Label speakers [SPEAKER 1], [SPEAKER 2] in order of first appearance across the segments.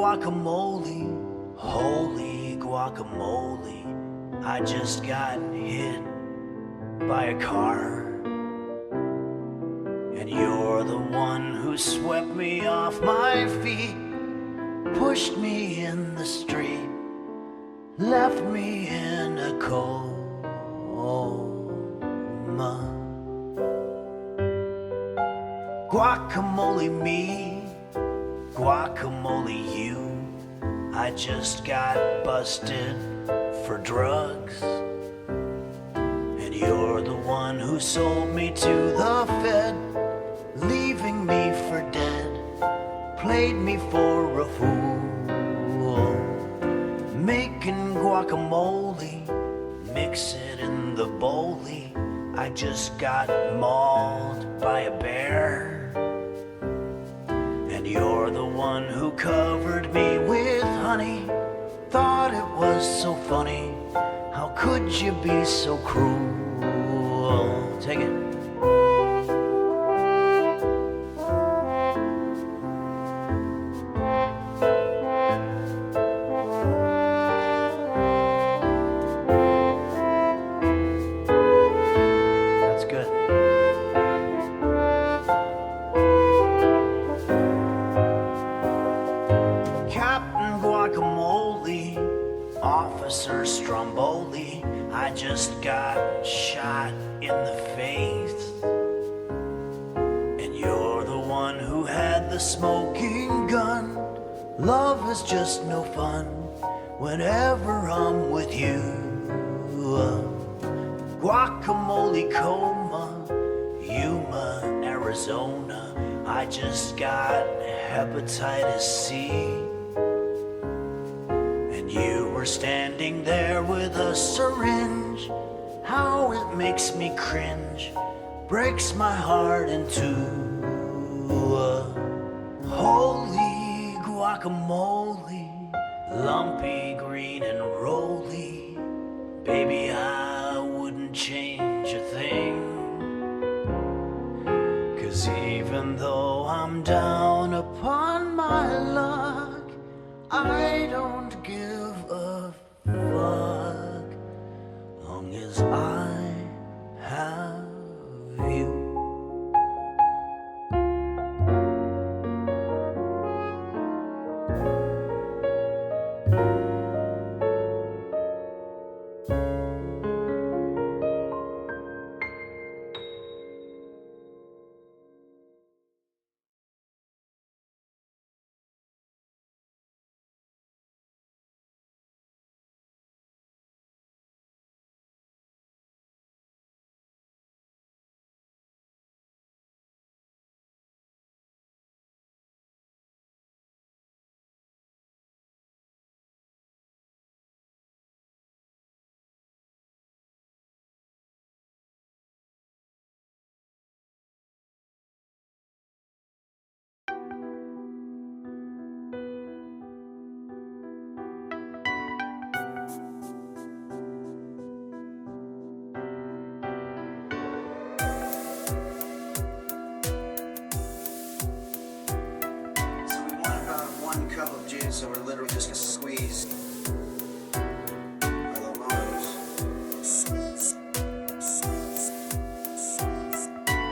[SPEAKER 1] guacamole, holy guacamole. I just got hit by a car, and you're the one who swept me off my feet, pushed me in the street, left me in a coma. Guacamole me, guacamole you. I just got busted for drugs, and you're the one who sold me to the Fed, leaving me for dead, played me for a fool. Making guacamole, mix it in the bowlie. I just got mauled by a bear, and you're the one who covered me with honey. Thought it was so funny. How could you be so cruel? Take it. That's good. Captain Guacamole, Officer Stromboli, I just got shot in the face, and you're the one who had the smoking gun. Love is just no fun whenever I'm with you. Guacamole coma, Yuma, Arizona, I just got hepatitis C, you were standing there with a syringe. How it makes me cringe, breaks my heart in two. Holy guacamole, lumpy, green and rolly. Baby, I wouldn't change a thing, 'cause even though I'm down upon my luck, I don't give a fuck, long as I have you. So we're literally just gonna squeeze. I love those.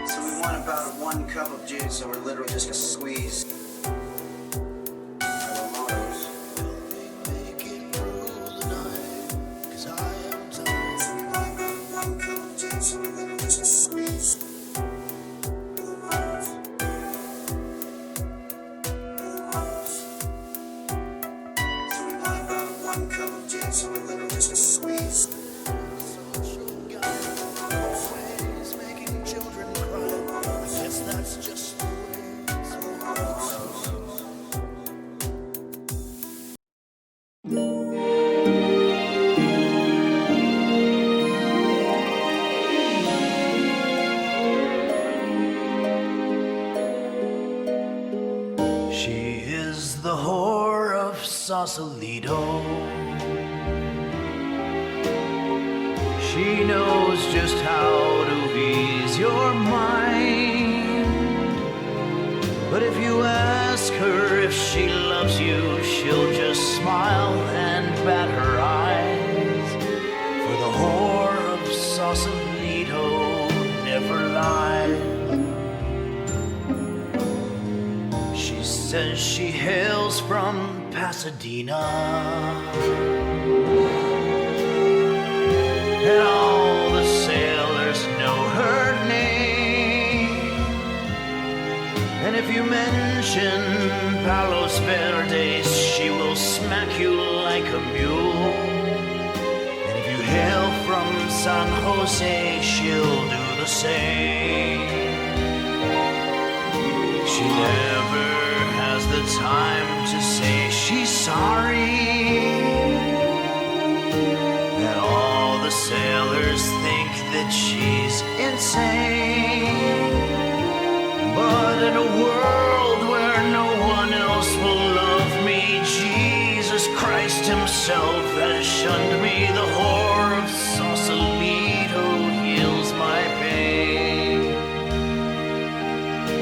[SPEAKER 1] So we want about 1 cup of juice, so we're literally just gonna squeeze. I love those. Make it through the night, 'cause I am tired. So we want about 1 cup of juice, so we're literally just gonna squeeze. So we're literally just gonna squeeze. Always making children cry. I guess that's just the way it's She is the whore of Sausalito. She knows just how to ease your mind. But if you ask
[SPEAKER 2] ask her if she loves you, she'll just smile and bat her eyes. For the whore of Sausalito never lies. She says she hails from Pasadena, and all the sailors know her name. And if you mention Palos Verdes, she will smack you like a mule. And if you hail from San Jose, she'll do the same. She never has the time to say she's sorry. And all the sailors think that she's insane. But in a world where no one else will love me, Jesus Christ himself has shunned me. The whore of Sausalito heals my pain.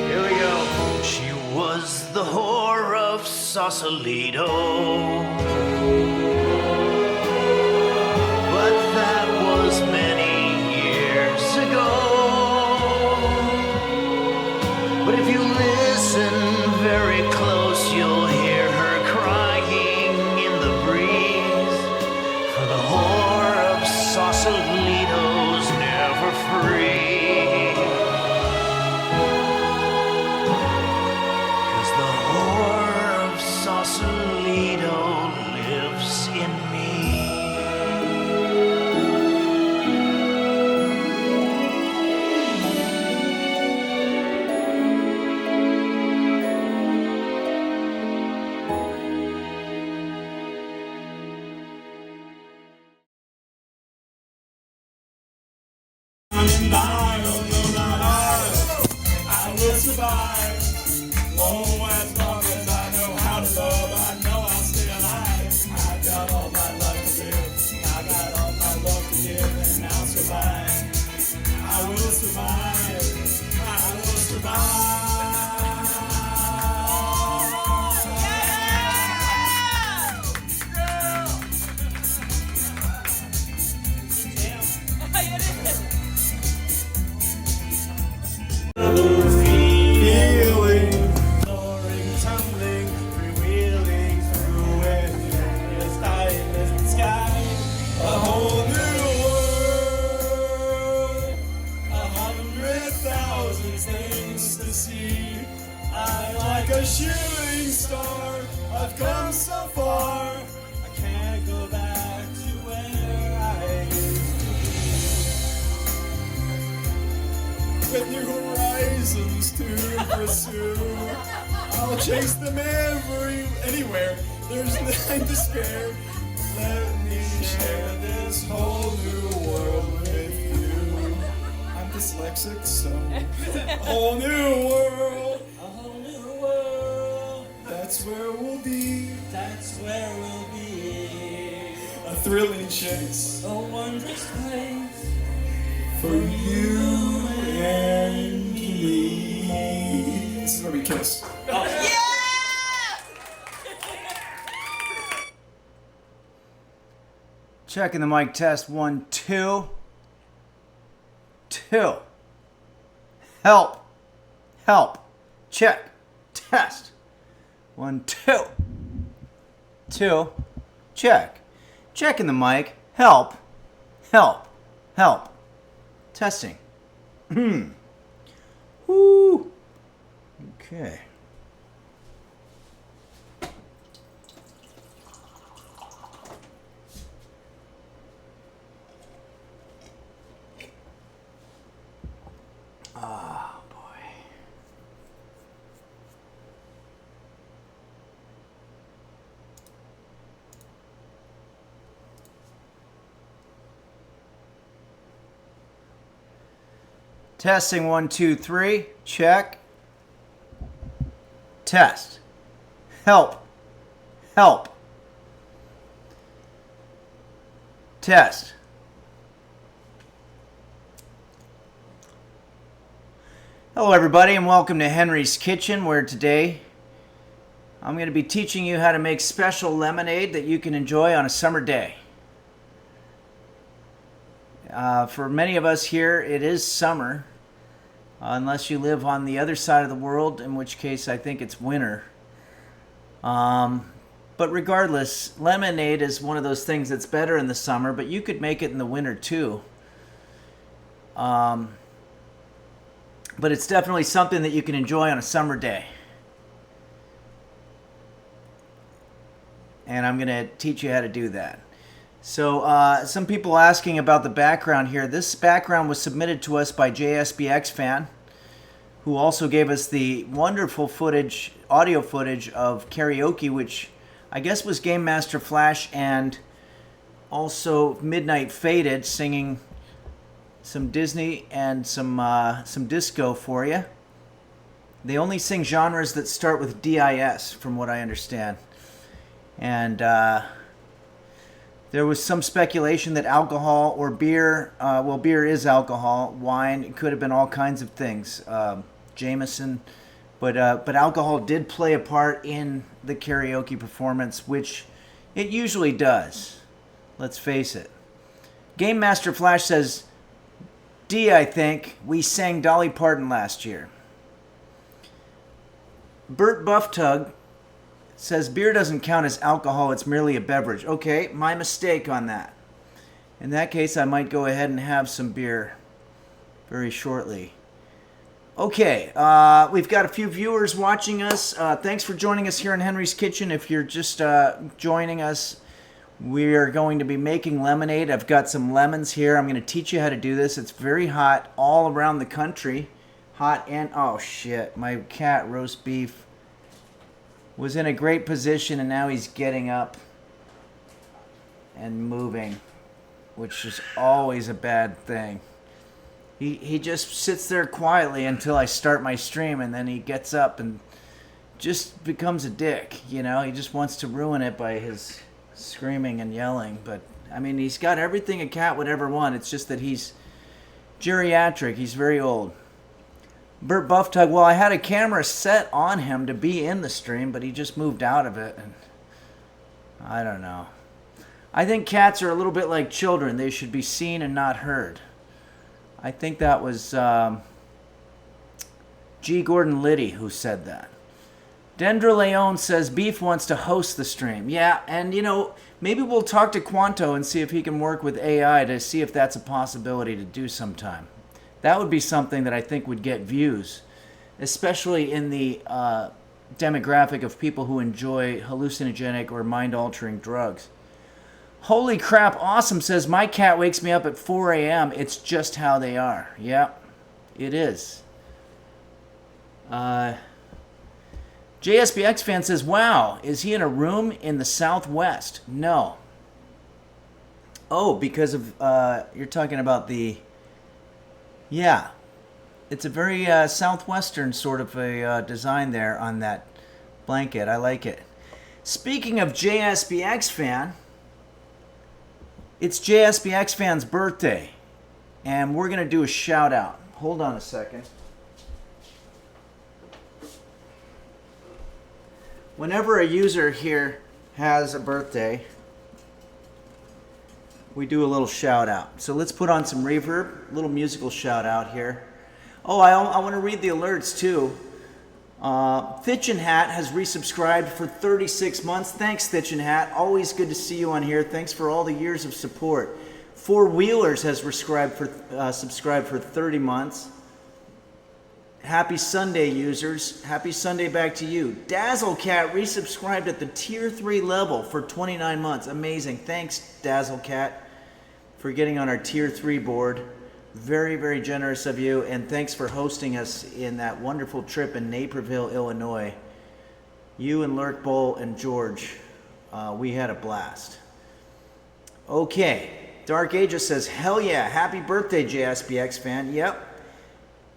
[SPEAKER 2] Here we go. She was the whore of Sausalito, but that was many years ago. But if you listen very close, you'll hear her crying in the breeze. For the whore of Sausalito's never free. 'Cause the whore of Sausalito lives in me.
[SPEAKER 3] I will survive. Oh, as long as I know how to love, I know I'll stay alive. I got all my love to give. I got all my love to give, and I'll survive. I will survive. I will survive. Feeling, soaring, tumbling, freewheeling through it. It's time in the sky, a whole new world, 100,000 things to see. I'm like a shooting star. I've come so far. I can't go back to where I used to be. With new horizons to pursue, I'll chase them anywhere. There's nothing to spare. Let me share this whole new world with you. I'm dyslexic, so a whole new world. A whole new world. That's where we'll be. That's where we'll be. A thrilling chase. A wondrous place. For you and me. This is where we kiss.
[SPEAKER 4] Checking the mic test. 1, 2. 2. Help. Help. Check. Test. 1, 2. 2. Check. Checking the mic. Help. Help. Help. Testing. Woo. Okay. Oh, boy. Testing 1, 2, 3. Check. Test. Help. Help. Test. Hello everybody and welcome to Henry's Kitchen, where today I'm going to be teaching you how to make special lemonade that you can enjoy on a summer day. For many of us here, it is summer, unless you live on the other side of the world, in which case I think it's winter. But regardless, lemonade is one of those things that's better in the summer, but you could make it in the winter too. But it's definitely something that you can enjoy on a summer day. And I'm going to teach you how to do that. So some people asking about the background here. This background was submitted to us by JSBX Fan, who also gave us the wonderful footage, audio footage of karaoke, which I guess was Game Master Flash and also Midnight Faded singing some Disney and some disco for you. They only sing genres that start with DIS, from what I understand. And there was some speculation that alcohol or beer, well, beer is alcohol, wine, it could have been all kinds of things, Jameson, but alcohol did play a part in the karaoke performance, which it usually does. Let's face it. Game Master Flash says, D, I think, we sang Dolly Parton last year. Bert Bufftug says beer doesn't count as alcohol, it's merely a beverage. Okay, my mistake on that. In that case, I might go ahead and have some beer very shortly. Okay, we've got a few viewers watching us. Thanks for joining us here in Henry's Kitchen. If you're just joining us, we are going to be making lemonade. I've got some lemons here. I'm going to teach you how to do this. It's very hot all around the country. Hot and, oh shit, my cat roast beef was in a great position and now he's getting up and moving, which is always a bad thing. He just sits there quietly until I start my stream, and then he gets up and just becomes a dick, you know? He just wants to ruin it by his screaming and yelling. But, I mean, he's got everything a cat would ever want. It's just that he's geriatric. He's very old. Bert Bufftug, well, I had a camera set on him to be in the stream, but he just moved out of it. And I don't know. I think cats are a little bit like children. They should be seen and not heard. I think that was G. Gordon Liddy who said that. Dendra Leon says Beef wants to host the stream. Yeah, and you know, maybe we'll talk to Quanto and see if he can work with AI to see if that's a possibility to do sometime. That would be something that I think would get views, especially in the demographic of people who enjoy hallucinogenic or mind-altering drugs. Holy crap, Awesome says, my cat wakes me up at 4 a.m. It's just how they are. Yep, it is. JSBX Fan says, wow, is he in a room in the Southwest? No. Oh, because of, you're talking about the, yeah, it's a very Southwestern sort of a design there on that blanket. I like it. Speaking of JSBX Fan, it's JSBX Fan's birthday, and we're going to do a shout out. Hold on a second. Whenever a user here has a birthday, we do a little shout out. So let's put on some reverb, a little musical shout out here. Oh, I want to read the alerts too. Thitchin Hat has resubscribed for 36 months. Thanks, Thitchin Hat. Always good to see you on here. Thanks for all the years of support. Four Wheelers has subscribed for 30 months. Happy Sunday, users. Happy Sunday back to you. Dazzlecat resubscribed at the tier 3 level for 29 months. Amazing. Thanks, Dazzlecat, for getting on our tier 3 board. Very, very generous of you, and thanks for hosting us in that wonderful trip in Naperville, Illinois. You and Lurk Bowl and George, we had a blast. Okay, Dark Aegis says, hell yeah, happy birthday, JSBX Fan. Yep.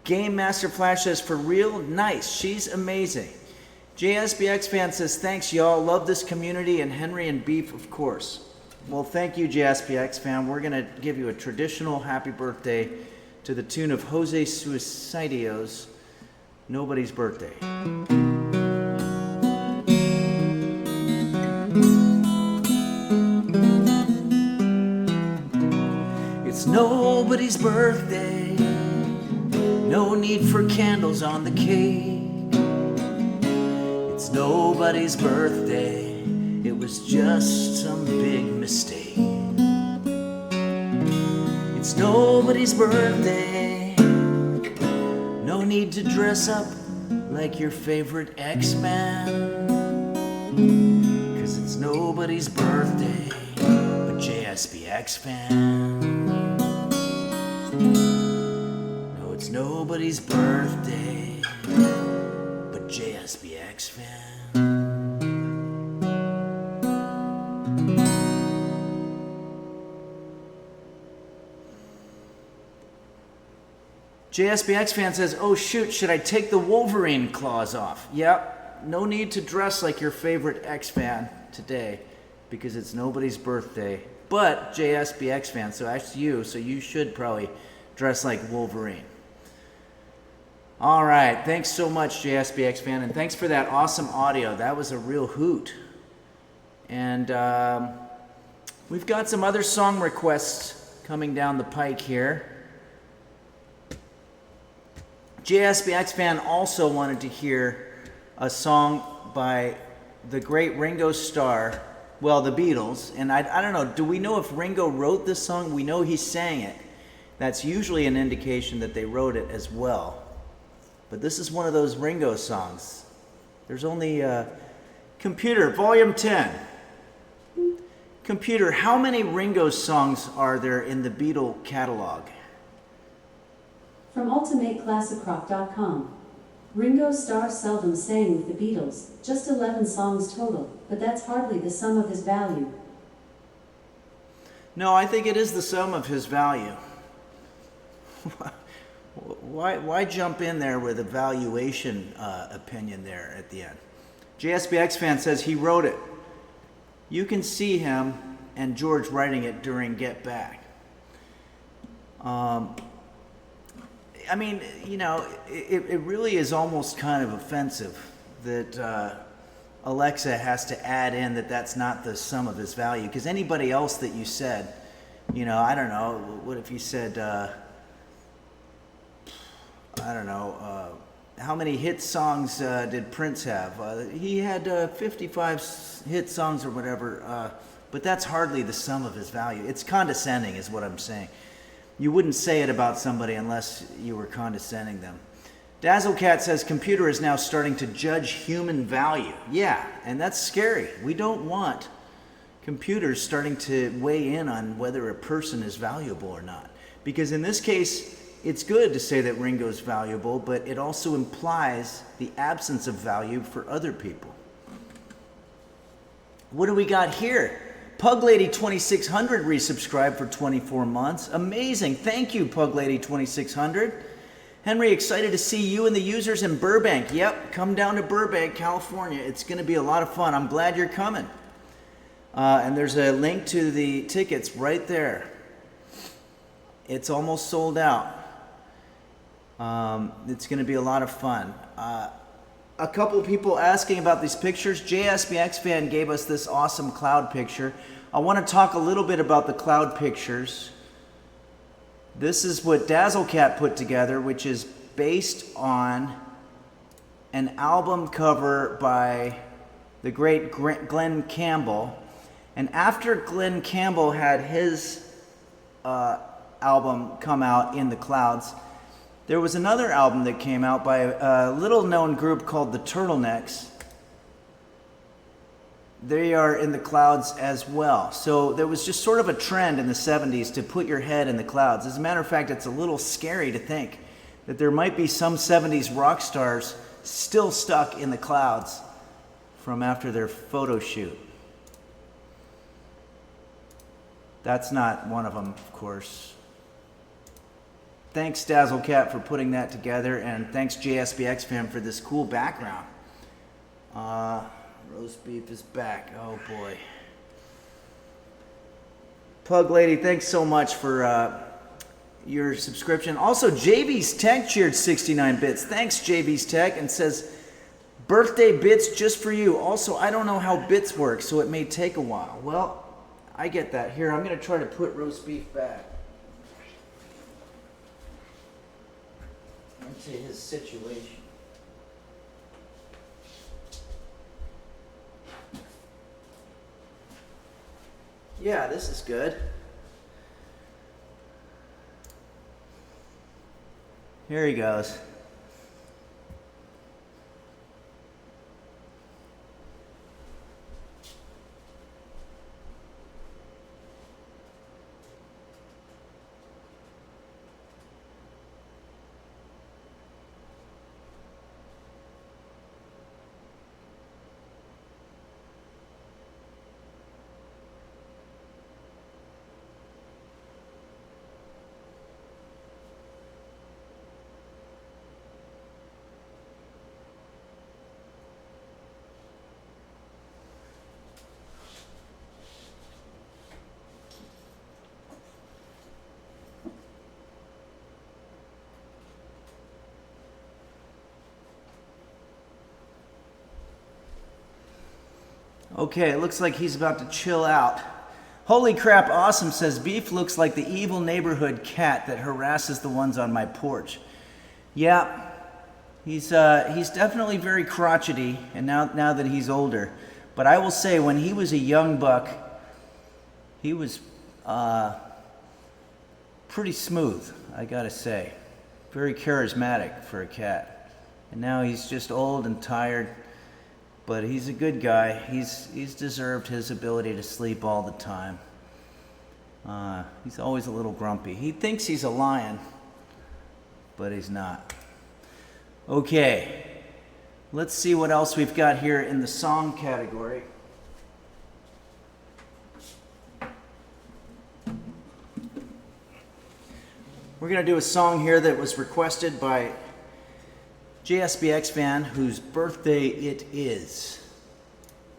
[SPEAKER 4] Game Master Flash says, for real? Nice, she's amazing. JSBX Fan says, thanks y'all, love this community, and Henry and Beef, of course. Well, thank you, JSPX Fan. We're going to give you a traditional happy birthday to the tune of Jose Suicidio's Nobody's Birthday. It's nobody's birthday. No need for candles on the cake. It's nobody's birthday. It was just some big mistake. It's nobody's birthday. No need to dress up like your favorite X-Man. 'Cause it's nobody's birthday but JSBX fan. No, it's nobody's birthday but JSBX fan. JSBX fan says, oh shoot, should I take the Wolverine claws off? Yep, no need to dress like your favorite X-fan today because it's nobody's birthday but JSBX fan, so that's you, so you should probably dress like Wolverine. All right, thanks so much JSBX fan, and thanks for that awesome audio. That was a real hoot. And we've got some other song requests coming down the pike here. JSBX fan also wanted to hear a song by the great Ringo Starr, well, the Beatles. And I don't know, do we know if Ringo wrote this song? We know he sang it. That's usually an indication that they wrote it as well. But this is one of those Ringo songs. There's only Computer, Volume 10. Computer, how many Ringo songs are there in the Beatle catalog?
[SPEAKER 5] From UltimateClassicRock.com. Ringo Starr seldom sang with the Beatles, just 11 songs total, but that's hardly the sum of his value.
[SPEAKER 4] No, I think it is the sum of his value. Why jump in there with a valuation opinion there at the end? JSBX fan says he wrote it. You can see him and George writing it during Get Back. I mean, you know, it really is almost kind of offensive that Alexa has to add in that that's not the sum of his value. Because anybody else that you said, you know, I don't know, what if you said, I don't know, how many hit songs did Prince have? He had 55 hit songs or whatever, but that's hardly the sum of his value. It's condescending is what I'm saying. You wouldn't say it about somebody unless you were condescending them. Dazzlecat says computer is now starting to judge human value. Yeah, and that's scary. We don't want computers starting to weigh in on whether a person is valuable or not. Because in this case, it's good to say that Ringo's valuable, but it also implies the absence of value for other people. What do we got here? Pug Lady 2600 resubscribed for 24 months. Amazing. Thank you, Pug Lady 2600. Henry, excited to see you and the users in Burbank. Yep, come down to Burbank, California. It's going to be a lot of fun. I'm glad you're coming. And there's a link to the tickets right there. It's almost sold out. It's going to be a lot of fun. A couple of people asking about these pictures. JSBX fan gave us this awesome cloud picture. I want to talk a little bit about the cloud pictures. This is what Dazzlecat put together, which is based on an album cover by the great Glenn Campbell. And after Glenn Campbell had his album come out, In the Clouds, there was another album that came out by a little-known group called the Turtlenecks. They are in the clouds as well. So there was just sort of a trend in the 70s to put your head in the clouds. As a matter of fact, it's a little scary to think that there might be some 70s rock stars still stuck in the clouds from after their photo shoot. That's not one of them, of course. Thanks, Dazzlecat, for putting that together, and thanks, JSBX fan, for this cool background. Roast beef is back. Oh, boy. Pug Lady, thanks so much for your subscription. Also, JV's Tech cheered 69 bits. Thanks, JV's Tech, and says, birthday bits just for you. Also, I don't know how bits work, so it may take a while. Well, I get that. Here, I'm going to try to put roast beef back. to his situation. Yeah, this is good. Here he goes. Okay, it looks like he's about to chill out. Holy crap, awesome, says Beef looks like the evil neighborhood cat that harasses the ones on my porch. Yeah, he's definitely very crotchety, and now that he's older. But I will say, when he was a young buck, he was pretty smooth, I gotta say. Very charismatic for a cat. And now he's just old and tired. But he's a good guy. He's deserved his ability to sleep all the time. He's always a little grumpy. He thinks he's a lion, but he's not. Okay, let's see what else we've got here in the song category. We're going to do a song here that was requested by JSBX fan whose birthday it is.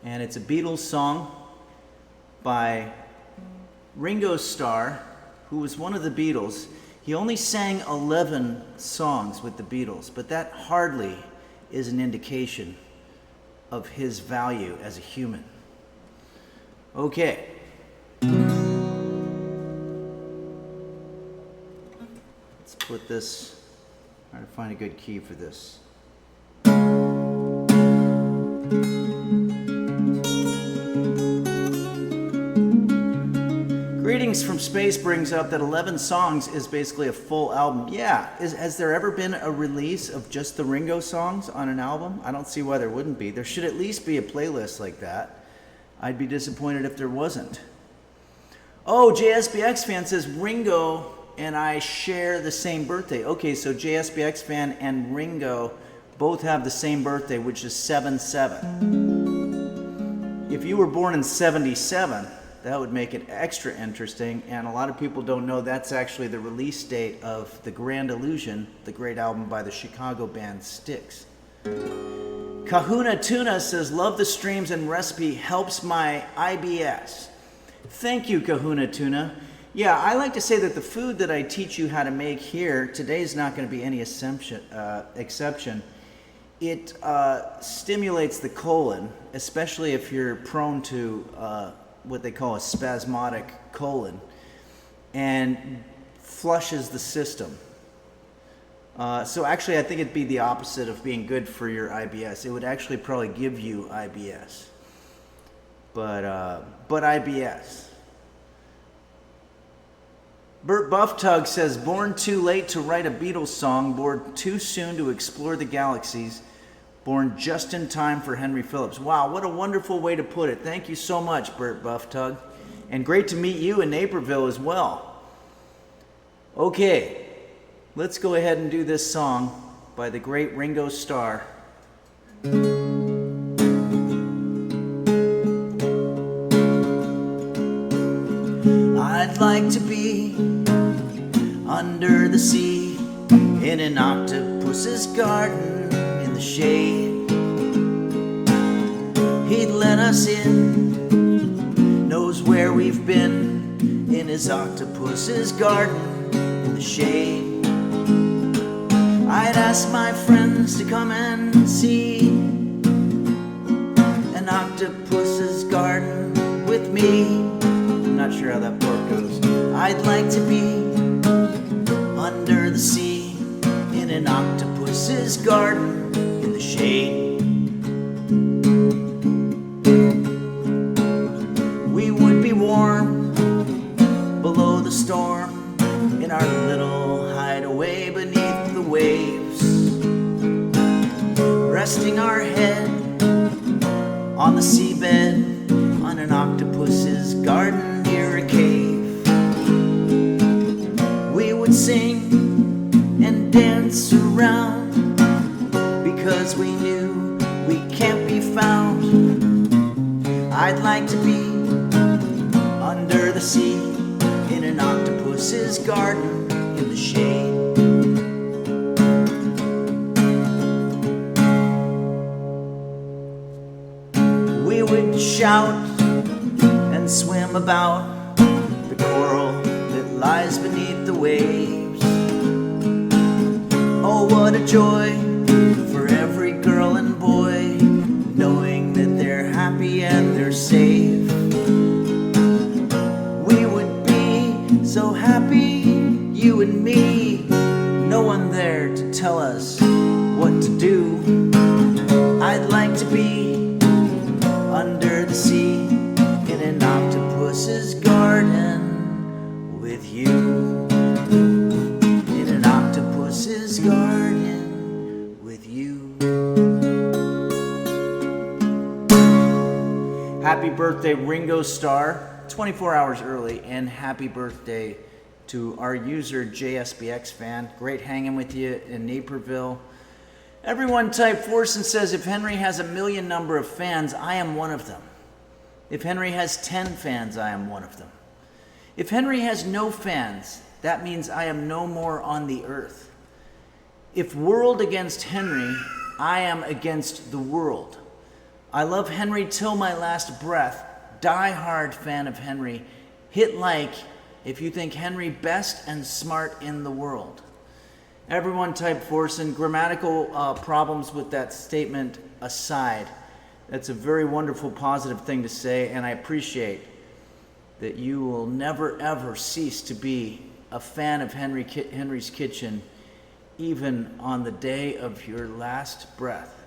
[SPEAKER 4] And it's a Beatles song by Ringo Starr, who was one of the Beatles. He only sang 11 songs with the Beatles, but that hardly is an indication of his value as a human. Okay. Let's put this. Try to find a good key for this. Greetings from Space brings up that 11 songs is basically a full album. Yeah, has there ever been a release of just the Ringo songs on an album? I don't see why there wouldn't be. There should at least be a playlist like that. I'd be disappointed if there wasn't. Oh, JSBX fan says Ringo and I share the same birthday. Okay, so JSBX fan and Ringo both have the same birthday, which is 7/7. If you were born in 77, that would make it extra interesting, and a lot of people don't know that's actually the release date of The Grand Illusion, the great album by the Chicago band Styx. Kahuna Tuna says, love the streams and recipe, helps my IBS. Thank you, Kahuna Tuna. Yeah, I like to say that the food that I teach you how to make here, today is not going to be any exception. It stimulates the colon, especially if you're prone to what they call a spasmodic colon, and flushes the system. So actually, I think it'd be the opposite of being good for your IBS. It would actually probably give you IBS. But IBS. Bert Bufftug says, born too late to write a Beatles song, born too soon to explore the galaxies, born just in time for Henry Phillips. Wow, what a wonderful way to put it. Thank you so much, Bert Bufftug. And great to meet you in Naperville as well. Okay, let's go ahead and do this song by the great Ringo Starr. I'd like to be under the sea in an octopus's garden in the shade. He'd let us in, knows where we've been, in his octopus's garden in the shade. I'd ask my friends to come and see an octopus's garden with me. I'm not sure how that part goes. I'd like to be under the sea in an octopus octopus's garden in the shade. We would be warm below the storm in our little hideaway beneath the waves, resting our head on the seabed on an octopus's garden near a cave. We would sing and dance around because we knew we can't be found. I'd like to be under the sea in an octopus's garden in the shade. We would shout and swim about the coral that lies beneath the waves. Oh, what a joy for every girl and boy, knowing that they're happy and they're safe. We would be so happy, you and me, no one there to tell us what to do. I'd like to be under the sea in an octopus's garden with you. In an octopus's garden with you. Happy birthday, Ringo Starr, 24 hours early, and happy birthday to our user JSBX fan. Great hanging with you in Naperville. Everyone type Forson says, if Henry has a million number of fans, I am one of them. If Henry has 10 fans, I am one of them. If Henry has no fans, that means I am no more on the earth. If world against Henry, I am against the world. I love Henry till my last breath. Die hard fan of Henry. Hit like if you think Henry best and smart in the world. Everyone type Forson. Grammatical problems with that statement aside, that's a very wonderful, positive thing to say, and I appreciate that you will never, ever cease to be a fan of Henry's Kitchen, even on the day of your last breath.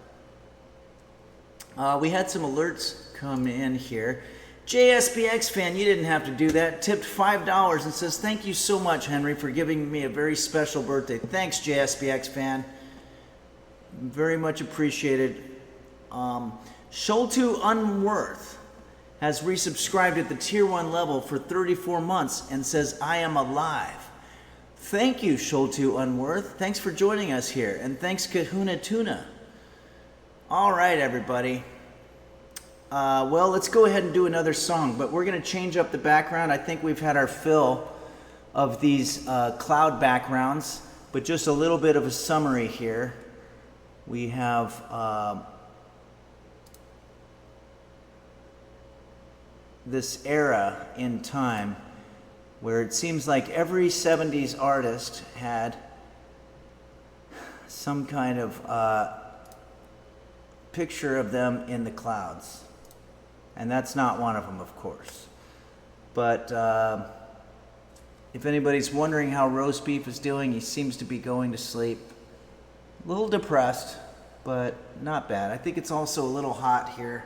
[SPEAKER 4] We had some alerts come in here. JSBX fan, you didn't have to do that. Tipped $5 and says, thank you so much, Henry, for giving me a very special birthday. Thanks, JSBX fan. Very much appreciated. Sholtu Unworth has resubscribed at the tier 1 level for 34 months and says, I am alive. Thank you, Sholtu Unworth. Thanks for joining us here. And thanks, Kahuna Tuna. All right, everybody. Well, let's go ahead and do another song, but we're going to change up the background. I think we've had our fill of these cloud backgrounds, but just a little bit of a summary here. We have this era in time where it seems like every 70s artist had some kind of picture of them in the clouds. And that's not one of them, of course. But if anybody's wondering how Roast Beef is doing, he seems to be going to sleep. A little depressed, but not bad. I think it's also a little hot here.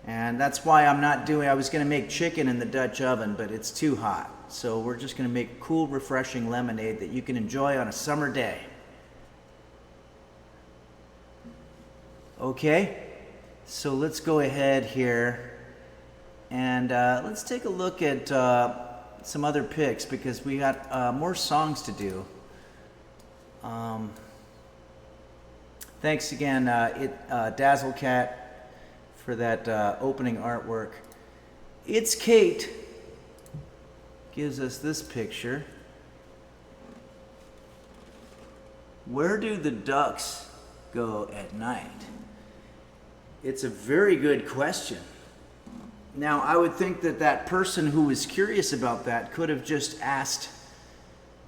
[SPEAKER 4] And that's why I'm not doing, I was going to make chicken in the Dutch oven, but it's too hot. So we're just going to make cool, refreshing lemonade that you can enjoy on a summer day. Okay? So let's go ahead here and let's take a look at some other picks because we got more songs to do. Thanks again, Dazzlecat, for that opening artwork. It's Kate gives us this picture. Where do the ducks go at night? It's a very good question. Now, I would think that that person who was curious about that could have just asked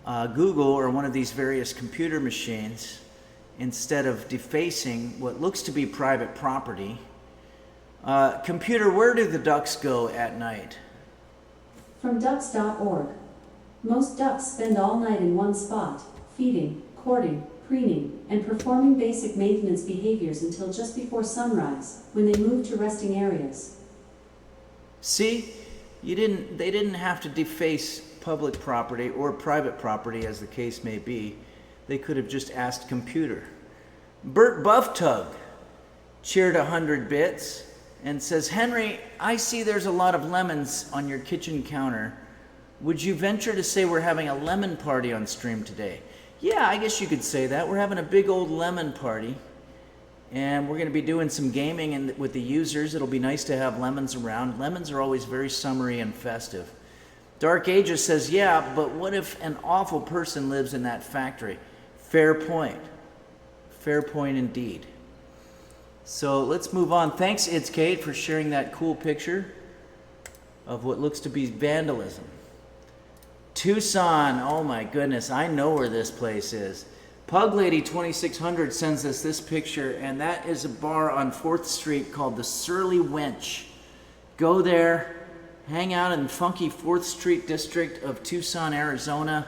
[SPEAKER 4] Google or one of these various computer machines instead of defacing what looks to be private property. Computer, where do the ducks go at night?
[SPEAKER 5] From ducks.org. Most ducks spend all night in one spot, feeding, courting, preening, and performing basic maintenance behaviors until just before sunrise, when they move to resting areas.
[SPEAKER 4] See, they didn't have to deface public property or private property, as the case may be. They could have just asked computer. Bert Bufftug cheered 100 bits and says, Henry, I see there's a lot of lemons on your kitchen counter. Would you venture to say we're having a lemon party on stream today? Yeah, I guess you could say that. We're having a big old lemon party. And we're going to be doing some gaming with the users. It'll be nice to have lemons around. Lemons are always very summery and festive. Dark Ages says, yeah, but what if an awful person lives in that factory? Fair point. Fair point indeed. So let's move on. Thanks, It's Kate, for sharing that cool picture of what looks to be vandalism. Tucson, oh my goodness, I know where this place is. Pug Lady 2600 sends us this picture, and that is a bar on 4th Street called the Surly Wench. Go there, hang out in the funky 4th Street district of Tucson, Arizona.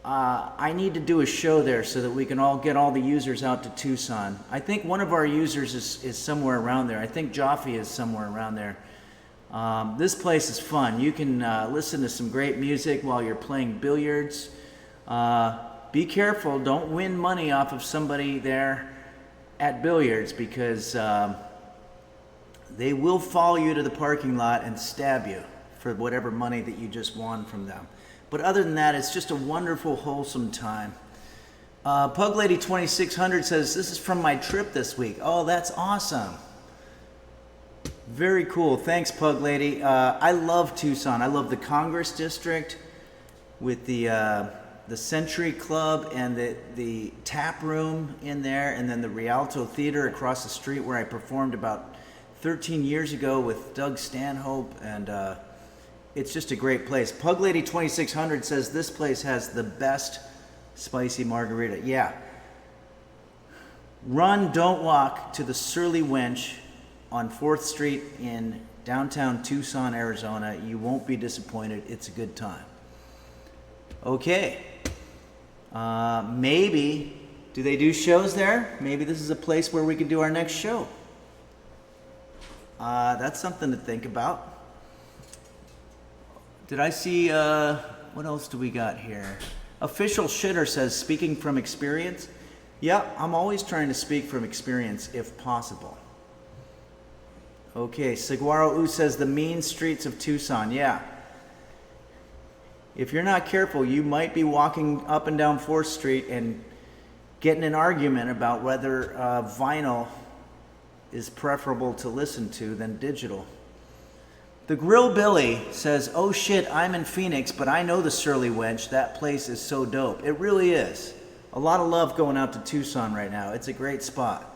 [SPEAKER 4] I need to do a show there so that we can all get all the users out to Tucson. I think one of our users is somewhere around there. I think Jaffe is somewhere around there. This place is fun. You can listen to some great music while you're playing billiards. Be careful, don't win money off of somebody there at billiards, because they will follow you to the parking lot and stab you for whatever money that you just won from them. But other than that, it's just a wonderful, wholesome time. Pug Lady 2600 says, this is from my trip this week. Oh, that's awesome. Very cool. Thanks, Pug Lady. I love Tucson. I love the Congress District with the Century Club and the tap room in there, and then the Rialto Theater across the street where I performed about 13 years ago with Doug Stanhope, and it's just a great place. Pug Lady 2600 says this place has the best spicy margarita. Yeah. Run, don't walk to the Surly Wench on 4th Street in downtown Tucson, Arizona. You won't be disappointed. It's a good time. Okay. Maybe, do they do shows there? Maybe this is a place where we can do our next show. That's something to think about. Did I see, what else do we got here? Official Shitter says, speaking from experience. Yeah, I'm always trying to speak from experience if possible. Okay, Saguaro U says, the mean streets of Tucson. Yeah. If you're not careful, you might be walking up and down 4th Street and getting an argument about whether vinyl is preferable to listen to than digital. The Grill Billy says, oh shit, I'm in Phoenix, but I know the Surly Wench. That place is so dope. It really is. A lot of love going out to Tucson right now. It's a great spot.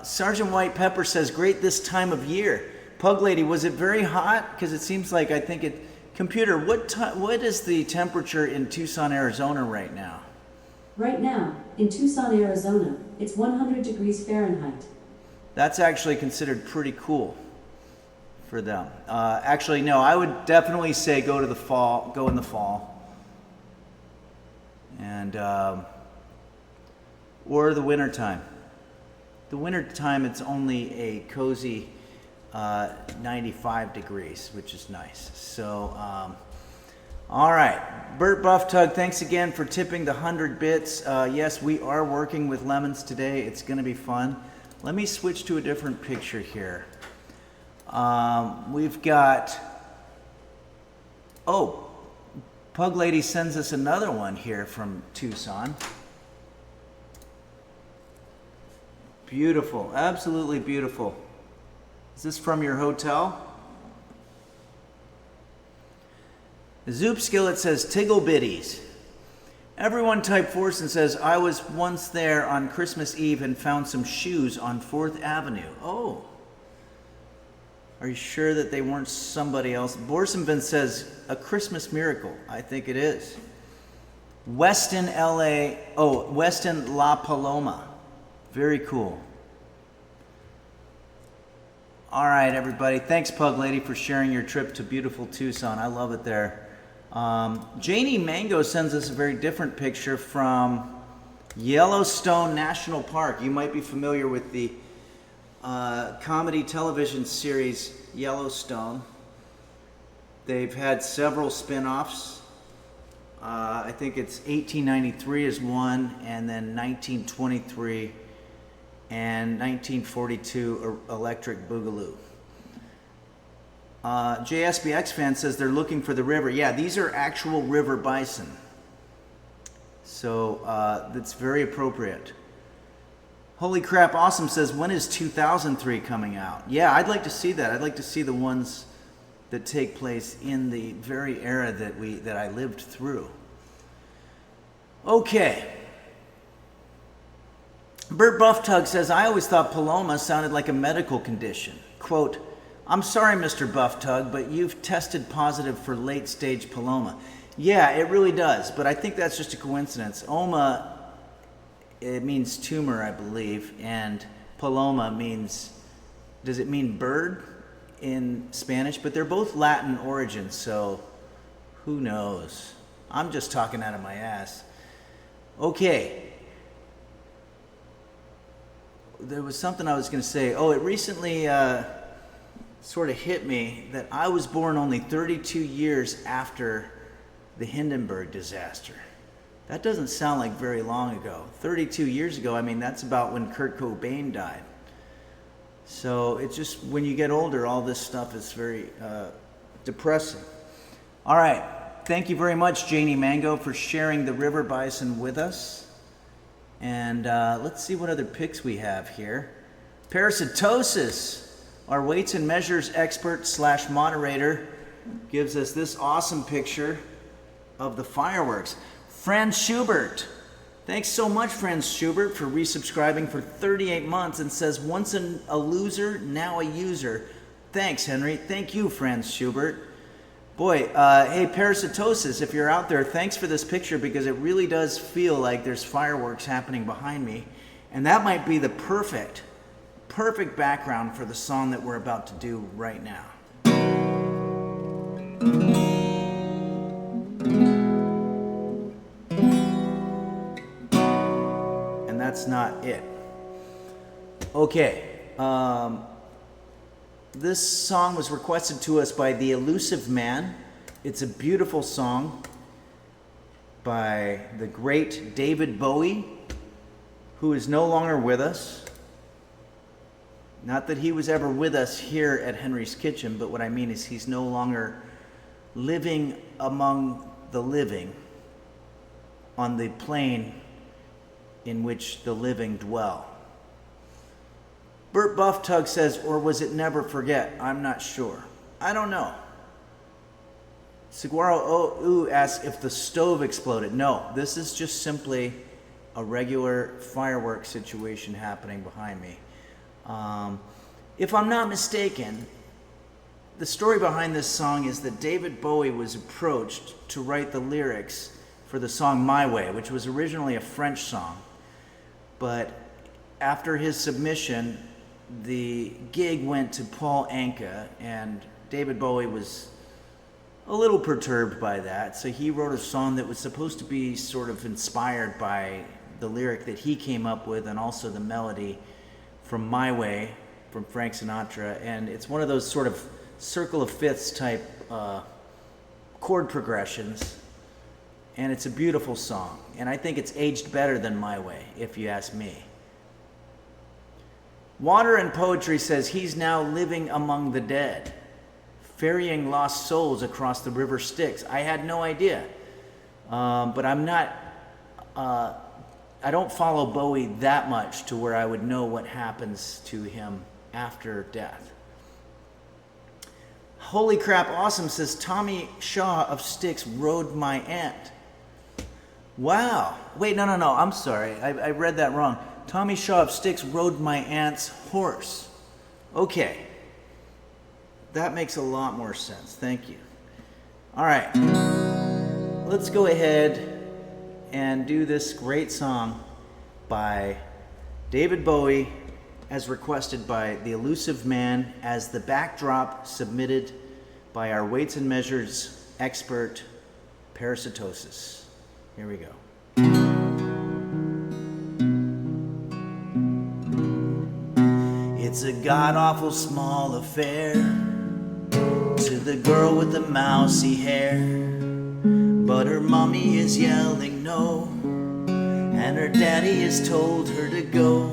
[SPEAKER 4] Sergeant White Pepper says, great this time of year. Pug Lady, was it very hot? Because it seems like, I think it... Computer, what is the temperature in Tucson, Arizona right now?
[SPEAKER 5] Right now, in Tucson, Arizona, it's 100 degrees Fahrenheit.
[SPEAKER 4] That's actually considered pretty cool for them. Actually, no, I would definitely say go in the fall. And, or the winter time. The winter time, it's only a cozy 95 degrees, which is nice. So, all right. Bert Bufftug, thanks again for tipping the 100 bits. Yes, we are working with lemons today. It's going to be fun. Let me switch to a different picture here. We've got... Oh, Pug Lady sends us another one here from Tucson. Beautiful. Absolutely beautiful. Is this from your hotel? Zoop Skillet says, Tiggle Bitties. Everyone type force and says, I was once there on Christmas Eve and found some shoes on 4th Avenue. Oh. Are you sure that they weren't somebody else? Borsenvin says, a Christmas miracle. I think it is. Weston La Paloma. Very cool. All right, everybody. Thanks, Pug Lady, for sharing your trip to beautiful Tucson. I love it there. Janie Mango sends us a very different picture from Yellowstone National Park. You might be familiar with the comedy television series Yellowstone. They've had several spin-offs. I think it's 1893 is one, and then 1923 and 1942 Electric Boogaloo. JSBX fan says they're looking for the river. Yeah, these are actual river bison. So that's very appropriate. Holy Crap Awesome says, when is 2003 coming out? Yeah, I'd like to see that. I'd like to see the ones that take place in the very era that I lived through. Okay. Bert Bufftug says, I always thought Paloma sounded like a medical condition. Quote, I'm sorry, Mr. Bufftug, but you've tested positive for late-stage Paloma. Yeah, it really does, but I think that's just a coincidence. Oma, it means tumor, I believe, and Paloma means, does it mean bird in Spanish? But they're both Latin origins, so who knows? I'm just talking out of my ass. Okay. There was something I was going to say. Oh, it recently sort of hit me that I was born only 32 years after the Hindenburg disaster. That doesn't sound like very long ago. 32 years ago, I mean, that's about when Kurt Cobain died. So it's just, when you get older, all this stuff is very depressing. All right. Thank you very much, Janie Mango, for sharing the river bison with us. And let's see what other pics we have here. Parasitosis, our weights and measures expert / moderator, gives us this awesome picture of the fireworks. Franz Schubert. Thanks so much, Franz Schubert, for resubscribing for 38 months and says, once a loser, now a user. Thanks, Henry. Thank you, Franz Schubert. Boy, hey, Parasitosis, if you're out there, thanks for this picture, because it really does feel like there's fireworks happening behind me. And that might be the perfect background for the song that we're about to do right now. And that's not it. Okay. This song was requested to us by The Elusive Man. It's a beautiful song by the great David Bowie, who is no longer with us. Not that he was ever with us here at Henry's Kitchen, but what I mean is he's no longer living among the living on the plane in which the living dwell. Bert Bufftug says, or was it Never Forget? I'm not sure. I don't know. Saguaro asks if the stove exploded. No, this is just simply a regular fireworks situation happening behind me. If I'm not mistaken, the story behind this song is that David Bowie was approached to write the lyrics for the song My Way, which was originally a French song. But after his submission, the gig went to Paul Anka, and David Bowie was a little perturbed by that. So he wrote a song that was supposed to be sort of inspired by the lyric that he came up with, and also the melody from My Way from Frank Sinatra. And it's one of those sort of circle of fifths type chord progressions. And it's a beautiful song. And I think it's aged better than My Way, if you ask me. Water and Poetry says he's now living among the dead, ferrying lost souls across the river Styx. I had no idea. But I'm not, I don't follow Bowie that much to where I would know what happens to him after death. Holy Crap Awesome says Tommy Shaw of Styx rode my aunt. Wow. Wait, no, I'm sorry. I read that wrong. Tommy Shaw of Styx rode my aunt's horse. Okay. That makes a lot more sense. Thank you. All right. Let's go ahead and do this great song by David Bowie, as requested by The Elusive Man, as the backdrop submitted by our weights and measures expert, parasitosis. Here we go. It's a god-awful small affair to the girl with the mousy hair, but her mommy is yelling no, and her daddy has told her to go,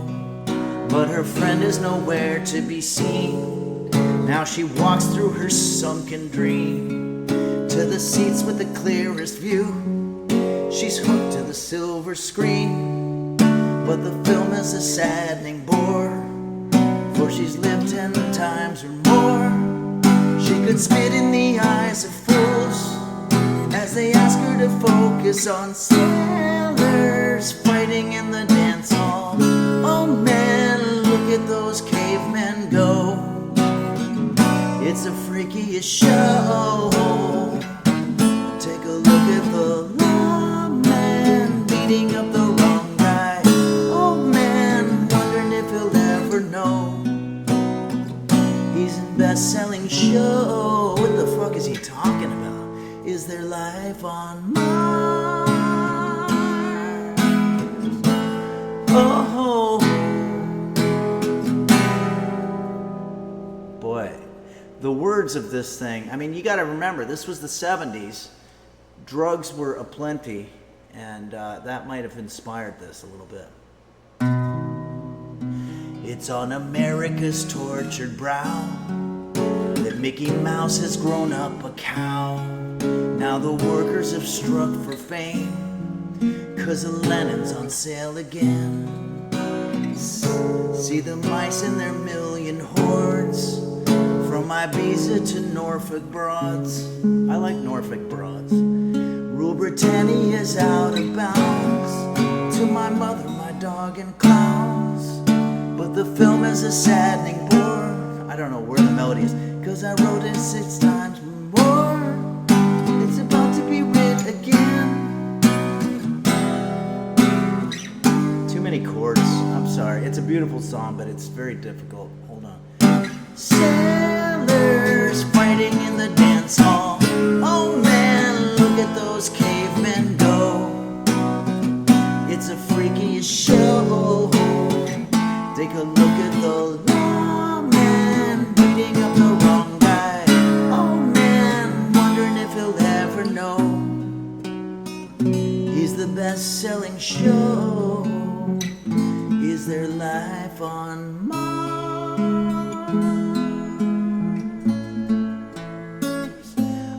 [SPEAKER 4] but her friend is nowhere to be seen. Now she walks through her sunken dream to the seats with the clearest view. She's hooked to the silver screen, but the film is a saddening bore, for she's lived 10 times or more. She could spit in the eyes of fools as they ask her to focus on sailors fighting in the dance hall. Oh man, look at those cavemen go. It's the freakiest show. Take a look at the lawman beating up the wrong guy. Oh man, wondering if he'll ever know he's in best-selling show. What the fuck is he talking about? Is there life on Mars? Oh boy, the words of this thing. I mean, you got to remember, this was the 70s. Drugs were aplenty, and that might have inspired this a little bit. It's on America's tortured brow that Mickey Mouse has grown up a cow. Now the workers have struck for fame, 'cause the Lennon's on sale again. See the mice in their million hordes, from Ibiza to Norfolk Broads. I like Norfolk Broads. Rule Britannia's out of bounds, to my mother, my dog, and clowns. But the film is a saddening bore. I don't know where the melody is, 'cause I wrote it 6 times more. It's about to be writ again. Too many chords. I'm sorry. It's a beautiful song, but it's very difficult. Hold on. Sailors fighting in the dance hall. Oh man, look at those cavemen go. It's a freakiest show. Take a look at the lawman beating up the wrong guy. Oh man, wondering if he'll ever know he's the best-selling show. Is there life on Mars?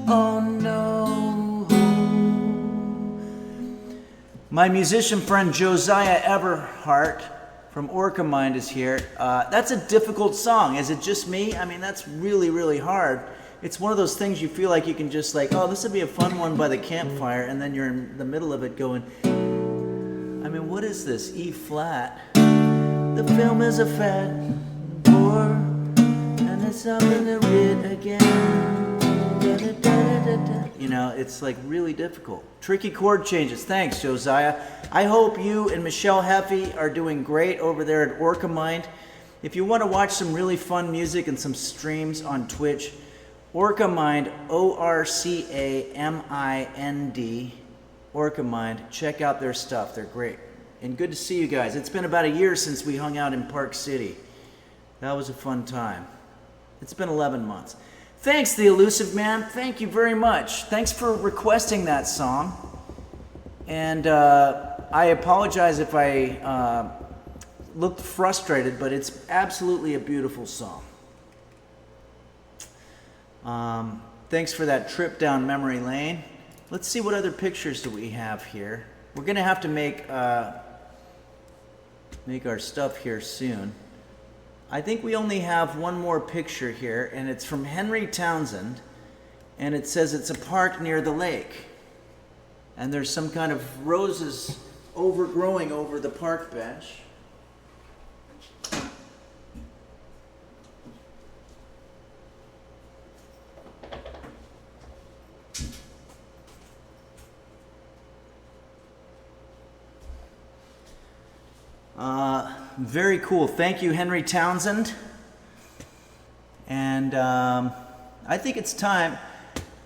[SPEAKER 4] Oh no. My musician friend Josiah Everhart from Orca Mind is here. That's a difficult song. Is it just me? I mean, that's really, really hard. It's one of those things you feel like you can just like, oh, this would be a fun one by the campfire, and then you're in the middle of it going, I mean, what is this? E flat. The film is a fat bore, and it's something to read again. You know, it's like really difficult. Tricky chord changes. Thanks, Josiah. I hope you and Michelle Heffy are doing great over there at Orca Mind. If you want to watch some really fun music and some streams on Twitch, Orca Mind, ORCAMIND, Orca Mind. Check out their stuff. They're great. And good to see you guys. It's been about a year since we hung out in Park City. That was a fun time. It's been 11 months. Thanks, The Elusive Man. Thank you very much. Thanks for requesting that song. And I apologize if I looked frustrated, but it's absolutely a beautiful song. Thanks for that trip down memory lane. Let's see what other pictures do we have here. We're going to have to make our stuff here soon. I think we only have one more picture here, and it's from Henry Townsend, and it says it's a park near the lake. And there's some kind of roses overgrowing over the park bench. Very cool. Thank you, Henry Townsend. And I think it's time.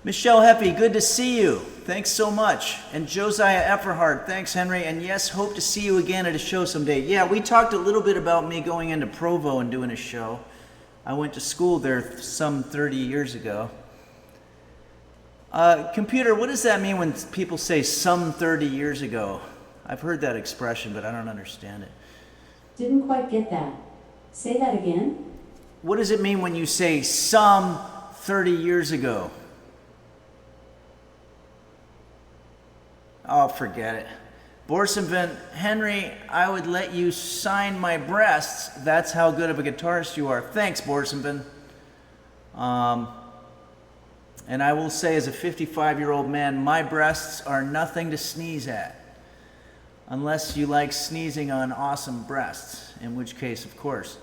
[SPEAKER 4] Michelle Heffy, good to see you. thanks so much. And Josiah Efferhard, thanks, Henry. And yes, hope to see you again at a show someday. Yeah, we talked a little bit about me going into Provo and doing a show. I went to school there some 30 years ago. Computer, what does that mean when people say some 30 years ago? I've heard that expression, but I don't understand it.
[SPEAKER 5] Didn't quite get that. Say that again?
[SPEAKER 4] What does it mean when you say some 30 years ago? Oh, forget it. Borsenvent, Henry, I would let you sign my breasts. That's how good of a guitarist you are. Thanks, Borsenvent. And I will say, as a 55-year-old man, my breasts are nothing to sneeze at. Unless you like sneezing on awesome breasts, in which case, of course.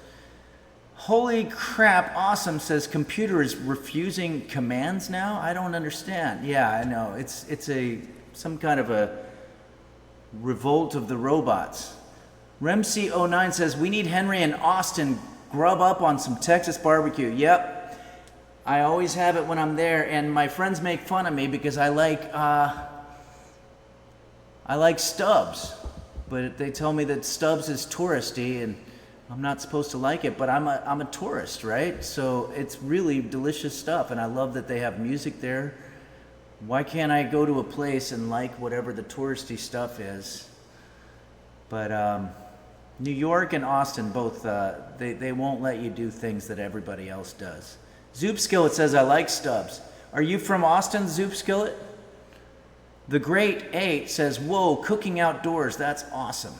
[SPEAKER 4] Holy crap, awesome, says computer is refusing commands now? I don't understand. Yeah, I know. It's some kind of a revolt of the robots. Remc09 says, we need Henry and Austin grub up on some Texas barbecue. Yep. I always have it when I'm there, and my friends make fun of me because I like Stubbs, but they tell me that Stubbs is touristy, and I'm not supposed to like it, but I'm a tourist, right? So it's really delicious stuff, and I love that they have music there. Why can't I go to a place and like whatever the touristy stuff is? But New York and Austin both, they won't let you do things that everybody else does. Zoop Skillet says, I like Stubbs. Are you from Austin, Zoop Skillet? The Great 8 says, whoa, cooking outdoors, that's awesome.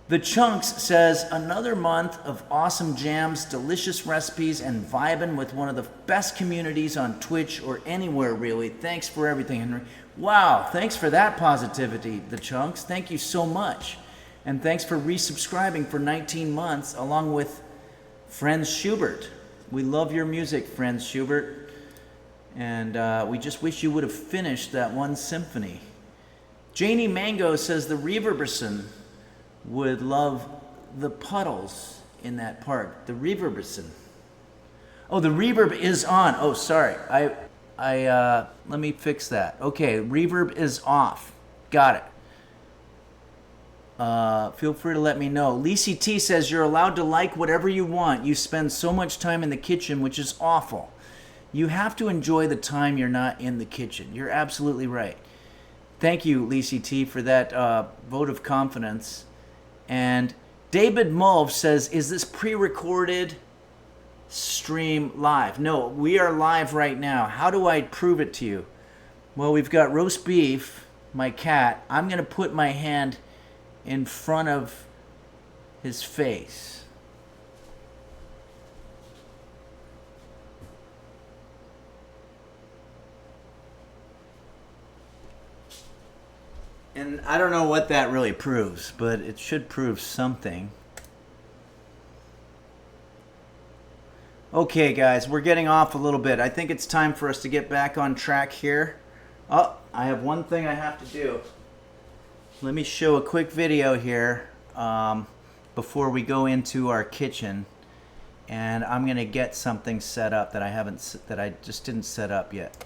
[SPEAKER 4] The Chunks says, another month of awesome jams, delicious recipes, and vibing with one of the best communities on Twitch or anywhere, really. Thanks for everything, Henry. Wow, thanks for that positivity, The Chunks. Thank you so much. And thanks for resubscribing for 19 months, along with Friends Schubert. We love your music, Friends Schubert. And we just wish you would have finished that one symphony. Janie Mango says the Reverberson would love the puddles in that park. The Reverberson. Oh, the reverb is on. Oh, sorry. Let me fix that. Okay, reverb is off. Got it. Feel free to let me know. Lisi T says you're allowed to like whatever you want. You spend so much time in the kitchen, which is awful. You have to enjoy the time you're not in the kitchen. You're absolutely right. Thank you, Lisi T, for that vote of confidence. And David Mulv says, is this pre-recorded stream live? No, we are live right now. How do I prove it to you? Well, we've got roast beef, my cat. I'm going to put my hand in front of his face. And I don't know what that really proves, but it should prove something. Okay, guys, we're getting off a little bit. I think it's time for us to get back on track here. Oh, I have one thing I have to do. Let me show a quick video here before we go into our kitchen, and I'm gonna get something set up that I just didn't set up yet.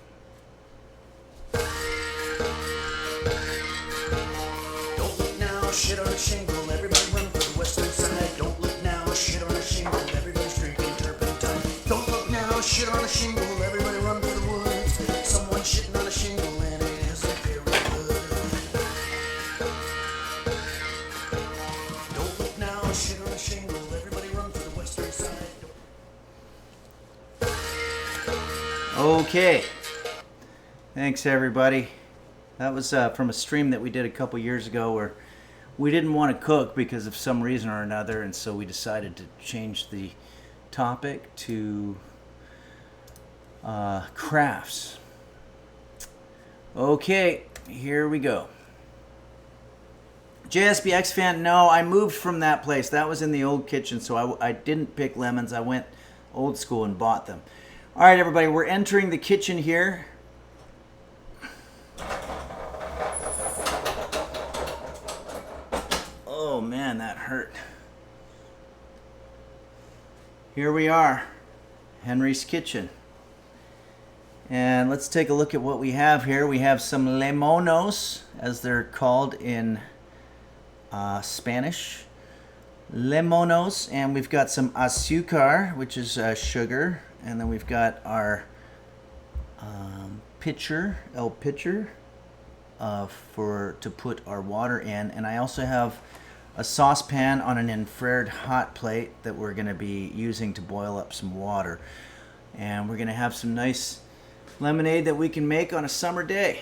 [SPEAKER 2] Don't look now, shit on a shingle, everybody run for the western side. Don't look now, shit on a shingle, everybody's drinking turpentine. Don't look now, shit on a shingle, everybody run for the woods. Someone shitting on a shingle and it isn't very good. Don't look now, shit on a shingle, everybody run for the western side.
[SPEAKER 4] Okay. Thanks, everybody. That was from a stream that we did a couple years ago where we didn't want to cook because of some reason or another, and so we decided to change the topic to crafts. Okay, here we go. JSBX fan, no, I moved from that place. That was in the old kitchen, so I didn't pick lemons. I went old school and bought them. All right, everybody, we're entering the kitchen here. Oh man, that hurt. Here we are, Henry's kitchen. And let's take a look at what we have here. We have some limonos, as they're called in Spanish. Limonos, and we've got some azúcar, which is sugar, and then we've got our pitcher to put our water in, and I also have a saucepan on an infrared hot plate that we're going to be using to boil up some water, and we're going to have some nice lemonade that we can make on a summer day.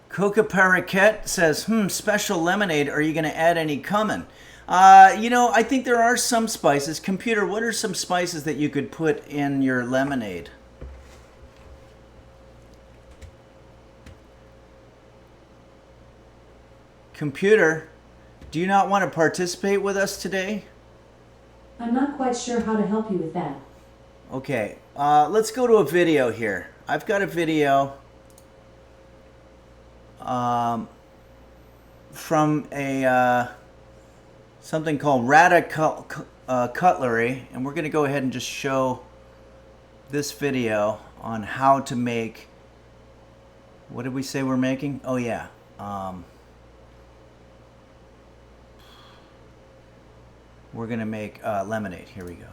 [SPEAKER 4] Coca Paraquet says, special lemonade, are you going to add any cumin? I think there are some spices. Computer, what are some spices that you could put in your lemonade? Computer, do you not want to participate with us today?
[SPEAKER 5] I'm not quite sure how to help you with that.
[SPEAKER 4] Okay, let's go to a video here. I've got a video from a something called Rata Cutlery, and we're going to go ahead and just show this video on how to make, what did we say we're making? Oh yeah, we're going to make lemonade. Here we go.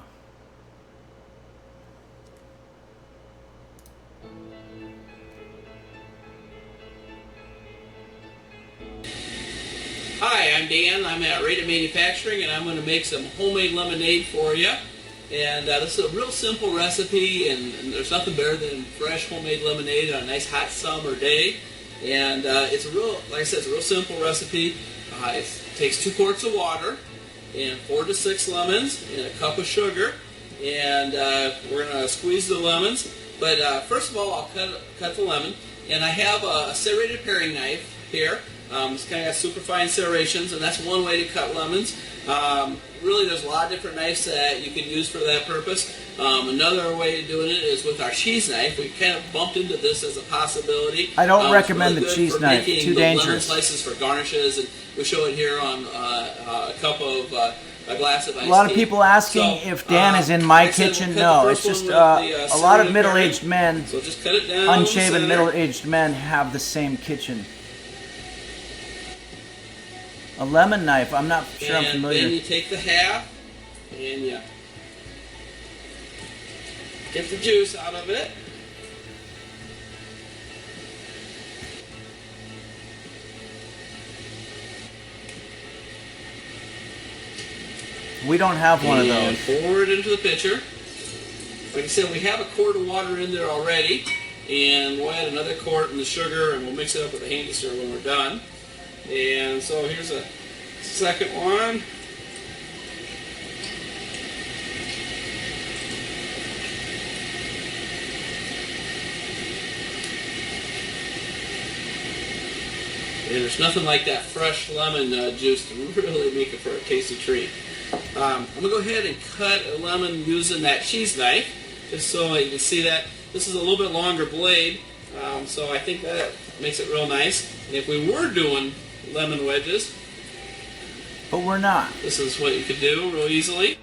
[SPEAKER 6] Hi, I'm Dan. I'm at Rata Manufacturing, and I'm going to make some homemade lemonade for you. And this is a real simple recipe, and there's nothing better than fresh homemade lemonade on a nice hot summer day. And it's a real, like I said, it's a real simple recipe. It takes 2 quarts of water and 4 to 6 lemons and a cup of sugar. And we're going to squeeze the lemons. But first of all, I'll cut the lemon. And I have a serrated paring knife here. It's kind of got super fine serrations, and that's one way to cut lemons. Really, there's a lot of different knives that you can use for that purpose. Another way of doing it is with our cheese knife. We kind of bumped into this as a possibility.
[SPEAKER 4] I don't recommend
[SPEAKER 6] really
[SPEAKER 4] the cheese knife. Too dangerous.
[SPEAKER 6] Lemon slices for garnishes, and we show it here on a glass of iced tea.
[SPEAKER 4] A lot of people asking if Dan is in my kitchen. No, it's just a lot of middle-aged men,
[SPEAKER 6] so just cut it down
[SPEAKER 4] unshaven middle-aged men have the same kitchen. A lemon knife, I'm not sure I'm familiar.
[SPEAKER 6] And then you take the half and you get the juice out of it.
[SPEAKER 4] We don't have one of those.
[SPEAKER 6] And pour it into the pitcher. Like I said, we have a quart of water in there already, and we'll add another quart in the sugar, and we'll mix it up with a handy stir when we're done. And so here's a second one. And there's nothing like that fresh lemon juice to really make it for a tasty treat. I'm going to go ahead and cut a lemon using that cheese knife, just so you can see that. This is a little bit longer blade, so I think that makes it real nice. And if we were doing lemon wedges,
[SPEAKER 4] but we're not.
[SPEAKER 6] This is what you could do real easily.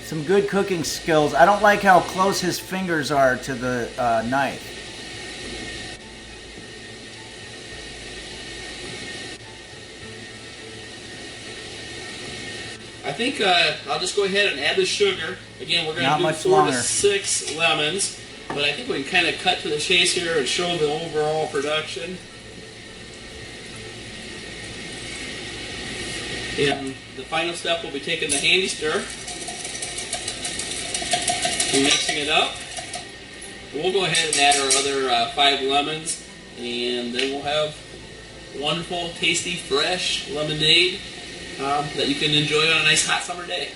[SPEAKER 4] Some good cooking skills. I don't like how close his fingers are to the knife.
[SPEAKER 6] I think I'll just go ahead and add the sugar. Again, we're going to do 4
[SPEAKER 4] longer.
[SPEAKER 6] to 6 lemons. But I think we can kind of cut to the chase here and show the overall production. And the final step will be taking the handy stir and mixing it up. We'll go ahead and add our other 5 lemons, and then we'll have wonderful, tasty, fresh lemonade that you can enjoy on a nice hot summer day.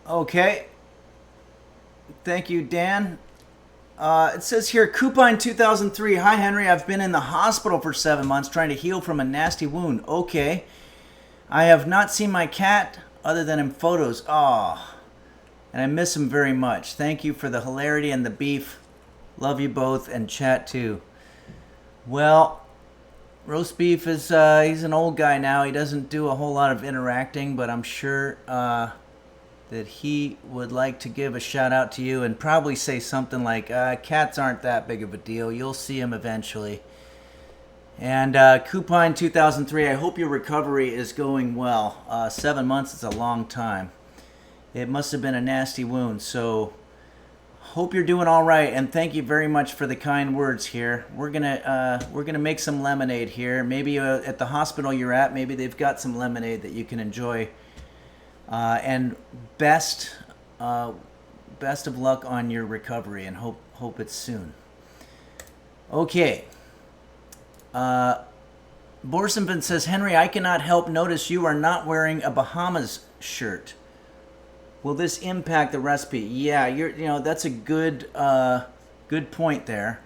[SPEAKER 4] Okay. Thank you, Dan. It says here, Coupine 2003. Hi, Henry. I've been in the hospital for 7 months trying to heal from a nasty wound. Okay. I have not seen my cat other than in photos. Oh, and I miss him very much. Thank you for the hilarity and the beef. Love you both, and chat too. Well, Roast Beef is, he's an old guy now. He doesn't do a whole lot of interacting, but I'm sure that he would like to give a shout out to you and probably say something like, cats aren't that big of a deal. You'll see him eventually. And Coupon 2003, I hope your recovery is going well. 7 months is a long time. It must have been a nasty wound, so hope you're doing all right, and thank you very much for the kind words here. We're gonna make some lemonade here. Maybe at the hospital you're at, maybe they've got some lemonade that you can enjoy. And best of luck on your recovery, and hope it's soon. Okay. Borsenvin says, Henry, I cannot help notice you are not wearing a Bahamas shirt. Will this impact the recipe? Yeah, that's a good point there.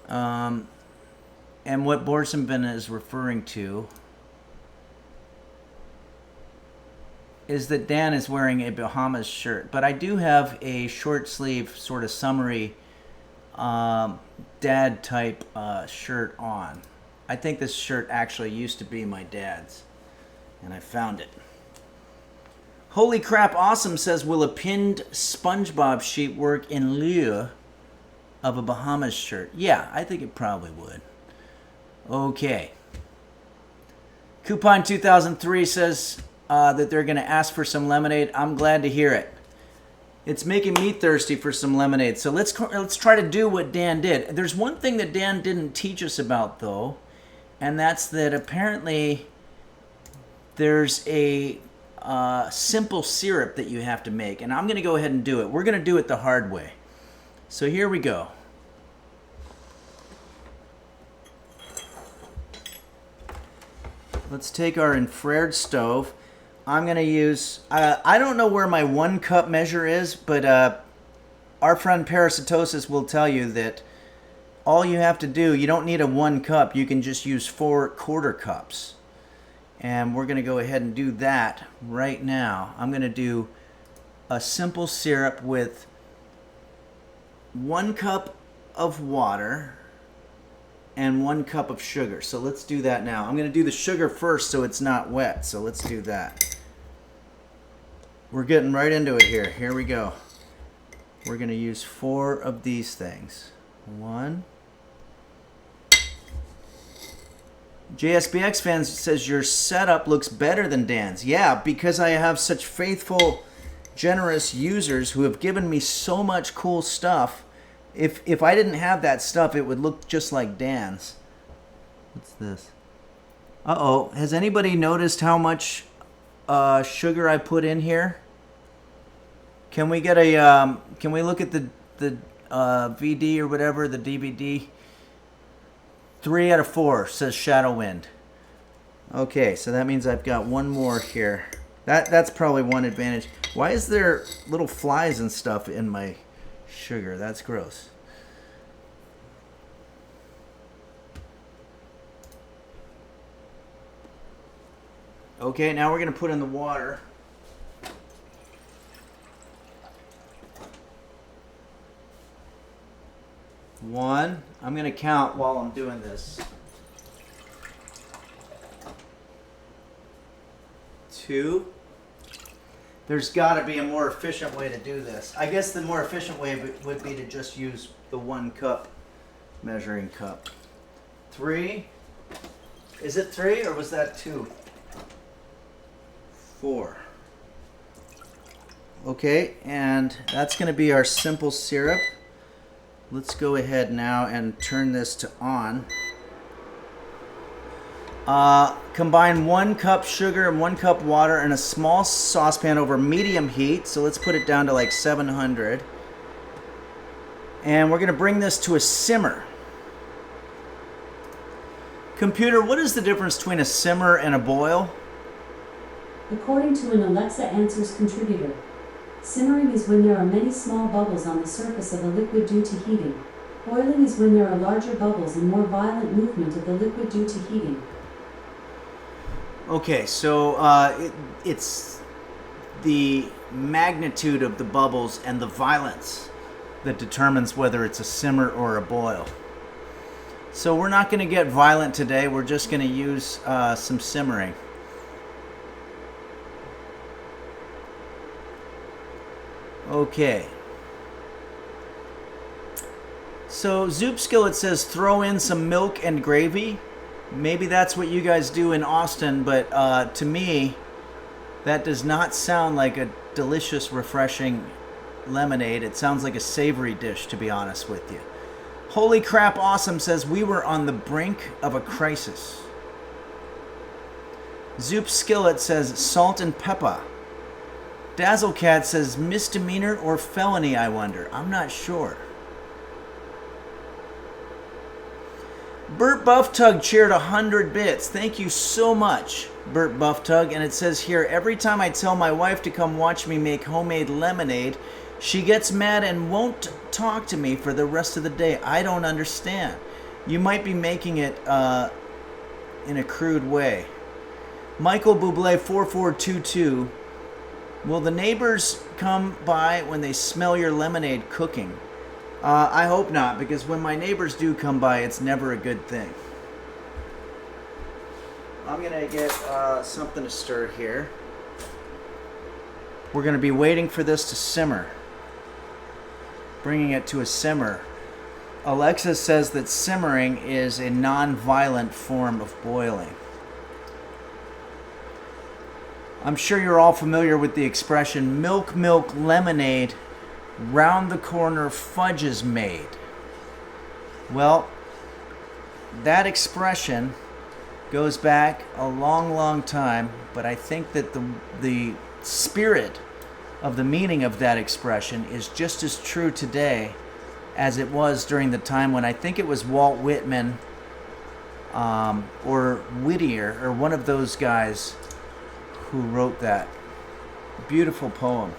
[SPEAKER 4] And what Borsenvin is referring to is that Dan is wearing a Bahamas shirt, but I do have a short sleeve sort of summery dad type shirt on. I think this shirt actually used to be my dad's, and I found it. Holy crap, awesome says, will a pinned SpongeBob sheet work in lieu of a Bahamas shirt? Yeah, I think it probably would. Okay. Coupon 2003 says that they're going to ask for some lemonade. I'm glad to hear it. It's making me thirsty for some lemonade. So let's try to do what Dan did. There's one thing that Dan didn't teach us about, though, and that's that apparently there's a simple syrup that you have to make, and I'm going to go ahead and do it. We're going to do it the hard way. So here we go. Let's take our infrared stove. I'm going to use, I don't know where my 1 cup measure is, but our friend Parasitosis will tell you that all you have to do, you don't need a 1 cup, you can just use 4 quarter cups. And we're going to go ahead and do that right now. I'm going to do a simple syrup with 1 cup of water and 1 cup of sugar. So let's do that now. I'm going to do the sugar first so it's not wet. So let's do that. We're getting right into it here. Here we go. We're going to use 4 of these things. 1. JSBX fans says your setup looks better than Dan's. Yeah, because I have such faithful, generous users who have given me so much cool stuff. If I didn't have that stuff, it would look just like Dan's. What's this? Uh-oh. Has anybody noticed how much sugar I put in here? Can we get a can we look at the VD or whatever, the DVD? 3 out of 4 says Shadow Wind. Okay, so that means I've got 1 more here. That's probably one advantage. Why is there little flies and stuff in my sugar? That's gross. Okay, now we're going to put in the water. One. I'm going to count while I'm doing this. 2. There's got to be a more efficient way to do this. I guess the more efficient way would be to just use the 1 cup measuring cup. 3. Is it 3 or was that 2? 4. Okay, and that's going to be our simple syrup. Let's go ahead now and turn this to on. Combine 1 cup sugar and 1 cup water in a small saucepan over medium heat. So let's put it down to like 700. And we're going to bring this to a simmer. Computer, what is the difference between a simmer and a boil?
[SPEAKER 5] According to an Alexa Answers contributor, simmering is when there are many small bubbles on the surface of a liquid due to heating. Boiling is when there are larger bubbles and more violent movement of the liquid due to heating.
[SPEAKER 4] Okay, so it's the magnitude of the bubbles and the violence that determines whether it's a simmer or a boil. So we're not going to get violent today. We're just going to use some simmering. Okay. So Zoop Skillet says throw in some milk and gravy. Maybe that's what you guys do in Austin, but to me, that does not sound like a delicious, refreshing lemonade. It sounds like a savory dish, to be honest with you. Holy Crap Awesome says we were on the brink of a crisis. Zoop Skillet says salt and pepper. Dazzlecat says misdemeanor or felony, I wonder. I'm not sure. Burt Bufftug cheered 100 bits. Thank you so much, Burt Bufftug. And it says here, every time I tell my wife to come watch me make homemade lemonade, she gets mad and won't talk to me for the rest of the day. I don't understand. You might be making it in a crude way. Michael Bublé 4422. Will the neighbors come by when they smell your lemonade cooking? I hope not, because when my neighbors do come by, it's never a good thing. I'm going to get something to stir here. We're going to be waiting for this to simmer. Bringing it to a simmer. Alexa says that simmering is a non-violent form of boiling. I'm sure you're all familiar with the expression, milk, milk, lemonade, round the corner fudge is made. Well, that expression goes back a long, long time, but I think that the spirit of the meaning of that expression is just as true today as it was during the time when I think it was Walt Whitman or Whittier or one of those guys who wrote that beautiful poem.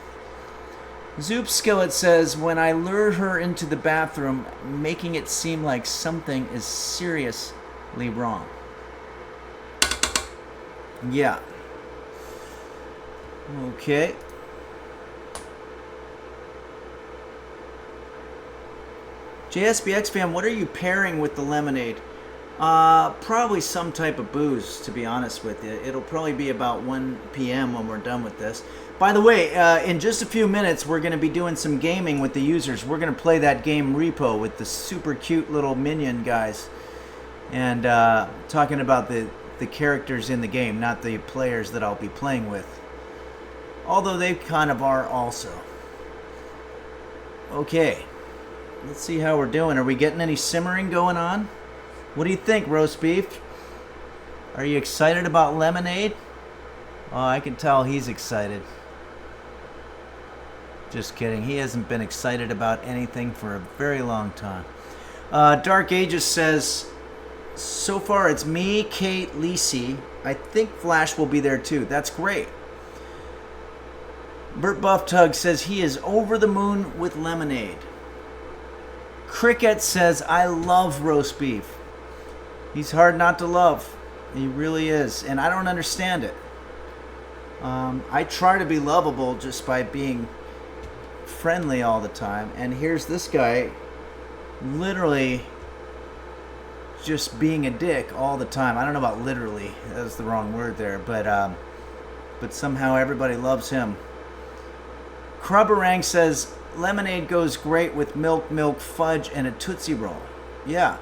[SPEAKER 4] Zoop Skillet says, when I lure her into the bathroom, making it seem like something is seriously wrong. Yeah. Okay. JSBX fan, what are you pairing with the lemonade? Probably some type of booze, to be honest with you. It'll probably be about 1 p.m. when we're done with this. By the way, in just a few minutes, we're going to be doing some gaming with the users. We're going to play that game Repo with the super cute little minion guys. And talking about the characters in the game, not the players that I'll be playing with. Although they kind of are also. Okay. Let's see how we're doing. Are we getting any simmering going on? What do you think, roast beef? Are you excited about lemonade? Oh, I can tell he's excited. Just kidding. He hasn't been excited about anything for a very long time. Dark Ages says, so far it's me, Kate, Lisi. I think Flash will be there too. That's great. Burt Bufftug says he is over the moon with lemonade. Cricket says, I love roast beef. He's hard not to love. He really is. And I don't understand it. I try to be lovable just by being friendly all the time. And here's this guy literally just being a dick all the time. I don't know about literally. That was the wrong word there. But somehow everybody loves him. Crubberang says, lemonade goes great with milk, fudge, and a Tootsie Roll. Yeah.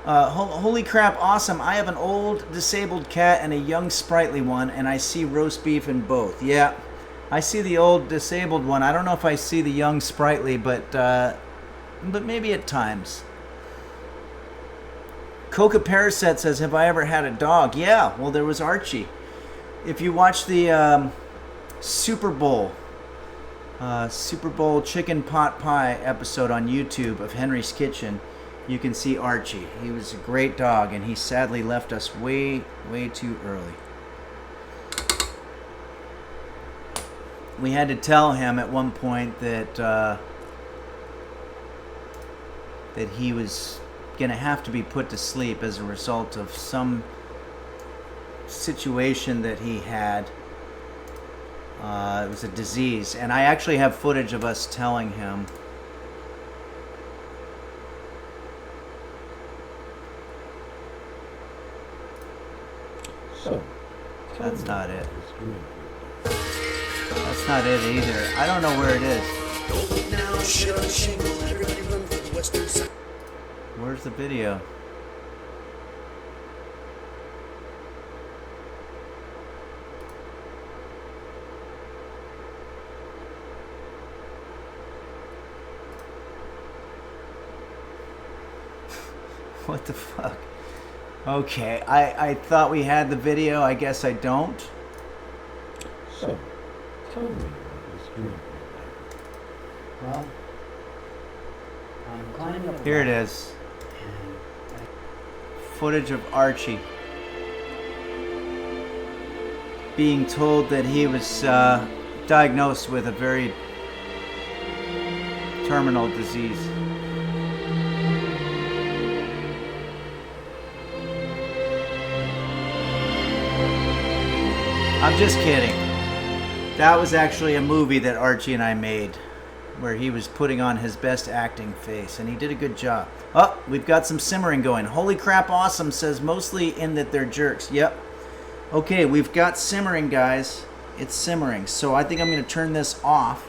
[SPEAKER 4] Holy crap, awesome. I have an old disabled cat and a young sprightly one, and I see roast beef in both. Yeah, I see the old disabled one. I don't know if I see the young sprightly, but maybe at times. Coca Paraset says, have I ever had a dog? Yeah, well, there was Archie. If you watch the Super Bowl chicken pot pie episode on YouTube of Henry's Kitchen, you can see Archie. He was a great dog, and he sadly left us way, way too early. We had to tell him at one point that that he was going to have to be put to sleep as a result of some situation that he had. It was a disease, and I actually have footage of us telling him.
[SPEAKER 7] So,
[SPEAKER 4] That's not it. That's not it either. I don't know where it is.
[SPEAKER 1] Now, shit on the shingle, everybody run for the western side.
[SPEAKER 4] Where's the video? What the fuck? Okay, I thought we had the video. I guess I don't.
[SPEAKER 7] So, tell me what was doing.
[SPEAKER 4] Well, I'm climbing up. Here it is. Footage of Archie being told that he was diagnosed with a very terminal disease. I'm just kidding. That was actually a movie that Archie and I made where he was putting on his best acting face, and he did a good job. Oh, we've got some simmering going. Holy crap, awesome, says mostly in that they're jerks. Yep. Okay, we've got simmering, guys. It's simmering. So I think I'm going to turn this off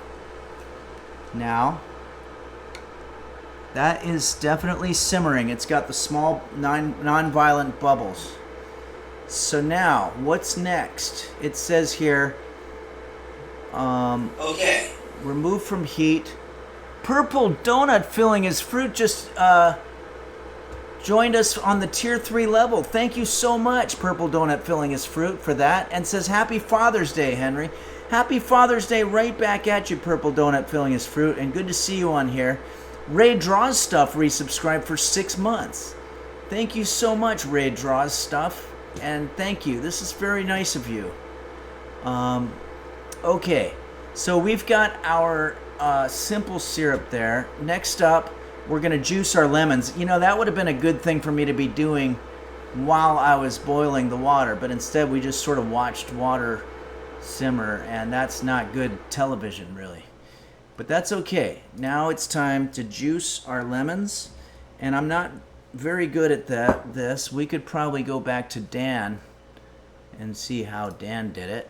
[SPEAKER 4] now. That is definitely simmering. It's got the small non-violent bubbles. So now, what's next? It says here,
[SPEAKER 1] Okay.
[SPEAKER 4] remove from heat. Purple Donut filling his fruit just joined us on the tier 3 level. Thank you so much, Purple Donut filling his fruit, for that. And says, Happy Father's Day, Henry. Happy Father's Day right back at you, Purple Donut filling his fruit. And good to see you on here. Ray Draws Stuff resubscribed for 6 months. Thank you so much, Ray Draws Stuff. And thank you. This is very nice of you. Okay. So we've got our simple syrup there. Next up, we're going to juice our lemons. You know, that would have been a good thing for me to be doing while I was boiling the water, but instead we just sort of watched water simmer, and that's not good television, really. But that's okay. Now it's time to juice our lemons, and I'm not very good at this. We could probably go back to Dan and see how Dan did it.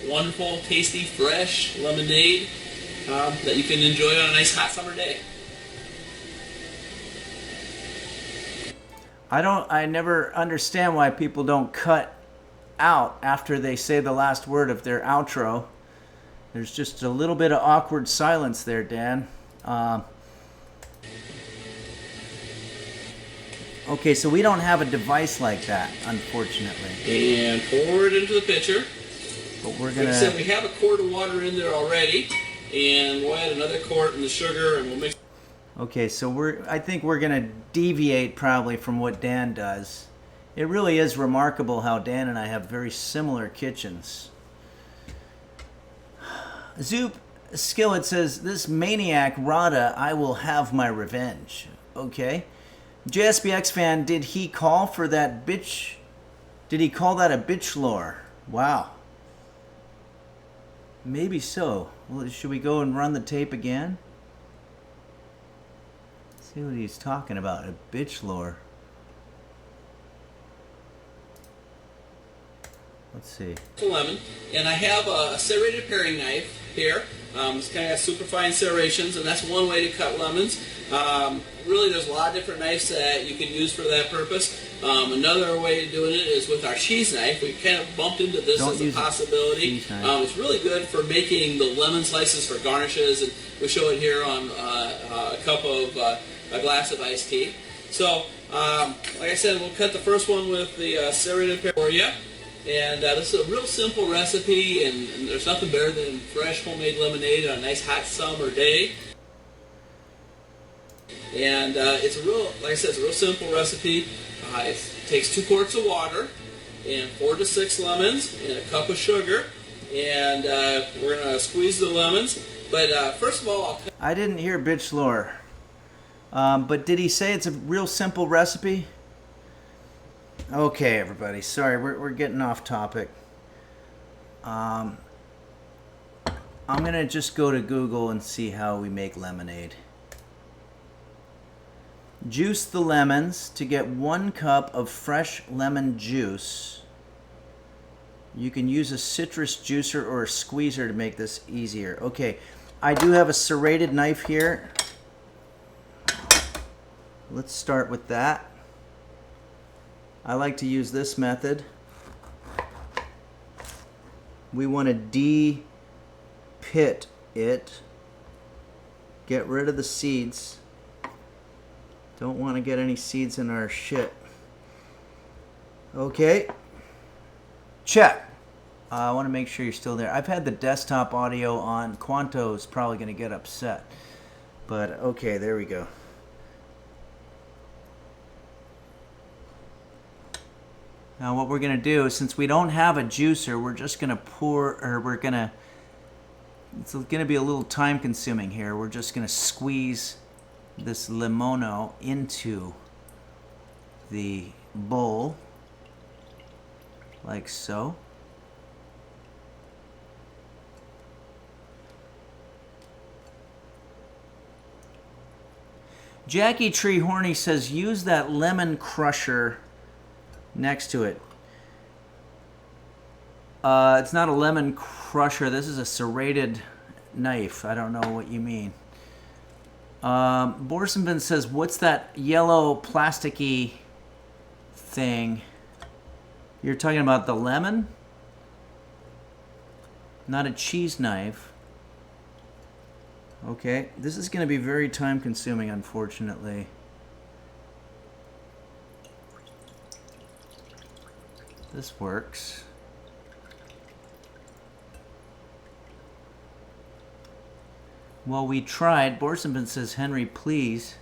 [SPEAKER 6] Wonderful, tasty, fresh lemonade that you can enjoy on a nice hot summer day.
[SPEAKER 4] I never understand why people don't cut out after they say the last word of their outro. There's just a little bit of awkward silence there, Dan. Okay, so we don't have a device like that, unfortunately.
[SPEAKER 6] And pour it into the pitcher.
[SPEAKER 4] But we're
[SPEAKER 6] Like
[SPEAKER 4] gonna.
[SPEAKER 6] I said, we have a quart of water in there already, and we'll add another quart in the sugar, and we'll mix.
[SPEAKER 4] Okay, so I think we're gonna deviate probably from what Dan does. It really is remarkable how Dan and I have very similar kitchens. Zoop Skillet says, this maniac Rada, I will have my revenge. Okay. JSBX fan, did he call for that bitch? Did he call that a bitch lore? Wow. Maybe so. Well, should we go and run the tape again? See what he's talking about, a bitch lore. Let's see.
[SPEAKER 6] Lemon, and I have a serrated paring knife here. It's kind of got superfine serrations, and that's one way to cut lemons. Really, there's a lot of different knives that you can use for that purpose. Another way of doing it is with our cheese knife. We kind of bumped into this as a possibility. It's really good for making the lemon slices for garnishes, and we show it here on a glass of iced tea. So, like I said, we'll cut the first one with the serrated pear for you. And this is a real simple recipe, and there's nothing better than fresh homemade lemonade on a nice hot summer day. And it's a real, like I said, it's a real simple recipe. It takes 2 quarts of water and 4 to 6 lemons and a cup of sugar. And we're going to squeeze the lemons. But first of all,
[SPEAKER 4] I didn't hear bitch lore. But did he say it's a real simple recipe? Okay, everybody. Sorry, we're getting off topic. I'm going to just go to Google and see how we make lemonade. Juice the lemons. To get 1 cup of fresh lemon juice, you can use a citrus juicer or a squeezer to make this easier. Okay, I do have a serrated knife here. Let's start with that. I like to use this method. We want to de-pit it. Get rid of the seeds. Don't want to get any seeds in our shit. Okay. Check. I want to make sure you're still there. I've had the desktop audio on. Quanto's probably going to get upset. But okay, there we go. Now what we're going to do, since we don't have a juicer, we're just going to it's going to be a little time consuming here. We're just going to squeeze this limono into the bowl, like so. Jackie Tree Horny says use that lemon crusher next to it. It's not a lemon crusher. This is a serrated knife. I don't know what you mean. Borsenbin says, what's that yellow plasticky thing? You're talking about the lemon? Not a cheese knife. Okay, this is going to be very time consuming, unfortunately. This works. Well, we tried. Borsenbin says, Henry, please.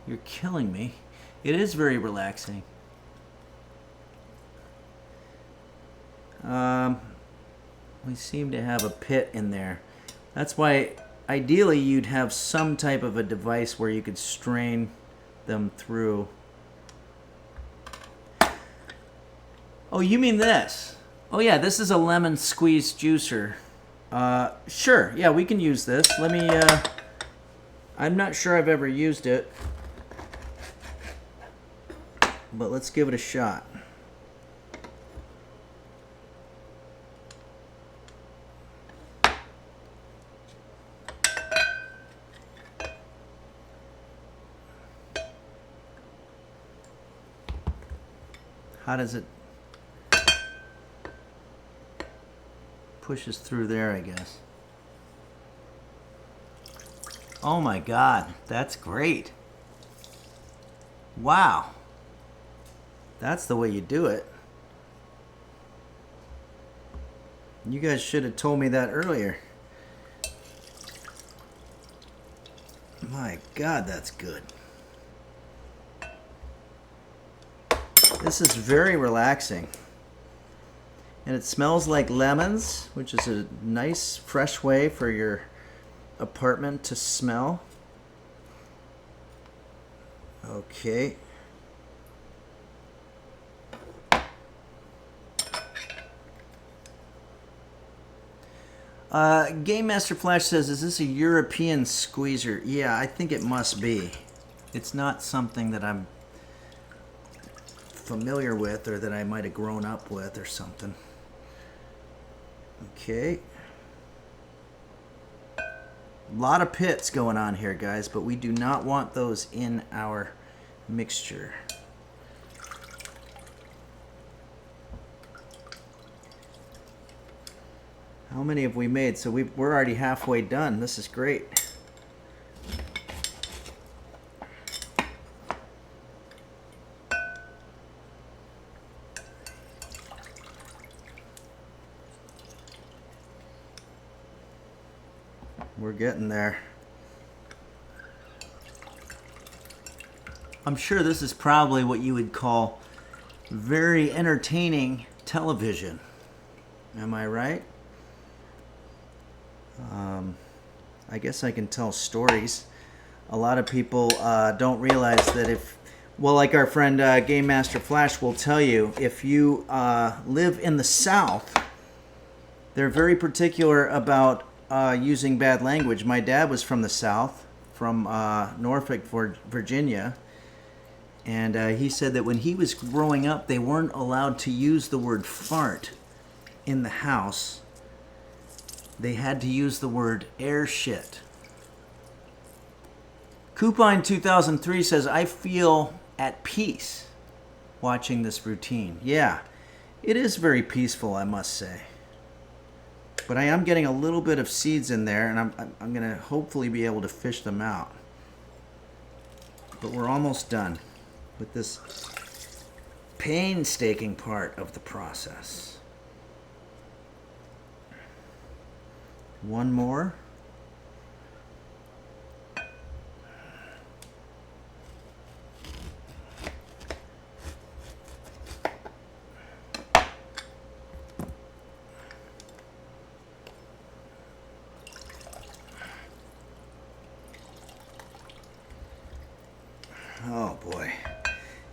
[SPEAKER 4] You're killing me. It is very relaxing. We seem to have a pit in there. That's why, ideally, you'd have some type of a device where you could strain them through. Oh, you mean this? Oh yeah, this is a lemon squeeze juicer. Sure, yeah, we can use this. Let me, I'm not sure I've ever used it, but let's give it a shot. How does it pushes through there, I guess. Oh my God, that's great. Wow. That's the way you do it. You guys should have told me that earlier. My God, that's good. This is very relaxing. And it smells like lemons, which is a nice, fresh way for your apartment to smell. Okay. Game Master Flash says, is this a European squeezer? Yeah, I think it must be. It's not something that I'm familiar with or that I might have grown up with or something. Okay. A lot of pits going on here, guys, but we do not want those in our mixture. How many have we made? So we're already halfway done. This is great. We're getting there. I'm sure this is probably what you would call very entertaining television. Am I right? I guess I can tell stories. A lot of people don't realize that if, well, like our friend Game Master Flash will tell you, if you live in the South, they're very particular about using bad language. My dad was from the South, from Norfolk, Virginia, and he said that when he was growing up, they weren't allowed to use the word fart in the house. They had to use the word air shit. Coupine 2003 says, I feel at peace watching this routine. Yeah, it is very peaceful, I must say. But I am getting a little bit of seeds in there, and I'm going to hopefully be able to fish them out. But we're almost done with this painstaking part of the process. One more. Oh boy.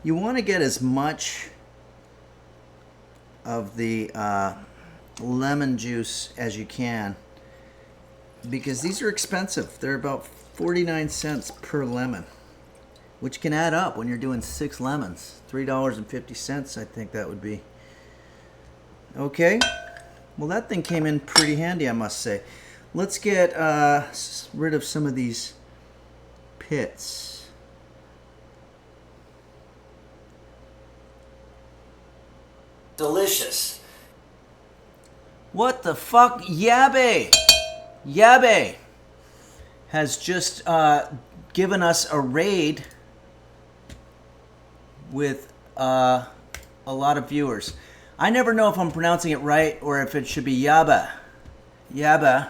[SPEAKER 4] You want to get as much of the lemon juice as you can, because these are expensive. They're about 49 cents per lemon, which can add up when you're doing 6 lemons. $3.50, I think that would be. Okay. Well, that thing came in pretty handy, I must say. Let's get rid of some of these pits. Delicious. What the fuck? Yabe! Yabe has just given us a raid with a lot of viewers. I never know if I'm pronouncing it right or if it should be Yaba. Yaba.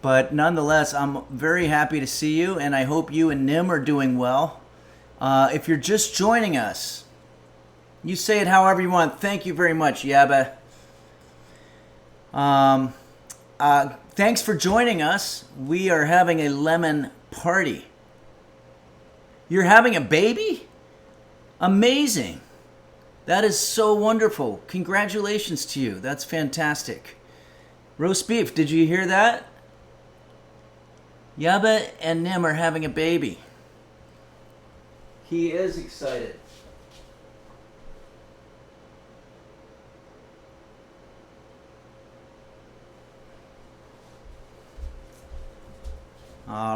[SPEAKER 4] But nonetheless, I'm very happy to see you, and I hope you and Nim are doing well. If you're just joining us, you say it however you want. Thank you very much, Yaba. Thanks for joining us. We are having a lemon party. You're having a baby? Amazing. That is so wonderful. Congratulations to you. That's fantastic. Roast beef, did you hear that? Yaba and Nim are having a baby. He is excited.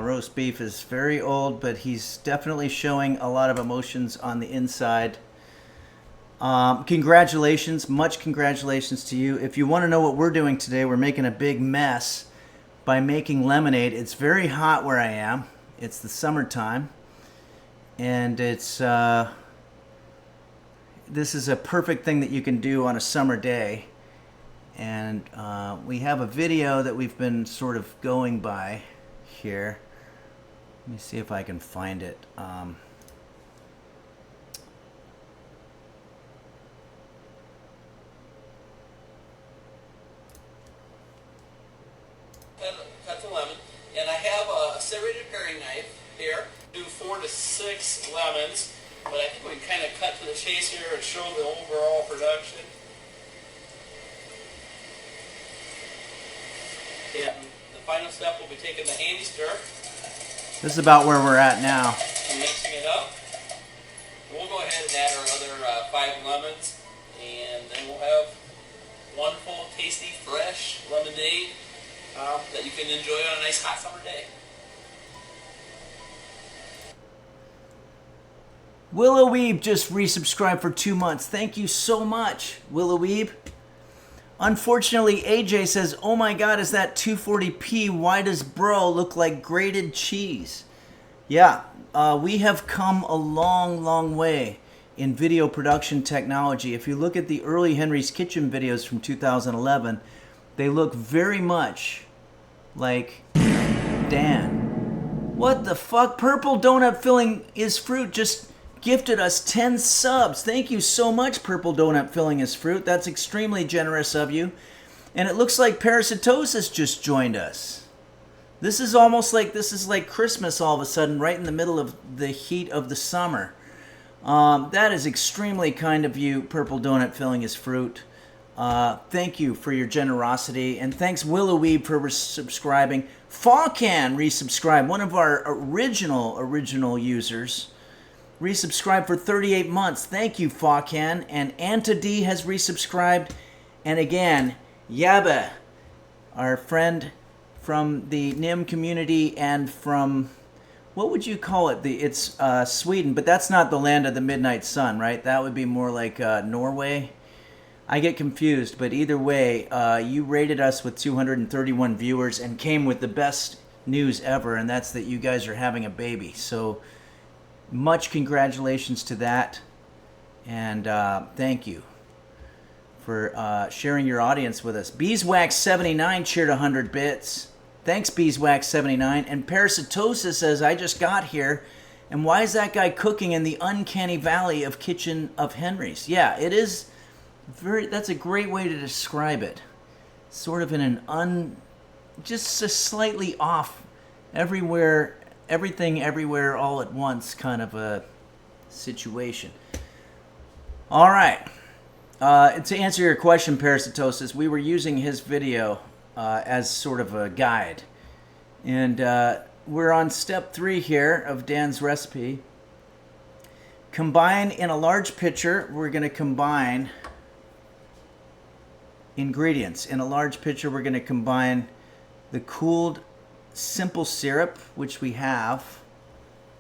[SPEAKER 4] Roast beef is very old, but he's definitely showing a lot of emotions on the inside. Congratulations, much congratulations to you. If you want to know what we're doing today, we're making a big mess by making lemonade. It's very hot where I am. It's the summertime, and it's this is a perfect thing that you can do on a summer day. And we have a video that we've been sort of going by here. Let me see if I can find it.
[SPEAKER 6] Cut the lemon, and I have a serrated paring knife here. Do 4 to 6 lemons, but I think we can kind of cut to the chase here and show the overall production. And the final step will be taking the handy stir.
[SPEAKER 4] This is about where we're at now.
[SPEAKER 6] And mixing it up. We'll go ahead and add our other 5 lemons, and then we'll have wonderful, tasty, fresh lemonade that you can enjoy on a nice hot summer day.
[SPEAKER 4] Willow Weeb just resubscribed for 2 months. Thank you so much, Willow Weeb. Unfortunately, AJ says, oh my god, is that 240p? Why does bro look like grated cheese? Yeah, we have come a long, long way in video production technology. If you look at the early Henry's Kitchen videos from 2011, they look very much like Dan. What the fuck? Purple Donut Filling is Fruit just gifted us 10 subs. Thank you so much, Purple Donut Filling is Fruit. That's extremely generous of you. And it looks like Parasitosis just joined us. This is almost like Christmas all of a sudden, right in the middle of the heat of the summer. That is extremely kind of you, Purple Donut Filling His Fruit. Thank you for your generosity, and thanks Willowweeb for subscribing. Fawcan resubscribed, one of our original users. Resubscribed for 38 months. Thank you, Fawcan. And Anta D has resubscribed. And again, Yaba, our friend from the NIM community and from, what would you call it? It's Sweden, but that's not the land of the midnight sun, right? That would be more like Norway. I get confused, but either way, you rated us with 231 viewers and came with the best news ever, and that's that you guys are having a baby. So much congratulations to that, and thank you for sharing your audience with us. Beeswax79 cheered 100 bits. Thanks, Beeswax79. And Parasitosis says, I just got here, and why is that guy cooking in the uncanny valley of Kitchen of Henry's? Yeah, it is that's a great way to describe it. Sort of in an just a slightly off, everything everywhere all at once kind of a situation. All right. To answer your question, Parasitosis, we were using his video as sort of a guide. And we're on step 3 here of Dan's recipe. Combine in a large pitcher, we're going to combine ingredients. In a large pitcher, we're going to combine the cooled simple syrup, which we have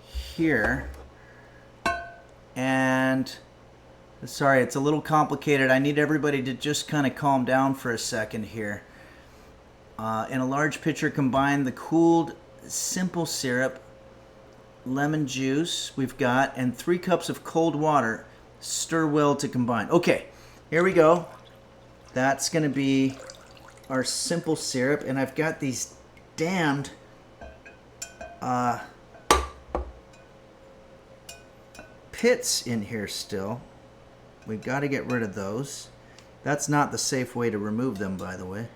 [SPEAKER 4] here. And sorry, it's a little complicated. I need everybody to just kind of calm down for a second here. In a large pitcher, combine the cooled simple syrup, lemon juice we've got, and 3 cups of cold water. Stir well to combine. Okay, here we go. That's going to be our simple syrup, and I've got these damned pits in here still. We've got to get rid of those. That's not the safe way to remove them, by the way.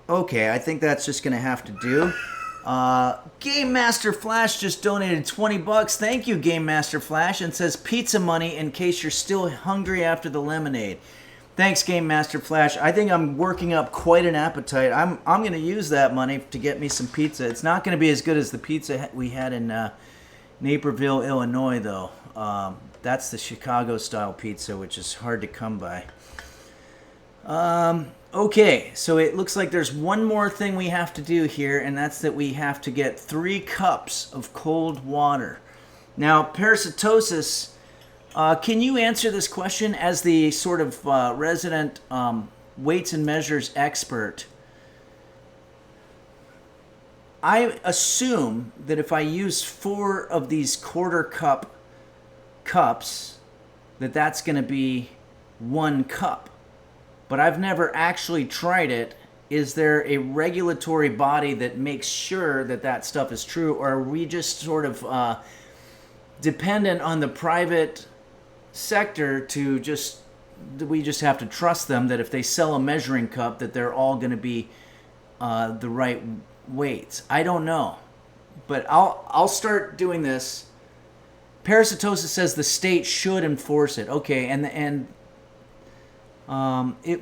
[SPEAKER 4] Okay, I think that's just going to have to do. Game Master Flash just donated 20 bucks. Thank you, Game Master Flash, and says pizza money in case you're still hungry after the lemonade. Thanks, Game Master Flash. I think I'm working up quite an appetite. I'm going to use that money to get me some pizza. It's not going to be as good as the pizza we had in Naperville, Illinois, though. That's the Chicago-style pizza, which is hard to come by. Okay, so it looks like there's one more thing we have to do here, and that's that we have to get 3 cups of cold water. Now, Parasitosis, can you answer this question as the sort of resident weights and measures expert? I assume that if I use 4 of these quarter cup cups, that's going to be 1 cup. But I've never actually tried it. Is there a regulatory body that makes sure that that stuff is true, or are we just sort of dependent on the private sector to we just have to trust them that if they sell a measuring cup that they're all going to be the right weights? I don't know, but I'll start doing this. Parasitosis says the state should enforce it. Okay, and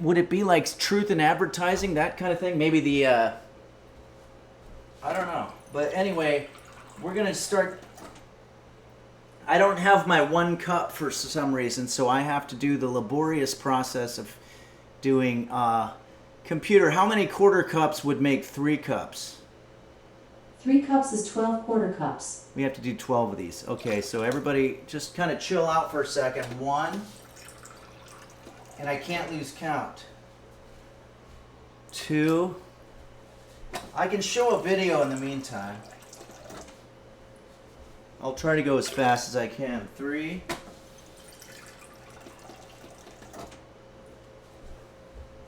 [SPEAKER 4] would it be like truth in advertising, that kind of thing? Maybe I don't know. But anyway, we're going to start. I don't have my 1 cup for some reason, so I have to do the laborious process of doing computer. How many quarter cups would make 3 cups?
[SPEAKER 5] 3 cups is 12 quarter cups.
[SPEAKER 4] We have to do 12 of these. Okay, so everybody just kind of chill out for a second. 1. And I can't lose count. 2. I can show a video in the meantime. I'll try to go as fast as I can. 3.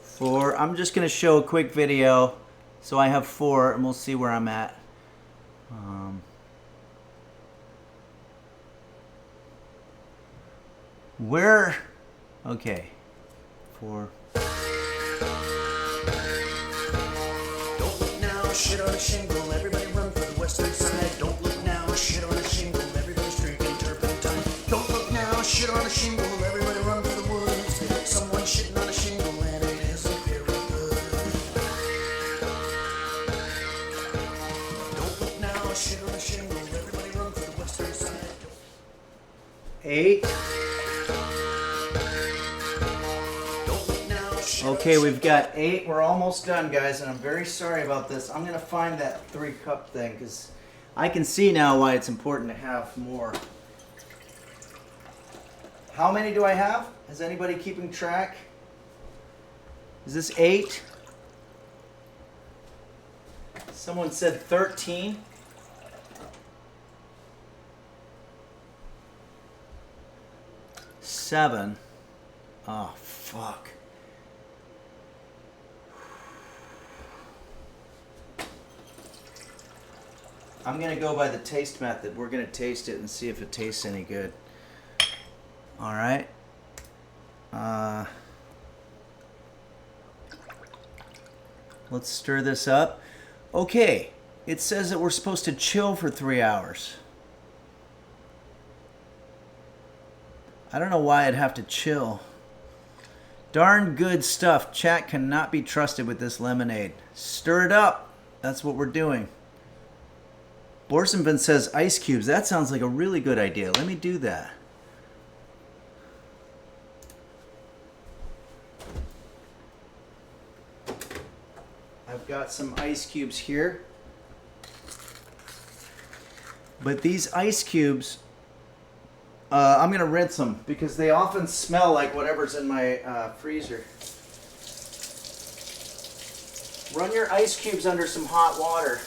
[SPEAKER 4] 4. I'm just going to show a quick video. So I have 4, and we'll see where I'm at. Okay. 4.
[SPEAKER 2] Don't look now, shit on a shingle, everybody run for the western side. Don't look now, shit on a shingle, everybody streaking turpentine. Don't look now, shit on a shingle, everybody run for the woods. Someone shitting on a shingle and it isn't very good. Don't look now, shit on a shingle, everybody run for the western side.
[SPEAKER 4] 8. Okay, we've got 8. We're almost done, guys, and I'm very sorry about this. I'm going to find that 3-cup thing because I can see now why it's important to have more. How many do I have? Is anybody keeping track? Is this 8? Someone said 13. Seven. Oh, fuck. I'm going to go by the taste method. We're going to taste it and see if it tastes any good. All right. Let's stir this up. Okay. It says that we're supposed to chill for 3 hours. I don't know why I'd have to chill. Darn good stuff. Chat cannot be trusted with this lemonade. Stir it up. That's what we're doing. Borsenvin says ice cubes. That sounds like a really good idea. Let me do that. I've got some ice cubes here. But these ice cubes, I'm going to rinse them because they often smell like whatever's in my freezer. Run your ice cubes under some hot water.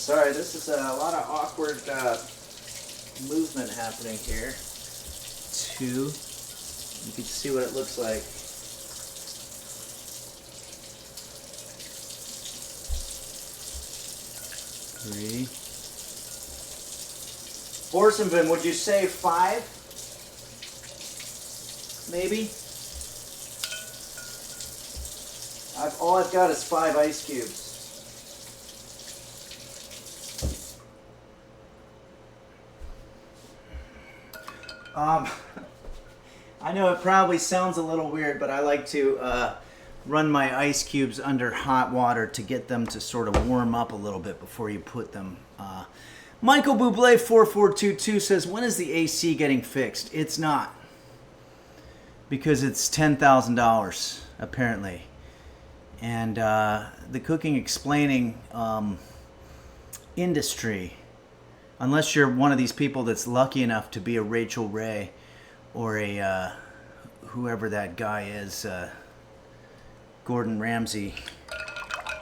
[SPEAKER 4] Sorry, this is a lot of awkward movement happening here. 2. You can see what it looks like. 3. Borsenvin, would you say 5? Maybe? All I've got is 5 ice cubes. I know it probably sounds a little weird, but I like to run my ice cubes under hot water to get them to sort of warm up a little bit before you put them. Michael Bublé 4422 says, when is the AC getting fixed? It's not. Because it's $10,000, apparently. And the cooking explaining industry, unless you're one of these people that's lucky enough to be a Rachel Ray or a whoever that guy is, Gordon Ramsay,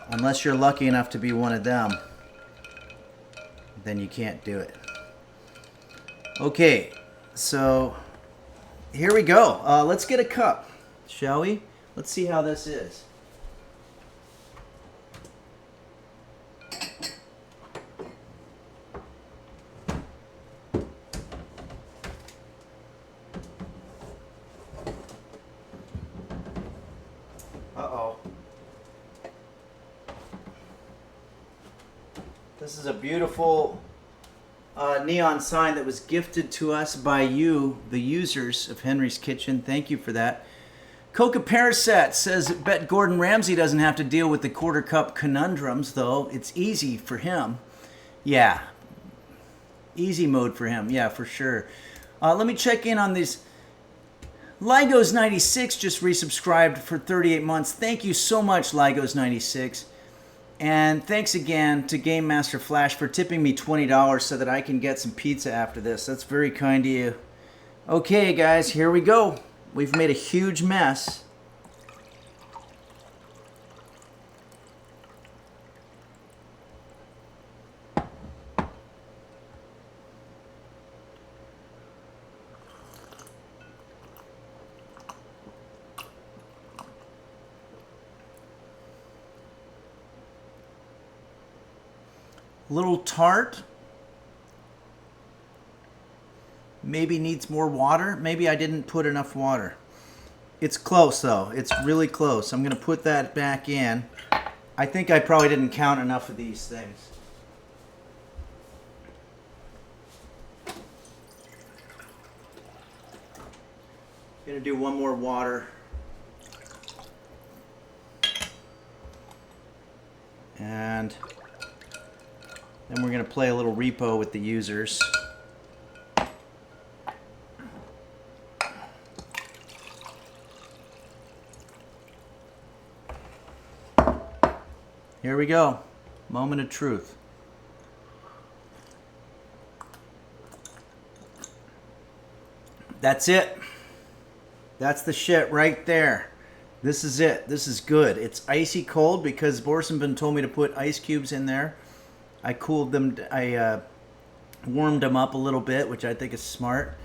[SPEAKER 4] unless you're lucky enough to be one of them, then you can't do it. Okay, so here we go. Let's get a cup, shall we? Let's see how this is. Uh-oh. This is a beautiful neon sign that was gifted to us by you, the users of Henry's Kitchen. Thank you for that. Coca Parasat says, bet Gordon Ramsay doesn't have to deal with the quarter cup conundrums, though. It's easy for him. Yeah. Easy mode for him. Yeah, for sure. Let me check in on these. Ligos96 just resubscribed for 38 months. Thank you so much, Ligos96. And thanks again to Game Master Flash for tipping me $20 so that I can get some pizza after this. That's very kind of you. Okay, guys, here we go. We've made a huge mess. Little tart. maybe needs more water. Maybe I didn't put enough water. It's close though. It's really close. I'm going to put that back in. I think I probably didn't count enough of these things. Going to do one more water. And then we're going to play a little repo with the users. Here we go. Moment of truth. That's it. That's the shit right there. This is it. This is good. It's icy cold because Borsenbin told me to put ice cubes in there. I cooled them. I warmed them up a little bit, which I think is smart.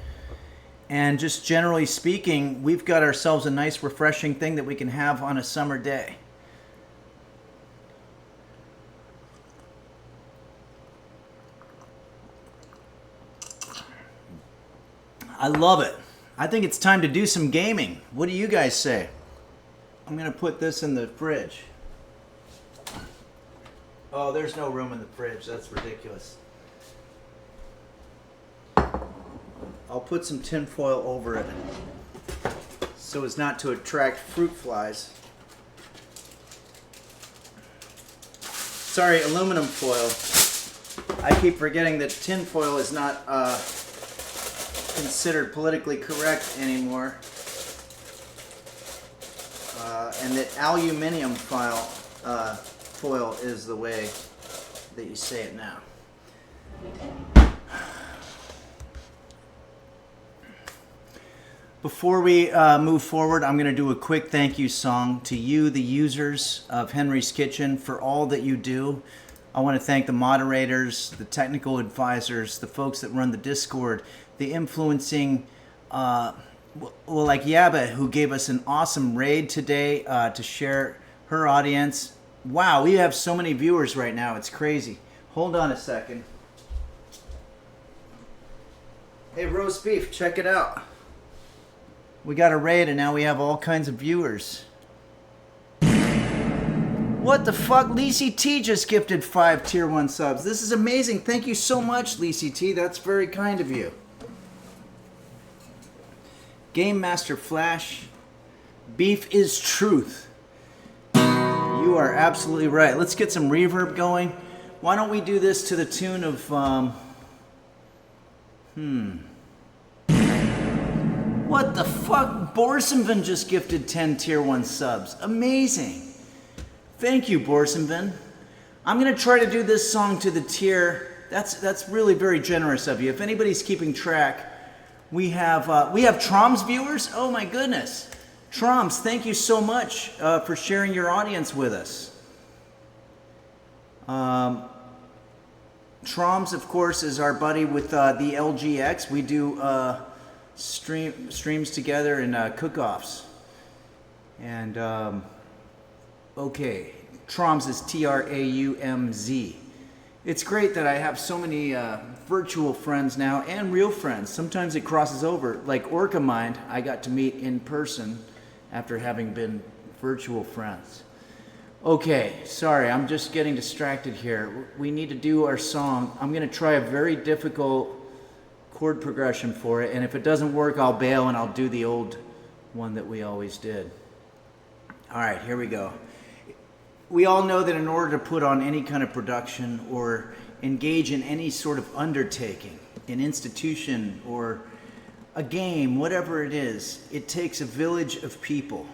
[SPEAKER 4] And just generally speaking, we've got ourselves a nice refreshing thing that we can have on a summer day. I love it. I think it's time to do some gaming. What do you guys say? I'm going to put this in the fridge. Oh, there's no room in the fridge. That's ridiculous. I'll put some tin foil over it so as not to attract fruit flies. Sorry, aluminum foil. I keep forgetting that tin foil is not considered politically correct anymore. And that aluminium foil is the way that you say it now. Before we move forward, I'm going to do a quick thank you song to you, the users of Henry's Kitchen, for all that you do. I want to thank the moderators, the technical advisors, the folks that run the Discord, the influencing, like Yaba, who gave us an awesome raid today to share her audience. Wow, we have so many viewers right now. It's crazy. Hold on a second. Hey, roast beef, check it out. We got a raid and now we have all kinds of viewers. What the fuck? Lisi T just gifted 5 tier 1 subs. This is amazing. Thank you so much, Lisi T. That's very kind of you. Game Master Flash. Beef is truth. You are absolutely right. Let's get some reverb going. Why don't we do this to the tune of... What the fuck? Borsenvin just gifted 10 tier 1 subs. Amazing. Thank you, Borsenvin. I'm going to try to do this song to the tier. That's really very generous of you. If anybody's keeping track, we have Trom's viewers. Oh my goodness. Troms, thank you so much for sharing your audience with us. Troms, of course, is our buddy with the LGX. We do streams together and cook-offs. And okay, Troms is Traumz. It's great that I have so many virtual friends now and real friends. Sometimes it crosses over. Like Orca Mind, I got to meet in person after having been virtual friends. Okay, sorry, I'm just getting distracted here. We need to do our song. I'm going to try a very difficult chord progression for it, and if it doesn't work, I'll bail and I'll do the old one that we always did. All right, here we go. We all know that in order to put on any kind of production or engage in any sort of undertaking, an institution or a game, whatever it is, it takes a village of people.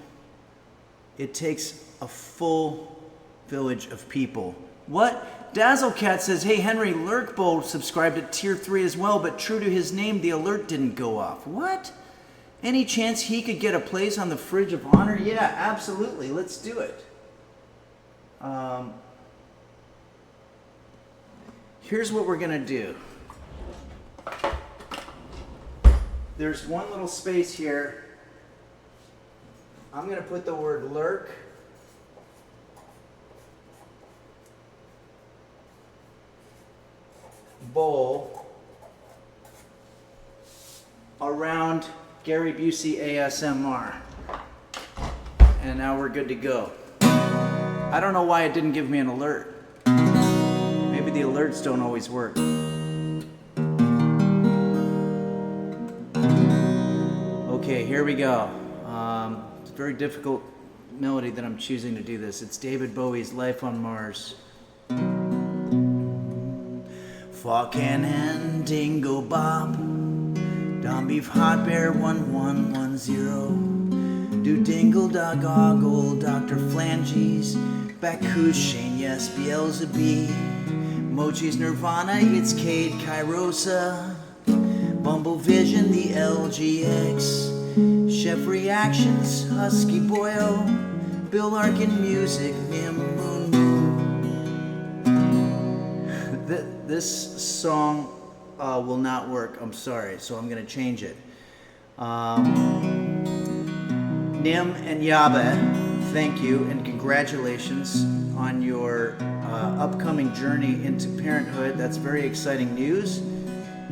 [SPEAKER 4] It takes a full village of people. What? Dazzlecat says, hey Henry, Lurkbowl subscribed at tier 3 as well, but true to his name, the alert didn't go off. What? Any chance he could get a place on the Fridge of Honor? Yeah, absolutely. Let's do it. Here's what we're gonna do. There's one little space here. I'm gonna put the word lurk. Bowl. around Gary Busey ASMR. And now we're good to go. I don't know why it didn't give me an alert. Maybe the alerts don't always work. Okay, here we go. It's a very difficult melody that I'm choosing to do this. It's David Bowie's Life on Mars. Fucking and Dingo Bob, Don Beef Hot Bear 1110, Do Dingle Dog Goggle, Dr. Flanges, Bacchus, Shane, yes, Beelzebub, Mochi's Nirvana, it's Cade Kairosa, Bumble Vision, the LGX, Chef Reactions, Husky Boyo, Bill Larkin Music, Nim Moon Moon. This song will not work, I'm sorry, so I'm going to change it. Nim and Yabe, thank you and congratulations on your upcoming journey into parenthood. That's very exciting news.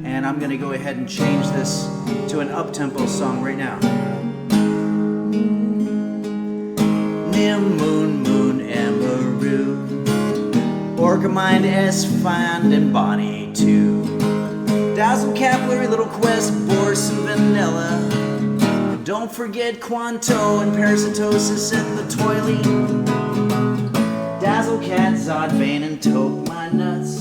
[SPEAKER 4] And I'm going to go ahead and change this to an up-tempo song right now. Nim, Moon, Moon, Amaru, Orca Mind, S, Find, and Bonnie, too. Dazzle, Capillary, Little Quest, Boris, and Vanilla. And don't forget Quanto and Parasitosis and the Toilet. Dazzle, Cat, Zod, Vane, and Toke, My Nuts.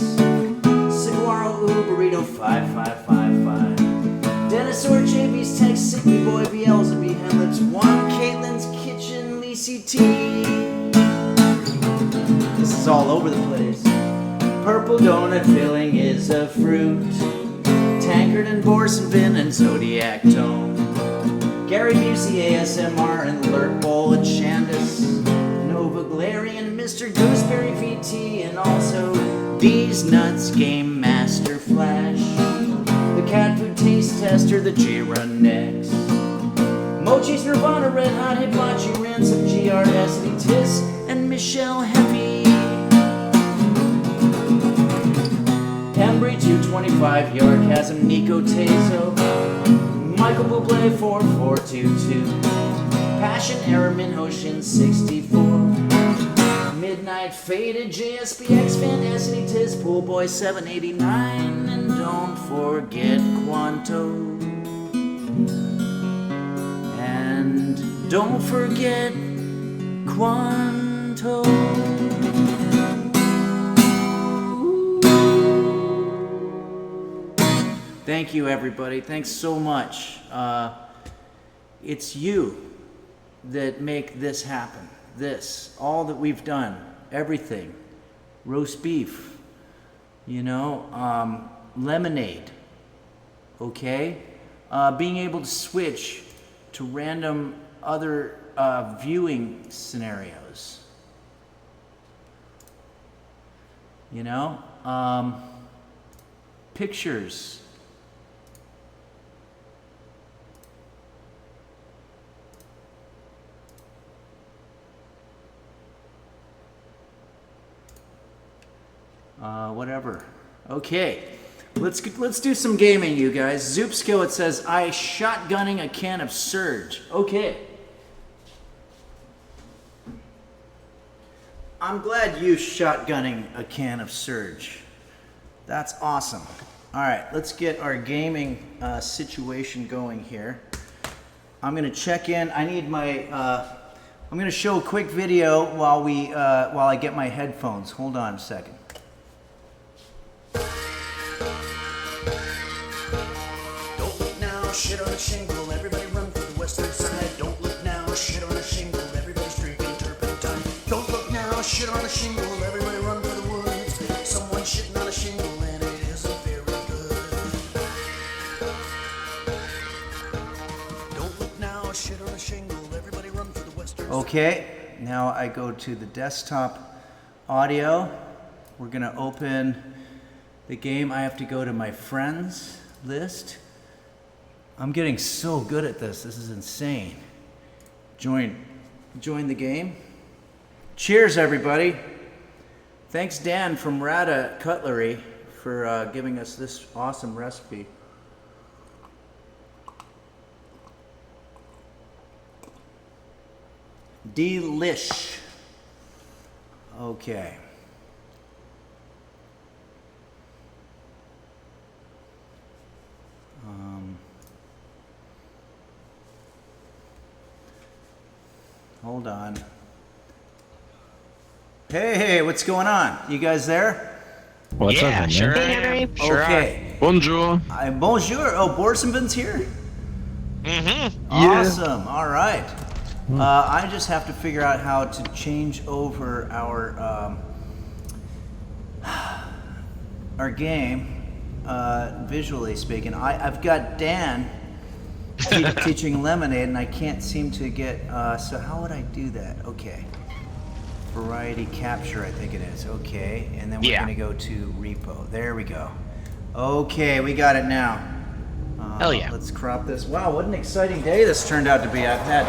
[SPEAKER 4] Saguaro, Burrito 5555. Dinosaur, JB's Text, Sickly Boy, Beelzebub, Hamlet's One, Caitlin's Kitchen, Lacey T. This is all over the place. Purple donut filling is a fruit. Tankard and Borson, Vin and Zodiac Tone. Gary Busey, ASMR, and Lurk Bowl and Shandis. Nova Galarian, Mr. Gooseberry VT, and also These Nuts, Game Master Flash, the Cat Food Taste Tester, the J-Run Next, Mochi's Nirvana, Red Hot Hibachi, Ransom, GRS, Tis, and Michelle Heavy. Embry 225, Yarchasm, Nico Tezo, Michael Bublé 4422, Passion, Airman, Hoshin 64. Midnight Faded, JSPX, Fan, Destiny, Tiz, Pool Boy 789, and don't forget Quanto. And don't forget Quanto. Thank you, everybody. Thanks so much. It's you that make this happen. This, all that we've done, everything, roast beef, lemonade, okay? Being able to switch to random other viewing scenarios, pictures. Whatever. Okay, let's do some gaming, you guys. Zoop Skillet says, I shotgunning a can of Surge. Okay. I'm glad you shotgunning a can of Surge. That's awesome. All right, let's get our gaming situation going here. I'm gonna check in. I need my. I'm gonna show a quick video while I get my headphones. Hold on a second.
[SPEAKER 1] Shit on a shingle, everybody run for the western side. Don't look now, shit on a shingle, everybody's drinking turpentine. Don't look now, shit on a shingle, everybody run for the woods. Someone's shitting on a shingle and it isn't very good. Don't look now, shit on a shingle, everybody run for the western side.
[SPEAKER 4] Okay, now I go to the desktop audio. We're gonna open the game. I have to go to my friends list. I'm getting so good at this. This is insane. Join the game. Cheers, everybody. Thanks, Dan from Rada Cutlery, for giving us this awesome recipe. Delish. Okay. Hold on. Hey, what's going on? You guys there?
[SPEAKER 7] What's up,
[SPEAKER 8] Yeah,
[SPEAKER 7] man?
[SPEAKER 8] sure.
[SPEAKER 9] Hey, Henry.
[SPEAKER 8] Sure
[SPEAKER 4] Okay.
[SPEAKER 7] Bonjour.
[SPEAKER 4] Bonjour. Oh, Borsenben's here?
[SPEAKER 8] Mm-hmm.
[SPEAKER 4] Awesome. All right. I just have to figure out how to change over our game, visually speaking. I've got Dan teaching Lemonade, and I can't seem to get. So how would I do that? Okay. Variety capture, I think it is. Okay, and then we're gonna go to repo. There we go. Okay, we got it now.
[SPEAKER 8] Hell yeah.
[SPEAKER 4] Let's crop this. Wow, what an exciting day this turned out to be. I've had,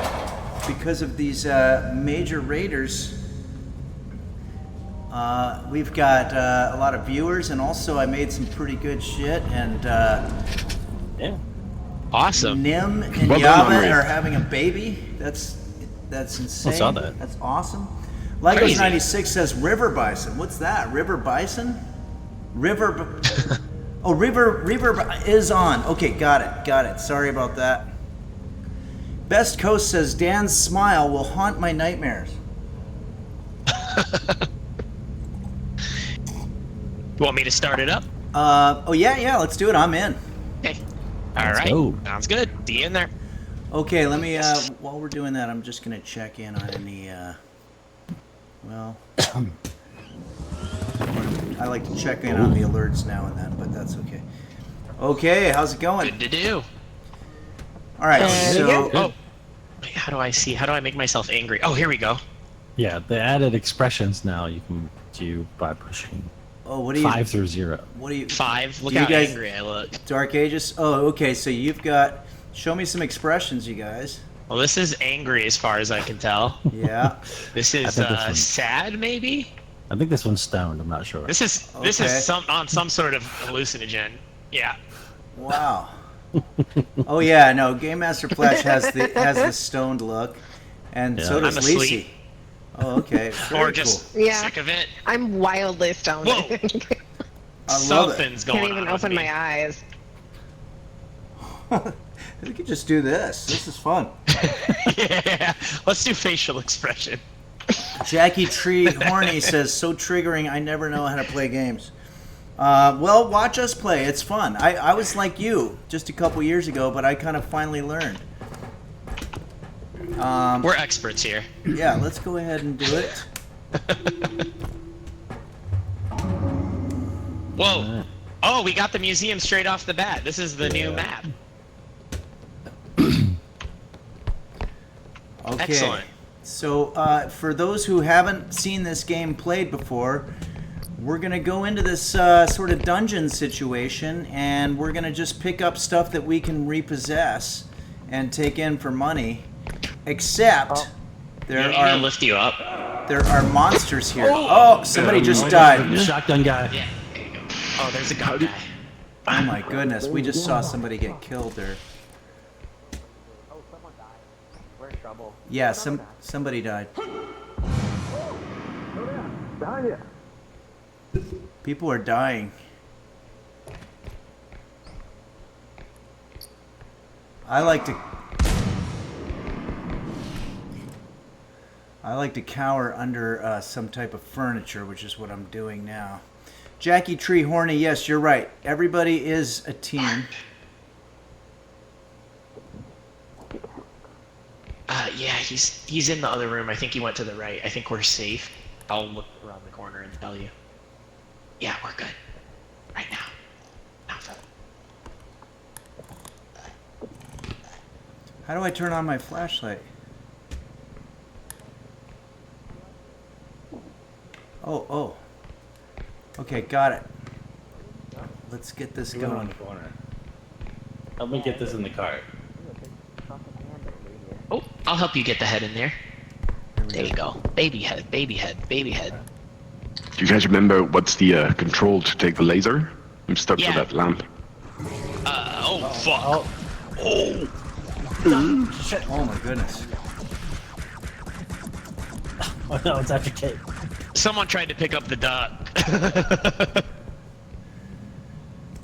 [SPEAKER 4] because of these major raiders, we've got a lot of viewers, and also I made some pretty good shit, and
[SPEAKER 7] Yeah.
[SPEAKER 8] Awesome.
[SPEAKER 4] Nim and
[SPEAKER 7] Well done,
[SPEAKER 4] Yaba
[SPEAKER 7] Henry.
[SPEAKER 4] are having a baby. That's insane.
[SPEAKER 7] I saw that.
[SPEAKER 4] That's awesome. Legos
[SPEAKER 8] Crazy.
[SPEAKER 4] 96 says River Bison. What's that? River Bison? River is on. Okay, got it. Sorry about that. Best Coast says Dan's smile will haunt my nightmares.
[SPEAKER 8] You want me to start it up?
[SPEAKER 4] Yeah, let's do it. I'm in.
[SPEAKER 8] Okay. All right.
[SPEAKER 7] go.
[SPEAKER 8] Sounds good. See you in there.
[SPEAKER 4] Okay, let me, while we're doing that, I'm just going to check in on any, I like to check in on the alerts now and then, but that's okay. Okay, how's it going?
[SPEAKER 8] Good to do.
[SPEAKER 4] All right, so,
[SPEAKER 8] Oh. Wait, how do I make myself angry? Oh, here we go.
[SPEAKER 7] Yeah, the added expressions now you can do by pushing
[SPEAKER 4] what do you,
[SPEAKER 7] 5 through 0.
[SPEAKER 4] what do you,
[SPEAKER 8] 5. Look
[SPEAKER 4] Do you
[SPEAKER 8] how
[SPEAKER 4] guys-
[SPEAKER 8] angry I look.
[SPEAKER 4] Dark Ages? Oh, okay, so you've got, show me some expressions, you guys.
[SPEAKER 8] Well, this is angry as far as I can tell.
[SPEAKER 4] Yeah,
[SPEAKER 8] This is
[SPEAKER 7] think this one-
[SPEAKER 8] sad, maybe.
[SPEAKER 7] I think this one's stoned, I'm not sure.
[SPEAKER 8] This is
[SPEAKER 4] Okay.
[SPEAKER 8] on some sort of hallucinogen. Yeah.
[SPEAKER 4] wow. Oh yeah, no, Game Master Flash has the stoned look, and
[SPEAKER 7] Yeah.
[SPEAKER 4] so does
[SPEAKER 8] I'm
[SPEAKER 4] Lisi.
[SPEAKER 8] asleep.
[SPEAKER 4] Oh, okay.
[SPEAKER 8] Or
[SPEAKER 4] Very
[SPEAKER 8] just
[SPEAKER 4] cool.
[SPEAKER 9] Yeah.
[SPEAKER 8] sick of it.
[SPEAKER 9] I'm wildly stoned.
[SPEAKER 8] Whoa.
[SPEAKER 9] I think.
[SPEAKER 4] I love it.
[SPEAKER 8] Something's going
[SPEAKER 9] Can't
[SPEAKER 8] on.
[SPEAKER 9] even
[SPEAKER 8] with
[SPEAKER 9] open
[SPEAKER 8] me.
[SPEAKER 9] my eyes.
[SPEAKER 4] We could just do this. This is fun.
[SPEAKER 8] Yeah. Let's do facial expression.
[SPEAKER 4] Jackie Tree Horny says, so triggering, I never know how to play games. Well, watch us play. It's fun. I was like you just a couple years ago, but I kind of finally learned.
[SPEAKER 8] We're experts here.
[SPEAKER 4] Yeah, let's go ahead and do it.
[SPEAKER 8] Whoa. Oh, we got the museum straight off the bat. This is the new map.
[SPEAKER 4] Okay.
[SPEAKER 8] Excellent.
[SPEAKER 4] So, for those who haven't seen this game played before, we're going to go into this sort of dungeon situation, and we're going to just pick up stuff that we can repossess and take in for money. Except
[SPEAKER 8] You
[SPEAKER 4] there
[SPEAKER 8] need me to
[SPEAKER 4] are
[SPEAKER 8] lift you up?
[SPEAKER 4] there are monsters here. Oh, somebody just died.
[SPEAKER 7] Shotgun guy.
[SPEAKER 8] Yeah. There you go. Oh, there's a gun guy.
[SPEAKER 4] Oh my goodness, we just saw somebody get killed there. Yeah, somebody died. People are dying. I like to cower under some type of furniture, which is what I'm doing now. Jackie Tree Horny, yes, you're right. Everybody is a team.
[SPEAKER 8] Yeah, he's in the other room. I think he went to the right. I think we're safe. I'll look around the corner and tell you. Yeah, we're good. Right now.
[SPEAKER 4] How do I turn on my flashlight? Oh. Okay, got it. Let's get this going.
[SPEAKER 7] Help me get this in the cart.
[SPEAKER 8] Oh, I'll help you get the head in there. There you go. Baby head, baby head, baby head.
[SPEAKER 10] Do you guys remember what's the control to take the laser? I'm stuck
[SPEAKER 8] Yeah.
[SPEAKER 10] with that lamp.
[SPEAKER 8] Oh, fuck.
[SPEAKER 4] Oh my goodness.
[SPEAKER 7] Oh no, it's after cake.
[SPEAKER 8] Someone tried to pick up the duck.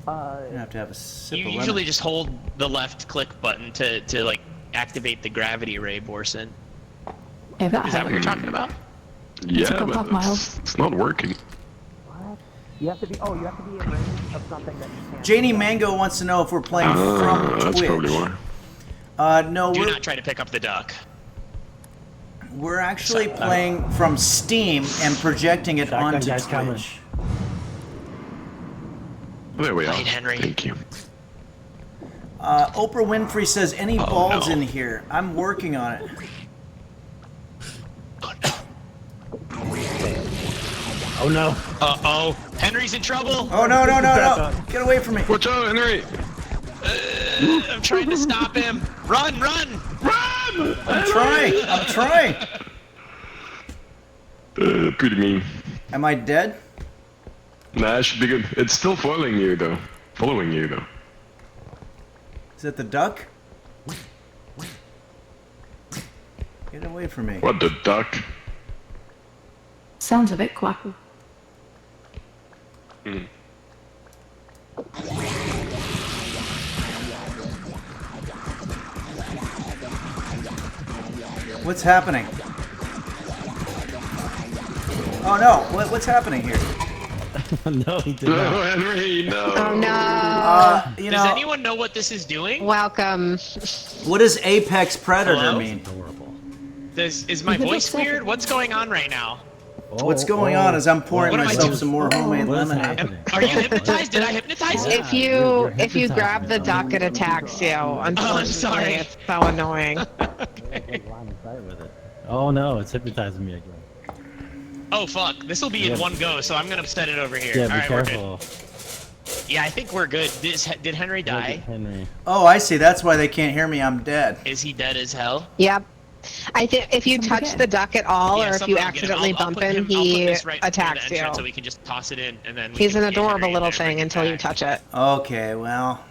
[SPEAKER 4] I'm gonna have to have a sip
[SPEAKER 8] You
[SPEAKER 4] of
[SPEAKER 8] usually
[SPEAKER 4] lemon.
[SPEAKER 8] just hold the left click button to like activate the gravity ray, Borson.
[SPEAKER 9] If that
[SPEAKER 8] Is that what you're talking about?
[SPEAKER 10] Yeah,
[SPEAKER 9] good luck,
[SPEAKER 10] but
[SPEAKER 9] Miles.
[SPEAKER 10] it's not working.
[SPEAKER 11] You have to be in range of something that you can't.
[SPEAKER 4] Janie Mango wants to know if we're playing from
[SPEAKER 10] That's
[SPEAKER 4] Twitch.
[SPEAKER 10] probably why.
[SPEAKER 4] No,
[SPEAKER 8] Do
[SPEAKER 4] we're,
[SPEAKER 8] not try to pick up the duck.
[SPEAKER 4] we're actually playing from Steam and projecting it
[SPEAKER 7] Shotgun
[SPEAKER 4] onto
[SPEAKER 7] guy's coming.
[SPEAKER 4] Twitch.
[SPEAKER 10] There we are.
[SPEAKER 8] Right, Henry.
[SPEAKER 10] Thank you.
[SPEAKER 4] Oprah Winfrey says, any balls
[SPEAKER 10] no.
[SPEAKER 4] in here? I'm working on it.
[SPEAKER 7] Oh no.
[SPEAKER 8] Uh-oh. Henry's in trouble.
[SPEAKER 4] Oh, no, no, no, no. Get away from me.
[SPEAKER 10] Watch out, Henry!
[SPEAKER 8] I'm trying to stop him. Run, run, run!
[SPEAKER 4] I'm trying. I'm trying.
[SPEAKER 10] Pretty mean.
[SPEAKER 4] Am I dead?
[SPEAKER 10] Nah, it should be good. It's still following you, though.
[SPEAKER 4] Is it the duck? Get away from me.
[SPEAKER 10] What, the duck?
[SPEAKER 9] Sounds a bit quacky.
[SPEAKER 4] What's happening? Oh no, what's happening here?
[SPEAKER 7] No, he did
[SPEAKER 10] No,
[SPEAKER 7] not.
[SPEAKER 10] Henry, no.
[SPEAKER 12] Oh no.
[SPEAKER 4] You
[SPEAKER 8] Does
[SPEAKER 4] know,
[SPEAKER 8] anyone know what this is doing?
[SPEAKER 12] Welcome.
[SPEAKER 4] what does apex predator
[SPEAKER 8] Hello?
[SPEAKER 4] mean?
[SPEAKER 7] Adorable.
[SPEAKER 8] Is my
[SPEAKER 9] Is it
[SPEAKER 8] voice
[SPEAKER 9] upsetting?
[SPEAKER 8] weird? What's going on right now?
[SPEAKER 4] What's going on is I'm pouring
[SPEAKER 8] What am I
[SPEAKER 4] myself
[SPEAKER 8] doing?
[SPEAKER 4] some more homemade
[SPEAKER 7] What is
[SPEAKER 4] lemonade.
[SPEAKER 7] happening?
[SPEAKER 8] Are you hypnotized? Did I hypnotize you?
[SPEAKER 12] If
[SPEAKER 7] you're
[SPEAKER 12] you grab the
[SPEAKER 7] hypnotizing
[SPEAKER 12] duck, it attacks you. Unfortunately,
[SPEAKER 8] sorry.
[SPEAKER 12] it's so annoying.
[SPEAKER 7] Oh no, it's hypnotizing me again.
[SPEAKER 8] Oh fuck, this will be in
[SPEAKER 7] Yeah.
[SPEAKER 8] one go, so I'm gonna set it over here.
[SPEAKER 7] Yeah,
[SPEAKER 8] Alright,
[SPEAKER 7] be
[SPEAKER 8] we're good.
[SPEAKER 7] careful.
[SPEAKER 8] Yeah, I think we're good. Did Henry
[SPEAKER 7] Look at
[SPEAKER 8] die?
[SPEAKER 7] Henry.
[SPEAKER 4] Oh, I see. That's why they can't hear me. I'm dead.
[SPEAKER 8] Is he dead as hell?
[SPEAKER 12] Yep. I think if you touch the duck at all,
[SPEAKER 8] Yeah,
[SPEAKER 12] or if you
[SPEAKER 8] someone will get him.
[SPEAKER 12] accidentally
[SPEAKER 8] I'll
[SPEAKER 12] bump
[SPEAKER 8] put
[SPEAKER 12] him,
[SPEAKER 8] I'll put
[SPEAKER 12] he
[SPEAKER 8] this right near the
[SPEAKER 12] attacks you.
[SPEAKER 8] entrance So we can just toss it in, and then we
[SPEAKER 12] He's
[SPEAKER 8] can
[SPEAKER 12] an
[SPEAKER 8] get
[SPEAKER 12] adorable
[SPEAKER 8] Henry in
[SPEAKER 12] little
[SPEAKER 8] there and bring
[SPEAKER 12] thing
[SPEAKER 8] it
[SPEAKER 12] until you
[SPEAKER 8] back.
[SPEAKER 12] touch it.
[SPEAKER 4] Okay, well,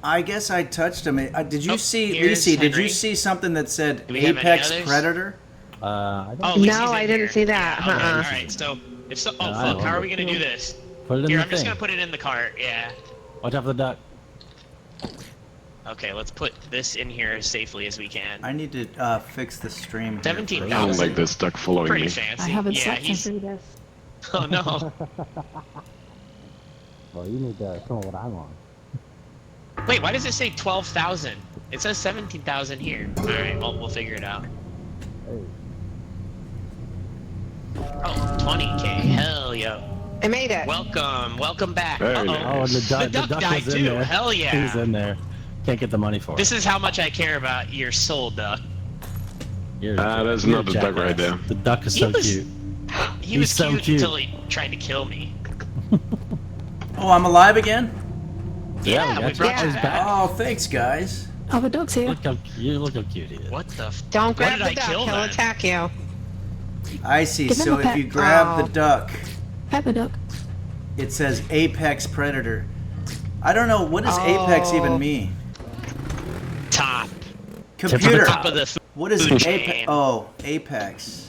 [SPEAKER 4] I guess I touched him. Did you
[SPEAKER 8] Oh,
[SPEAKER 4] see,
[SPEAKER 8] here's
[SPEAKER 4] Lisi? Did you
[SPEAKER 8] Henry.
[SPEAKER 4] see something that said
[SPEAKER 8] Do we have any
[SPEAKER 4] apex
[SPEAKER 8] others?
[SPEAKER 4] predator?
[SPEAKER 7] I don't
[SPEAKER 8] Oh, Lisi's
[SPEAKER 12] No,
[SPEAKER 8] in
[SPEAKER 12] I didn't
[SPEAKER 8] here.
[SPEAKER 12] see that.
[SPEAKER 8] Yeah, okay,
[SPEAKER 12] Uh-uh.
[SPEAKER 8] Alright, so if so, oh
[SPEAKER 7] I
[SPEAKER 8] fuck,
[SPEAKER 7] love
[SPEAKER 8] how are
[SPEAKER 7] it.
[SPEAKER 8] we gonna do this?
[SPEAKER 7] put it in
[SPEAKER 8] Here,
[SPEAKER 7] the
[SPEAKER 8] I'm just
[SPEAKER 7] thing.
[SPEAKER 8] gonna put it in the cart. Yeah.
[SPEAKER 7] Watch out for the duck.
[SPEAKER 8] Okay, let's put this in here as safely as we can.
[SPEAKER 4] I need to fix the stream. here.
[SPEAKER 8] 17,000.
[SPEAKER 10] I don't like this duck following
[SPEAKER 8] Pretty
[SPEAKER 10] me.
[SPEAKER 8] fancy.
[SPEAKER 9] I haven't
[SPEAKER 8] yeah,
[SPEAKER 9] slept in
[SPEAKER 8] he's.
[SPEAKER 9] 3 days.
[SPEAKER 8] Oh no.
[SPEAKER 7] Well, you need to know what I'm on.
[SPEAKER 8] Wait, why does it say 12,000? It says 17,000 here. All right, well, we'll figure it out. Oh, 20k. Hell yeah.
[SPEAKER 12] I made it.
[SPEAKER 8] Welcome back.
[SPEAKER 10] Very
[SPEAKER 8] Uh-oh.
[SPEAKER 10] nice.
[SPEAKER 7] Oh, and the duck
[SPEAKER 8] died
[SPEAKER 7] was in
[SPEAKER 8] too.
[SPEAKER 7] there.
[SPEAKER 8] Hell yeah.
[SPEAKER 7] He's in there. Can't get the money for
[SPEAKER 8] This
[SPEAKER 7] it.
[SPEAKER 8] is how much I care about your soul, duck.
[SPEAKER 10] There's
[SPEAKER 7] you're a
[SPEAKER 10] another duck right
[SPEAKER 7] jackass.
[SPEAKER 10] there.
[SPEAKER 7] The duck is
[SPEAKER 8] He
[SPEAKER 7] so
[SPEAKER 8] was-
[SPEAKER 7] cute.
[SPEAKER 8] He
[SPEAKER 7] He's
[SPEAKER 8] was
[SPEAKER 7] so
[SPEAKER 8] cute,
[SPEAKER 7] cute.
[SPEAKER 8] until he tried to kill me.
[SPEAKER 4] Oh, I'm alive again?
[SPEAKER 8] Yeah,
[SPEAKER 7] we
[SPEAKER 8] we
[SPEAKER 7] got
[SPEAKER 8] brought
[SPEAKER 7] you.
[SPEAKER 8] you
[SPEAKER 7] He's
[SPEAKER 8] back.
[SPEAKER 4] Oh, thanks, guys.
[SPEAKER 9] Oh, the dog's here.
[SPEAKER 7] Look how cute he is.
[SPEAKER 8] What the?
[SPEAKER 12] Don't
[SPEAKER 8] What
[SPEAKER 12] grab
[SPEAKER 8] did
[SPEAKER 12] the
[SPEAKER 8] I
[SPEAKER 12] duck.
[SPEAKER 8] kill
[SPEAKER 12] He'll
[SPEAKER 8] then?
[SPEAKER 12] attack you.
[SPEAKER 4] I see.
[SPEAKER 9] Give him
[SPEAKER 4] So
[SPEAKER 9] a
[SPEAKER 4] if
[SPEAKER 9] pet.
[SPEAKER 4] you grab
[SPEAKER 12] Oh.
[SPEAKER 4] the duck,
[SPEAKER 9] Pet the duck.
[SPEAKER 4] it says apex predator. I don't know. What does apex
[SPEAKER 12] Oh.
[SPEAKER 4] even mean?
[SPEAKER 8] Top.
[SPEAKER 4] Computer.
[SPEAKER 8] Top of the
[SPEAKER 4] What is
[SPEAKER 8] food
[SPEAKER 4] apex?
[SPEAKER 8] chain.
[SPEAKER 4] Oh, apex.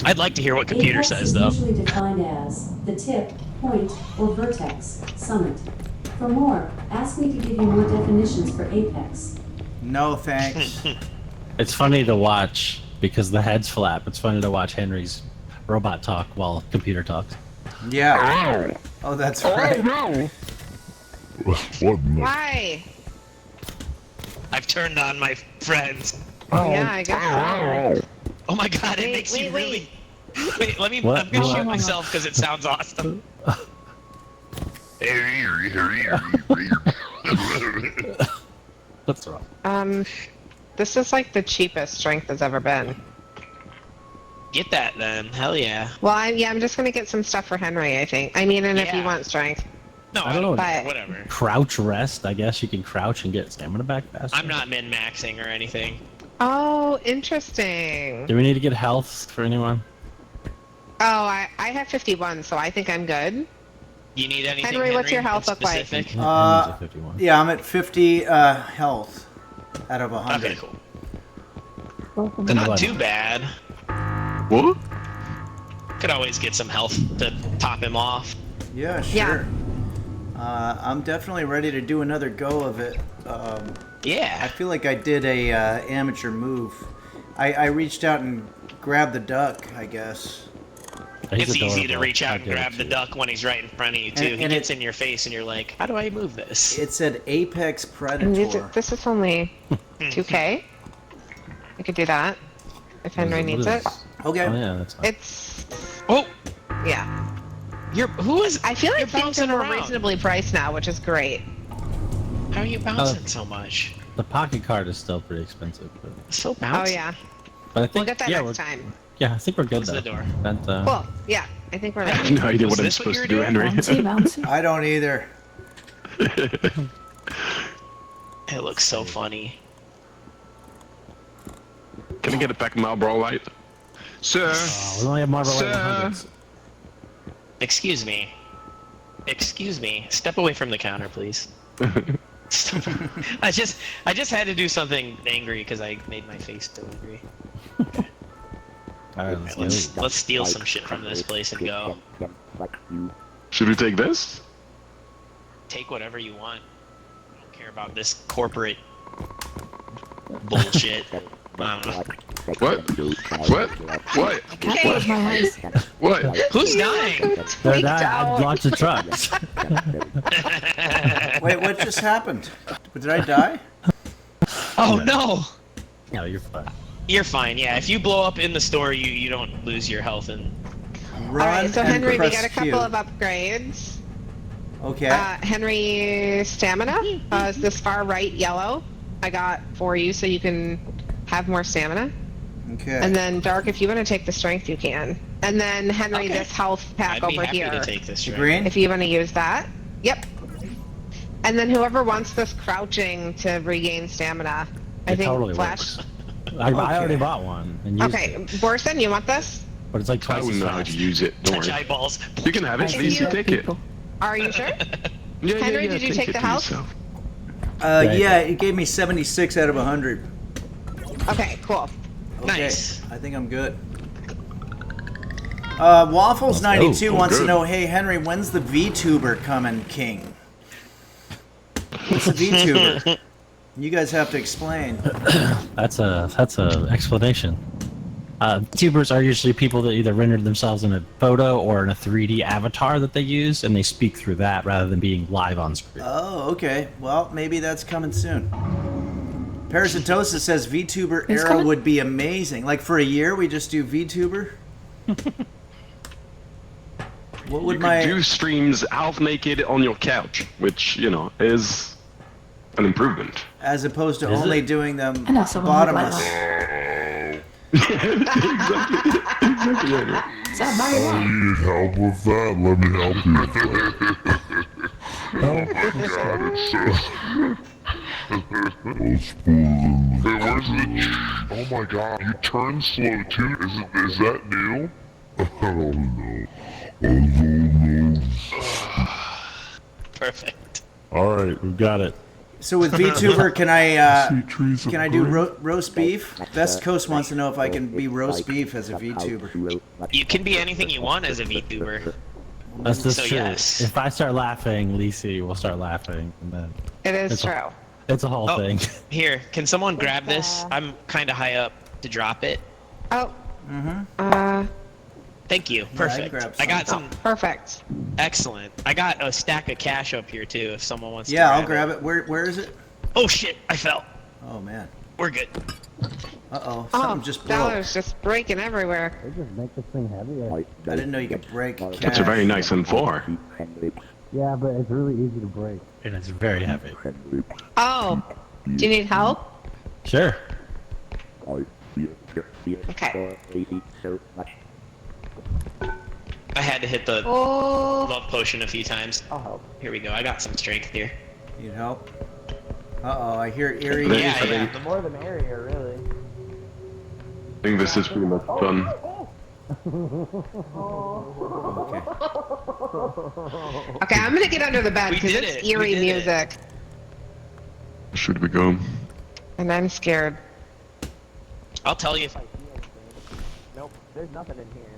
[SPEAKER 8] I'd like to hear what computer
[SPEAKER 5] Apex
[SPEAKER 8] says
[SPEAKER 5] is
[SPEAKER 8] though.
[SPEAKER 5] usually defined as the tip, point, or vertex, summit. For more, ask me to give you more definitions for apex.
[SPEAKER 4] No, thanks.
[SPEAKER 7] It's funny to watch because the heads flap. It's funny to watch Henry's robot talk while computer talks.
[SPEAKER 4] Yeah. Oh, that's right.
[SPEAKER 12] Why?
[SPEAKER 8] I've turned on my friends.
[SPEAKER 12] Yeah, I guess so.
[SPEAKER 8] Oh my god, it
[SPEAKER 12] Wait,
[SPEAKER 8] makes you
[SPEAKER 12] wait,
[SPEAKER 8] really. Wait, let me.
[SPEAKER 7] What?
[SPEAKER 8] I'm gonna
[SPEAKER 7] What?
[SPEAKER 8] shoot myself because it sounds awesome.
[SPEAKER 7] What's wrong?
[SPEAKER 12] This is like the cheapest strength has ever been.
[SPEAKER 8] Get that then. Hell yeah.
[SPEAKER 12] Well, I'm just gonna get some stuff for Henry, I think. I mean, and if you
[SPEAKER 8] Yeah.
[SPEAKER 12] want strength.
[SPEAKER 8] No,
[SPEAKER 7] I don't know.
[SPEAKER 12] But-
[SPEAKER 8] Whatever.
[SPEAKER 7] Crouch rest. I guess you can crouch and get stamina back faster.
[SPEAKER 8] I'm not min maxing or anything.
[SPEAKER 12] Oh, interesting.
[SPEAKER 7] Do we need to get health for anyone?
[SPEAKER 12] Oh, I have 51, so I think I'm good.
[SPEAKER 8] You need anything?
[SPEAKER 12] Henry, what's your health look like?
[SPEAKER 8] specific?
[SPEAKER 7] Yeah, Henry's at 51.
[SPEAKER 4] Yeah, I'm at 50 health out of 100.
[SPEAKER 8] Okay, cool. They're not too bad.
[SPEAKER 10] What?
[SPEAKER 8] Could always get some health to top him off.
[SPEAKER 4] Yeah, sure.
[SPEAKER 12] Yeah.
[SPEAKER 4] I'm definitely ready to do another go of it.
[SPEAKER 8] Yeah.
[SPEAKER 4] I feel like I did a amateur move. I reached out and grabbed the duck, I guess.
[SPEAKER 8] It's easy to
[SPEAKER 7] adorable.
[SPEAKER 8] reach
[SPEAKER 7] I'll
[SPEAKER 8] out and
[SPEAKER 7] give it
[SPEAKER 8] grab
[SPEAKER 7] to
[SPEAKER 8] the
[SPEAKER 7] you.
[SPEAKER 8] duck when he's right in front of you, too.
[SPEAKER 4] And
[SPEAKER 8] He gets
[SPEAKER 4] it-
[SPEAKER 8] in your face, and you're like, how do I move this?
[SPEAKER 4] It said Apex
[SPEAKER 12] And
[SPEAKER 4] Predator.
[SPEAKER 12] this is only 2K. I could do that if Henry needs it.
[SPEAKER 4] Okay.
[SPEAKER 7] Oh yeah, that's fine.
[SPEAKER 12] It's
[SPEAKER 8] Oh!
[SPEAKER 12] yeah.
[SPEAKER 8] Who is...
[SPEAKER 12] I feel
[SPEAKER 8] You're
[SPEAKER 12] like things
[SPEAKER 8] bouncing
[SPEAKER 12] are
[SPEAKER 8] around.
[SPEAKER 12] reasonably priced now, which is great.
[SPEAKER 8] How are you bouncing so much?
[SPEAKER 7] The pocket card is still pretty expensive. But,
[SPEAKER 8] So bouncy.
[SPEAKER 12] Oh yeah.
[SPEAKER 7] but I think
[SPEAKER 12] We'll get that
[SPEAKER 7] yeah,
[SPEAKER 12] next
[SPEAKER 7] we're,
[SPEAKER 12] time.
[SPEAKER 7] yeah, I think we're good
[SPEAKER 8] Close
[SPEAKER 7] though.
[SPEAKER 8] the door.
[SPEAKER 7] That,
[SPEAKER 12] Cool. Yeah. I think we're
[SPEAKER 10] I have
[SPEAKER 12] ready.
[SPEAKER 10] no idea
[SPEAKER 8] Was
[SPEAKER 10] what I'm
[SPEAKER 8] this what
[SPEAKER 10] supposed
[SPEAKER 8] you
[SPEAKER 10] to
[SPEAKER 8] were
[SPEAKER 10] do,
[SPEAKER 8] doing?
[SPEAKER 10] Henry.
[SPEAKER 9] Bouncy, bouncy.
[SPEAKER 4] I don't either.
[SPEAKER 8] It looks so funny.
[SPEAKER 10] Can I get a pack of Marlboro Light? Sir!
[SPEAKER 7] we only have Marvel Light
[SPEAKER 10] Sir.
[SPEAKER 7] 100s.
[SPEAKER 8] Excuse me. Excuse me. Step away from the counter, please. I just had to do something angry because I made my face so angry.
[SPEAKER 7] All right,
[SPEAKER 8] Let's steal some shit from this place and go.
[SPEAKER 10] Should we take this?
[SPEAKER 8] Take whatever you want. I don't care about this corporate bullshit. I don't know.
[SPEAKER 10] What? What? What?
[SPEAKER 9] Can't close my eyes.
[SPEAKER 10] What?
[SPEAKER 8] Who's dying?
[SPEAKER 7] They're dying. I'd launch the trucks.
[SPEAKER 4] Wait, what just happened? Did I die?
[SPEAKER 8] Oh no!
[SPEAKER 7] No, you're fine.
[SPEAKER 8] You're fine, yeah. If you blow up in the store, you don't lose your health and...
[SPEAKER 4] Run
[SPEAKER 12] Alright, so
[SPEAKER 4] and
[SPEAKER 12] Henry, we
[SPEAKER 4] press
[SPEAKER 12] got a
[SPEAKER 4] Q.
[SPEAKER 12] couple of upgrades.
[SPEAKER 4] Okay.
[SPEAKER 12] Henry stamina is this far right yellow. I got for you so you can have more stamina.
[SPEAKER 4] Okay.
[SPEAKER 12] And then Dark, if you want to take the strength, you can. And then Henry,
[SPEAKER 8] Okay.
[SPEAKER 12] this health pack
[SPEAKER 8] I'd be
[SPEAKER 12] over
[SPEAKER 8] happy
[SPEAKER 12] here.
[SPEAKER 8] to take this
[SPEAKER 4] The
[SPEAKER 8] right.
[SPEAKER 4] green?
[SPEAKER 12] If you want to use that. Yep. And then whoever wants this crouching to regain stamina, I
[SPEAKER 7] It
[SPEAKER 12] think
[SPEAKER 7] totally
[SPEAKER 12] Flash.
[SPEAKER 7] works. I already bought one and used
[SPEAKER 12] Okay,
[SPEAKER 7] it,
[SPEAKER 12] Borson, you want this?
[SPEAKER 7] but it's like
[SPEAKER 10] I
[SPEAKER 7] twice
[SPEAKER 10] wouldn't
[SPEAKER 7] as
[SPEAKER 10] know how to
[SPEAKER 7] fast.
[SPEAKER 10] use it. Don't
[SPEAKER 8] Touch
[SPEAKER 10] worry.
[SPEAKER 8] eyeballs.
[SPEAKER 10] You can have it.
[SPEAKER 12] If
[SPEAKER 10] Please
[SPEAKER 12] you-
[SPEAKER 10] take it.
[SPEAKER 12] Are you sure?
[SPEAKER 10] Yeah,
[SPEAKER 12] Henry, did you take
[SPEAKER 10] it
[SPEAKER 12] the
[SPEAKER 10] to
[SPEAKER 12] house?
[SPEAKER 10] yourself.
[SPEAKER 4] Yeah, it gave me 76 out of 100.
[SPEAKER 12] Okay, cool.
[SPEAKER 4] Okay,
[SPEAKER 8] Nice.
[SPEAKER 4] I think I'm good. Waffles92 wants to
[SPEAKER 10] good.
[SPEAKER 4] know, hey Henry, when's the VTuber coming, King? What's a VTuber? You guys have to explain.
[SPEAKER 7] That's a explanation. Tubers are usually people that either render themselves in a photo or in a 3D avatar that they use, and they speak through that rather than being live on screen.
[SPEAKER 4] Oh, okay. Well, maybe that's coming soon. Parasitosis says VTuber
[SPEAKER 9] It's
[SPEAKER 4] era
[SPEAKER 9] coming?
[SPEAKER 4] would be amazing. Like for a year, we just do VTuber. What would
[SPEAKER 10] You
[SPEAKER 4] my
[SPEAKER 10] could do streams half naked on your couch, which, you know, is an improvement.
[SPEAKER 4] as opposed to
[SPEAKER 7] Is
[SPEAKER 4] only
[SPEAKER 7] it?
[SPEAKER 4] doing them
[SPEAKER 9] I know someone who'd like
[SPEAKER 4] bottomless?
[SPEAKER 9] that.
[SPEAKER 10] Exactly. Henry.
[SPEAKER 9] Is that my one?
[SPEAKER 13] Need help with that? Let me help you with that. Oh my god, it's so... Those fools in the... Hey, where's the... Oh my god, you turn slow too? Is that new? I don't know.
[SPEAKER 8] Perfect.
[SPEAKER 7] Alright, we've got it.
[SPEAKER 4] So with VTuber, can I
[SPEAKER 13] trees of
[SPEAKER 4] can I do
[SPEAKER 13] green?
[SPEAKER 4] roast beef? Best Coast wants to know if I can be roast beef as a VTuber.
[SPEAKER 8] You can be anything you want as a VTuber.
[SPEAKER 7] That's
[SPEAKER 8] So
[SPEAKER 7] true.
[SPEAKER 8] yes.
[SPEAKER 7] If I start laughing, Lisi will start laughing, and then
[SPEAKER 12] It is
[SPEAKER 7] It's
[SPEAKER 12] true.
[SPEAKER 7] it's a whole
[SPEAKER 8] Oh.
[SPEAKER 7] thing.
[SPEAKER 8] Here, can someone grab this? I'm kind of high up to drop it.
[SPEAKER 12] Oh.
[SPEAKER 8] Thank you.
[SPEAKER 4] I
[SPEAKER 8] Perfect.
[SPEAKER 4] grabbed
[SPEAKER 8] I got
[SPEAKER 12] Oh,
[SPEAKER 8] some.
[SPEAKER 12] perfect.
[SPEAKER 8] Excellent. I got a stack of cash up here too. If someone wants to.
[SPEAKER 4] Yeah, I'll grab it. Where is it?
[SPEAKER 8] Oh shit! I fell.
[SPEAKER 4] Oh man.
[SPEAKER 8] We're good.
[SPEAKER 4] Uh-oh.
[SPEAKER 12] Oh,
[SPEAKER 4] Something just broke.
[SPEAKER 12] dollars just breaking everywhere.
[SPEAKER 7] They just make this thing heavier.
[SPEAKER 4] I didn't know you could break cash.
[SPEAKER 10] That's a very nice M4.
[SPEAKER 7] Yeah, but it's really easy to break. And it's very heavy.
[SPEAKER 12] Oh, do you need help?
[SPEAKER 7] Sure.
[SPEAKER 12] Okay.
[SPEAKER 8] I had to hit the
[SPEAKER 12] Oh,
[SPEAKER 8] love potion a few times. Here we go. I got some strength here.
[SPEAKER 4] Need help? Uh-oh, I hear eerie.
[SPEAKER 10] Yeah,
[SPEAKER 8] Yeah, yeah.
[SPEAKER 11] The more the merrier, really.
[SPEAKER 10] I think this is pretty much done.
[SPEAKER 4] Okay.
[SPEAKER 12] okay. I'm gonna get under the bed
[SPEAKER 8] We
[SPEAKER 12] because
[SPEAKER 8] did
[SPEAKER 12] it's
[SPEAKER 8] it. We
[SPEAKER 12] eerie
[SPEAKER 8] did it.
[SPEAKER 12] music,
[SPEAKER 10] Should we go?
[SPEAKER 12] and I'm scared.
[SPEAKER 8] I'll tell you if I.
[SPEAKER 11] There's nothing in here.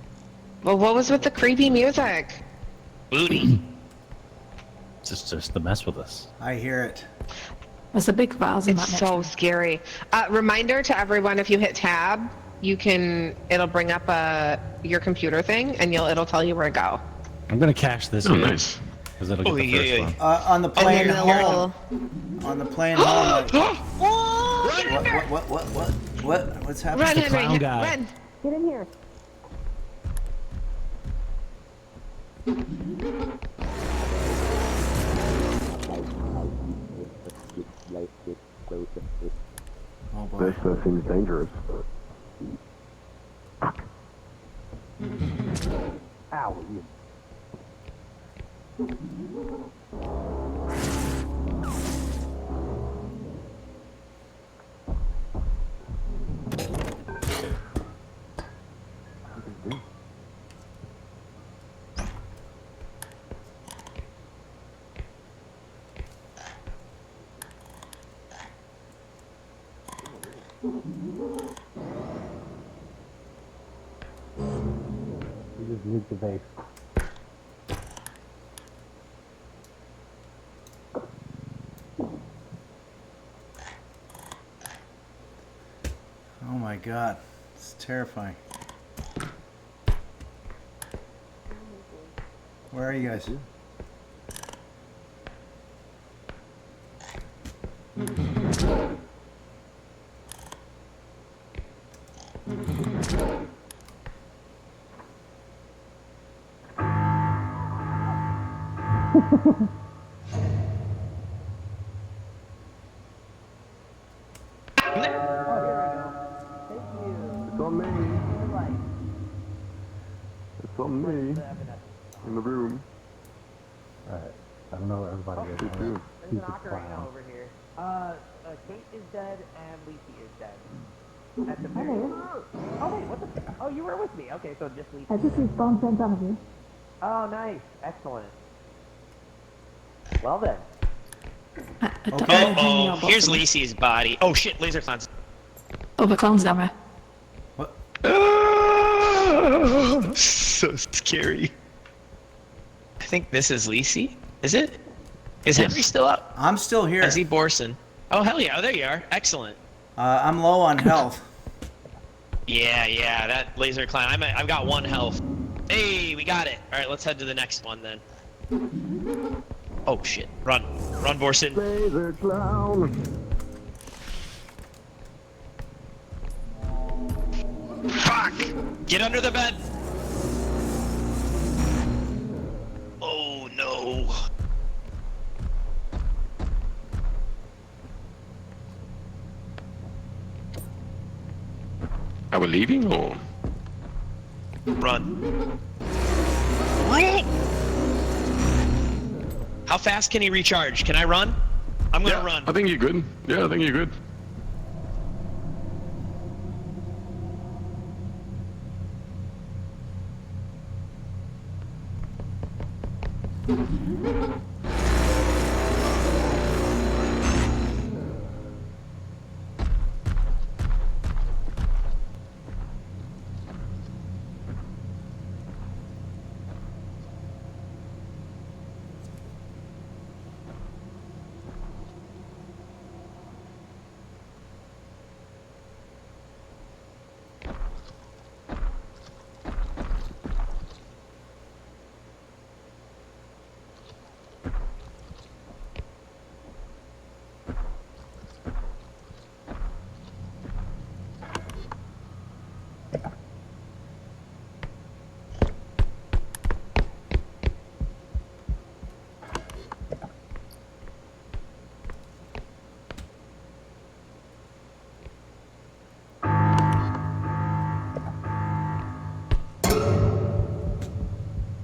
[SPEAKER 12] Well, what was with the creepy music?
[SPEAKER 8] Booty.
[SPEAKER 7] Just to mess with us.
[SPEAKER 4] I hear it.
[SPEAKER 9] There's a big vase in that
[SPEAKER 12] It's
[SPEAKER 9] next
[SPEAKER 12] so
[SPEAKER 9] room.
[SPEAKER 12] scary. Reminder to everyone: if you hit tab, it'll bring up your computer thing, and it'll tell you where to go.
[SPEAKER 7] I'm gonna cache this
[SPEAKER 10] Oh,
[SPEAKER 7] in.
[SPEAKER 10] nice.
[SPEAKER 7] Because it'll get the first one.
[SPEAKER 4] On the plane
[SPEAKER 12] then
[SPEAKER 4] home. On the plane home.
[SPEAKER 12] Run,
[SPEAKER 4] What's happening?
[SPEAKER 12] Run, Henry!
[SPEAKER 7] clown guy.
[SPEAKER 12] Run! Get in here.
[SPEAKER 4] Oh boy.
[SPEAKER 10] This seems dangerous.
[SPEAKER 11] Ow, you. You just nuke the base.
[SPEAKER 4] Oh my god. It's terrifying. Where are you guys?
[SPEAKER 10] It's on me. It's on me. In the room.
[SPEAKER 11] Alright. I don't know where everybody is.
[SPEAKER 10] Me too.
[SPEAKER 11] There's an ocarina
[SPEAKER 14] over here. Kate is dead and Lacey is dead. At the
[SPEAKER 9] Hello.
[SPEAKER 14] very... Oh wait, what the? Oh, you were with me. Okay, so just Lacey.
[SPEAKER 9] I just respawned in front of you.
[SPEAKER 14] Oh, nice, excellent. Well then.
[SPEAKER 8] Oh, here's Lacey's body. Oh shit, laser clowns.
[SPEAKER 9] Oh, the clown's down there.
[SPEAKER 8] So scary. I think this is Lacey. Is it? Is Henry still up?
[SPEAKER 4] I'm still here.
[SPEAKER 8] I see Borson. Oh hell yeah! Oh, there you are. Excellent.
[SPEAKER 4] I'm low on health.
[SPEAKER 8] Yeah, that laser clown. I've got 1 health. Hey, we got it. All right, let's head to the next one then. Oh shit! Run, Borson.
[SPEAKER 10] Laser clown.
[SPEAKER 8] Fuck! Get under the bed. Oh no.
[SPEAKER 10] Are we leaving or?
[SPEAKER 8] Run. How fast can he recharge? Can I run? I'm gonna run.
[SPEAKER 10] I think you're good. Yeah, I think you're good.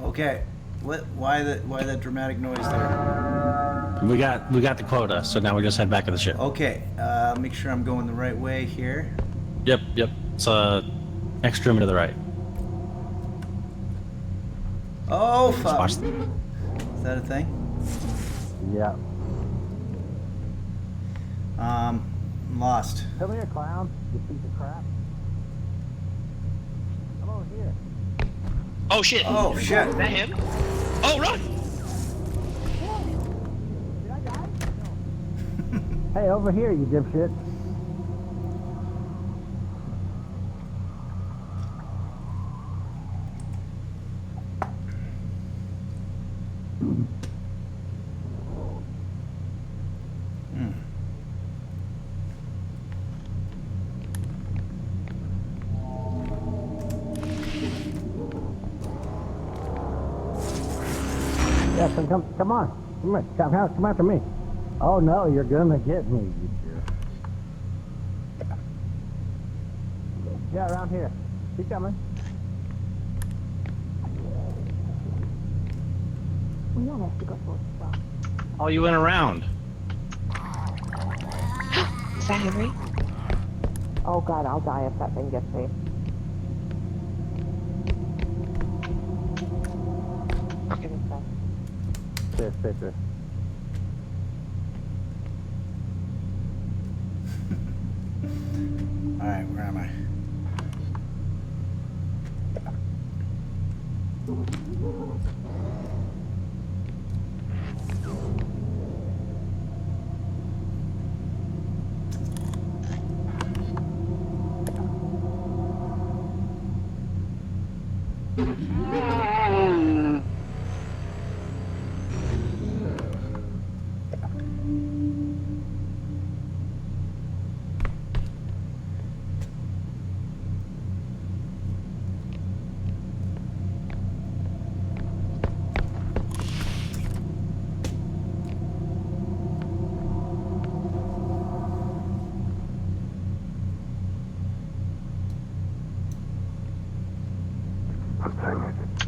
[SPEAKER 4] Okay. Why that dramatic noise there?
[SPEAKER 7] We got the quota, so now we just head back to the ship.
[SPEAKER 4] Okay. Make sure I'm going the right way here.
[SPEAKER 7] Yep. It's extra room to the right.
[SPEAKER 4] Oh
[SPEAKER 7] Just
[SPEAKER 4] fuck.
[SPEAKER 7] watch
[SPEAKER 4] Is that a thing?
[SPEAKER 11] Yeah.
[SPEAKER 4] I'm lost.
[SPEAKER 11] Come here, clown. You piece of crap. Come over
[SPEAKER 14] here.
[SPEAKER 8] Oh shit.
[SPEAKER 4] Oh shit.
[SPEAKER 8] Is that him? Oh, run!
[SPEAKER 14] Did I die? No. Hey, over here, you dipshit. Yes, and come on. Come after me. Oh no, you're gonna get me, you jerk. Yeah, around here. Keep coming.
[SPEAKER 7] Oh, you went around.
[SPEAKER 12] Is that Henry?
[SPEAKER 11] Oh god, I'll die if that thing gets me.
[SPEAKER 12] Okay, that's fine.
[SPEAKER 14] There.
[SPEAKER 4] All right, where am I?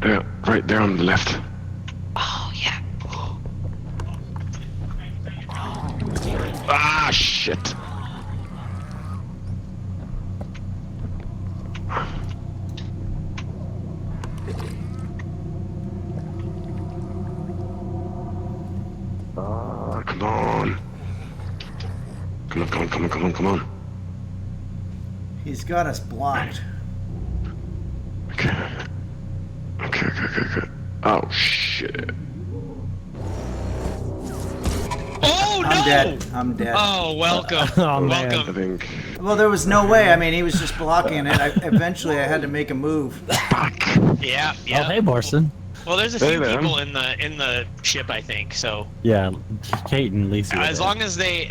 [SPEAKER 10] Yeah, right there on the left.
[SPEAKER 12] Oh, yeah.
[SPEAKER 10] Ah, shit. Come on. Come on.
[SPEAKER 4] He's got us blocked.
[SPEAKER 10] Okay. Oh, shit.
[SPEAKER 8] Oh no!
[SPEAKER 4] I'm dead.
[SPEAKER 8] Oh, welcome.
[SPEAKER 7] Oh, man.
[SPEAKER 10] I
[SPEAKER 8] Welcome.
[SPEAKER 10] think.
[SPEAKER 4] Well, there was no way. I mean, he was just blocking it. Eventually, I had to make a move.
[SPEAKER 8] Yeah,
[SPEAKER 7] Oh,
[SPEAKER 8] yeah.
[SPEAKER 7] hey, Borson.
[SPEAKER 8] Well, there's a
[SPEAKER 10] Hey,
[SPEAKER 8] few
[SPEAKER 10] man.
[SPEAKER 8] people in the ship, I think. So
[SPEAKER 7] Yeah, Kate and Lisa. were
[SPEAKER 8] as
[SPEAKER 7] there.
[SPEAKER 8] long as they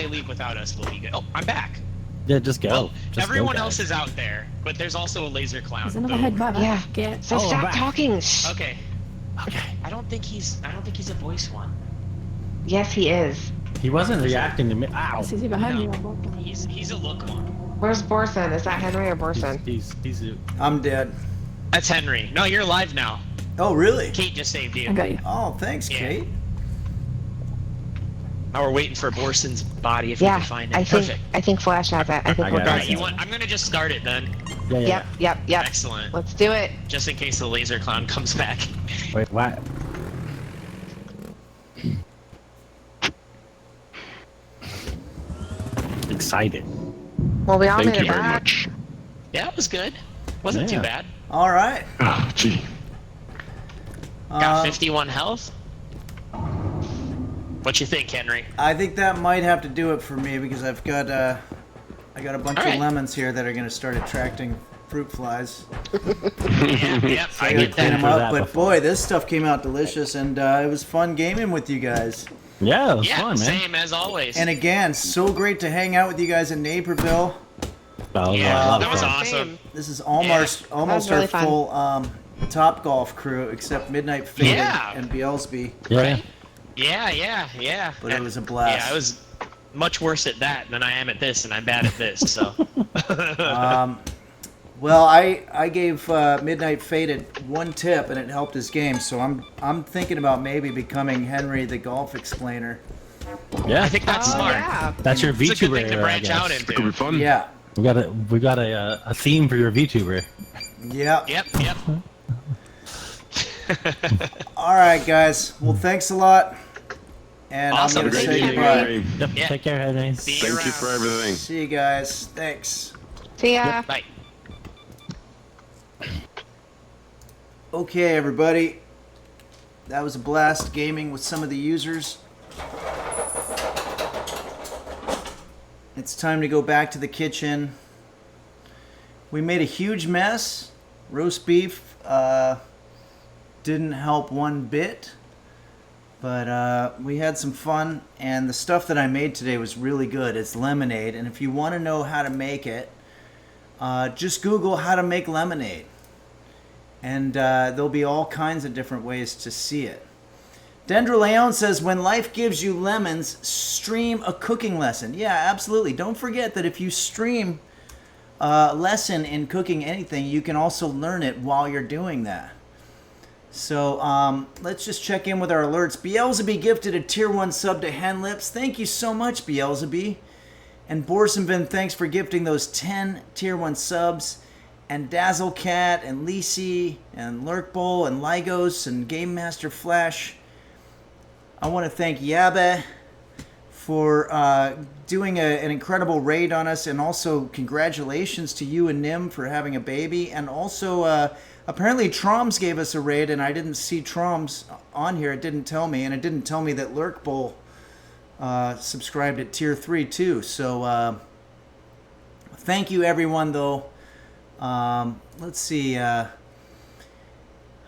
[SPEAKER 8] leave without us, we'll be good. Oh, I'm back.
[SPEAKER 7] Yeah, just go.
[SPEAKER 8] Well,
[SPEAKER 7] Just
[SPEAKER 8] everyone
[SPEAKER 7] go,
[SPEAKER 8] else
[SPEAKER 7] guys.
[SPEAKER 8] is out there, but there's also a laser clown.
[SPEAKER 9] There's another
[SPEAKER 8] Boom.
[SPEAKER 9] head by
[SPEAKER 12] Yeah.
[SPEAKER 9] Get.
[SPEAKER 12] So
[SPEAKER 7] Oh, I'm
[SPEAKER 12] stop
[SPEAKER 7] back.
[SPEAKER 12] talking. Shh.
[SPEAKER 8] Okay.
[SPEAKER 7] Okay.
[SPEAKER 8] I don't think he's a voice one.
[SPEAKER 12] Yes, he is.
[SPEAKER 7] He wasn't reacting to me. Ow.
[SPEAKER 9] This is either Henry
[SPEAKER 8] No.
[SPEAKER 9] or Bolton.
[SPEAKER 8] He's a look one.
[SPEAKER 12] Where's Borson? Is that Henry or Borson?
[SPEAKER 7] He's
[SPEAKER 4] I'm dead.
[SPEAKER 8] That's Henry. No, you're alive now.
[SPEAKER 4] Oh, really?
[SPEAKER 8] Kate just saved you.
[SPEAKER 9] I got you.
[SPEAKER 4] Oh, thanks,
[SPEAKER 8] Yeah.
[SPEAKER 4] Kate.
[SPEAKER 8] Now we're waiting for Borson's body if we
[SPEAKER 12] Yeah,
[SPEAKER 8] can find it.
[SPEAKER 12] I think
[SPEAKER 8] Perfect.
[SPEAKER 12] I think Flash has it. I think
[SPEAKER 7] I
[SPEAKER 12] we're
[SPEAKER 7] got it.
[SPEAKER 8] Alright,
[SPEAKER 12] good.
[SPEAKER 8] I'm gonna just start it then,
[SPEAKER 7] yeah.
[SPEAKER 12] Yep.
[SPEAKER 8] Excellent.
[SPEAKER 12] Let's do it.
[SPEAKER 8] just in case the laser clown comes back.
[SPEAKER 7] Wait, what? Excited.
[SPEAKER 12] Well, we all
[SPEAKER 10] Thank
[SPEAKER 12] made
[SPEAKER 10] you
[SPEAKER 12] it
[SPEAKER 10] very
[SPEAKER 12] back.
[SPEAKER 10] much.
[SPEAKER 8] Yeah, it was good. Wasn't
[SPEAKER 7] Yeah.
[SPEAKER 8] too bad.
[SPEAKER 4] All right.
[SPEAKER 10] Oh, gee.
[SPEAKER 8] Got 51 health. What you think, Henry?
[SPEAKER 4] I think that might have to do it for me because I got a bunch
[SPEAKER 8] All
[SPEAKER 4] of
[SPEAKER 8] right.
[SPEAKER 4] lemons here that are going to start attracting fruit flies.
[SPEAKER 8] Yep, I
[SPEAKER 4] Gotta
[SPEAKER 8] get
[SPEAKER 4] clean
[SPEAKER 8] that.
[SPEAKER 4] them up,
[SPEAKER 7] that
[SPEAKER 4] but
[SPEAKER 7] before.
[SPEAKER 4] boy, this stuff came out delicious, and it was fun gaming with you guys.
[SPEAKER 7] Yeah, it was
[SPEAKER 8] Yeah,
[SPEAKER 7] fun, man.
[SPEAKER 8] same as always.
[SPEAKER 4] And again, so great to hang out with you guys in Naperville.
[SPEAKER 7] Oh,
[SPEAKER 8] yeah,
[SPEAKER 7] a lot
[SPEAKER 8] that
[SPEAKER 7] of
[SPEAKER 8] was
[SPEAKER 7] fun.
[SPEAKER 8] awesome.
[SPEAKER 4] This is almost
[SPEAKER 12] really
[SPEAKER 4] our
[SPEAKER 12] fun.
[SPEAKER 4] full Top Golf crew, except Midnight Faded
[SPEAKER 8] Yeah.
[SPEAKER 4] and Bielsby.
[SPEAKER 7] Yeah.
[SPEAKER 8] Yeah.
[SPEAKER 4] But it was a blast.
[SPEAKER 8] Yeah, I was much worse at that than I am at this, and I'm bad at this. So.
[SPEAKER 4] Well, I gave Midnight Faded one tip, and it helped his game. So I'm thinking about maybe becoming Henry the Golf Explainer.
[SPEAKER 7] Yeah.
[SPEAKER 8] I think that's
[SPEAKER 12] Oh,
[SPEAKER 8] smart.
[SPEAKER 12] yeah.
[SPEAKER 7] That's your
[SPEAKER 8] It's a good
[SPEAKER 7] VTuber
[SPEAKER 8] thing to
[SPEAKER 7] era, I
[SPEAKER 8] branch out
[SPEAKER 7] guess.
[SPEAKER 10] That could be
[SPEAKER 8] into.
[SPEAKER 10] fun.
[SPEAKER 4] Yeah.
[SPEAKER 7] We got a theme for your VTuber.
[SPEAKER 4] Yeah.
[SPEAKER 8] Yep.
[SPEAKER 4] All right, guys. Well, thanks a lot. And
[SPEAKER 8] Awesome.
[SPEAKER 4] I'm going to
[SPEAKER 8] Thank
[SPEAKER 4] say
[SPEAKER 8] you,
[SPEAKER 4] goodbye.
[SPEAKER 10] Henry.
[SPEAKER 7] Yep.
[SPEAKER 8] Yeah.
[SPEAKER 7] Take care, Henry.
[SPEAKER 8] See you
[SPEAKER 10] Thank you
[SPEAKER 8] around.
[SPEAKER 10] for everything.
[SPEAKER 4] See you guys. Thanks.
[SPEAKER 12] See ya.
[SPEAKER 8] Bye.
[SPEAKER 4] Okay, everybody. That was a blast gaming with some of the users. It's time to go back to the kitchen. We made a huge mess. Roast beef didn't help one bit. But we had some fun, and the stuff that I made today was really good. It's lemonade, and if you want to know how to make it, just Google how to make lemonade. And there'll be all kinds of different ways to see it. Dendreleon says, when life gives you lemons, stream a cooking lesson. Yeah, absolutely. Don't forget that if you stream a lesson in cooking anything, you can also learn it while you're doing that. So let's just check in with our alerts. Beelzebub gifted a tier 1 sub to Henlips. Thank you so much, Beelzebub. And Borsenvin, thanks for gifting those 10 tier 1 subs. And Dazzlecat and Lisi and Lurkbowl and Lygos and Game Master Flash. I want to thank Yabe for doing an incredible raid on us, and also congratulations to you and Nim for having a baby. And also, apparently Troms gave us a raid, and I didn't see Troms on here. It didn't tell me, and it didn't tell me that Lurkbowl subscribed at tier 3 too. So thank you everyone though. Let's see.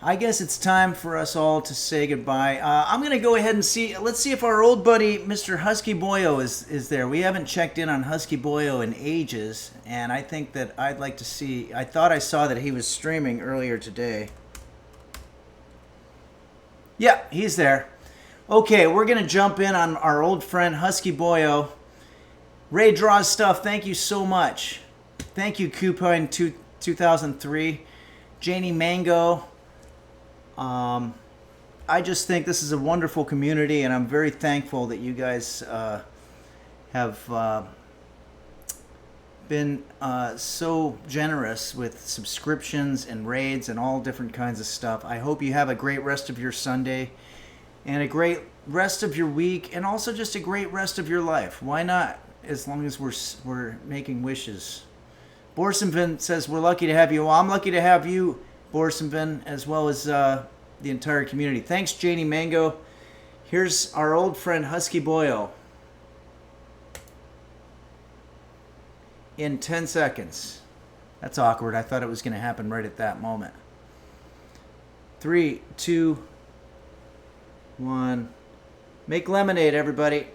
[SPEAKER 4] I guess it's time for us all to say goodbye. I'm going to go ahead and see. Let's see if our old buddy, Mr. Husky Boyo, is there. We haven't checked in on Husky Boyo in ages, and I think that I'd like to see. I thought I saw that he was streaming earlier today. Yeah, he's there. Okay, we're going to jump in on our old friend Husky Boyo. Ray Draws Stuff, thank you so much. Thank you, Coupon 2003. Janie Mango. I just think this is a wonderful community, and I'm very thankful that you guys have been so generous with subscriptions and raids and all different kinds of stuff. I hope you have a great rest of your Sunday and a great rest of your week, and also just a great rest of your life. Why not? As long as we're making wishes. Borsenvin says, we're lucky to have you. Well, I'm lucky to have you, Borsenvin, as well as the entire community. Thanks, Janie Mango. Here's our old friend Husky Boyo. In 10 seconds. That's awkward. I thought it was going to happen right at that moment. 3, 2, 1. Make lemonade, everybody.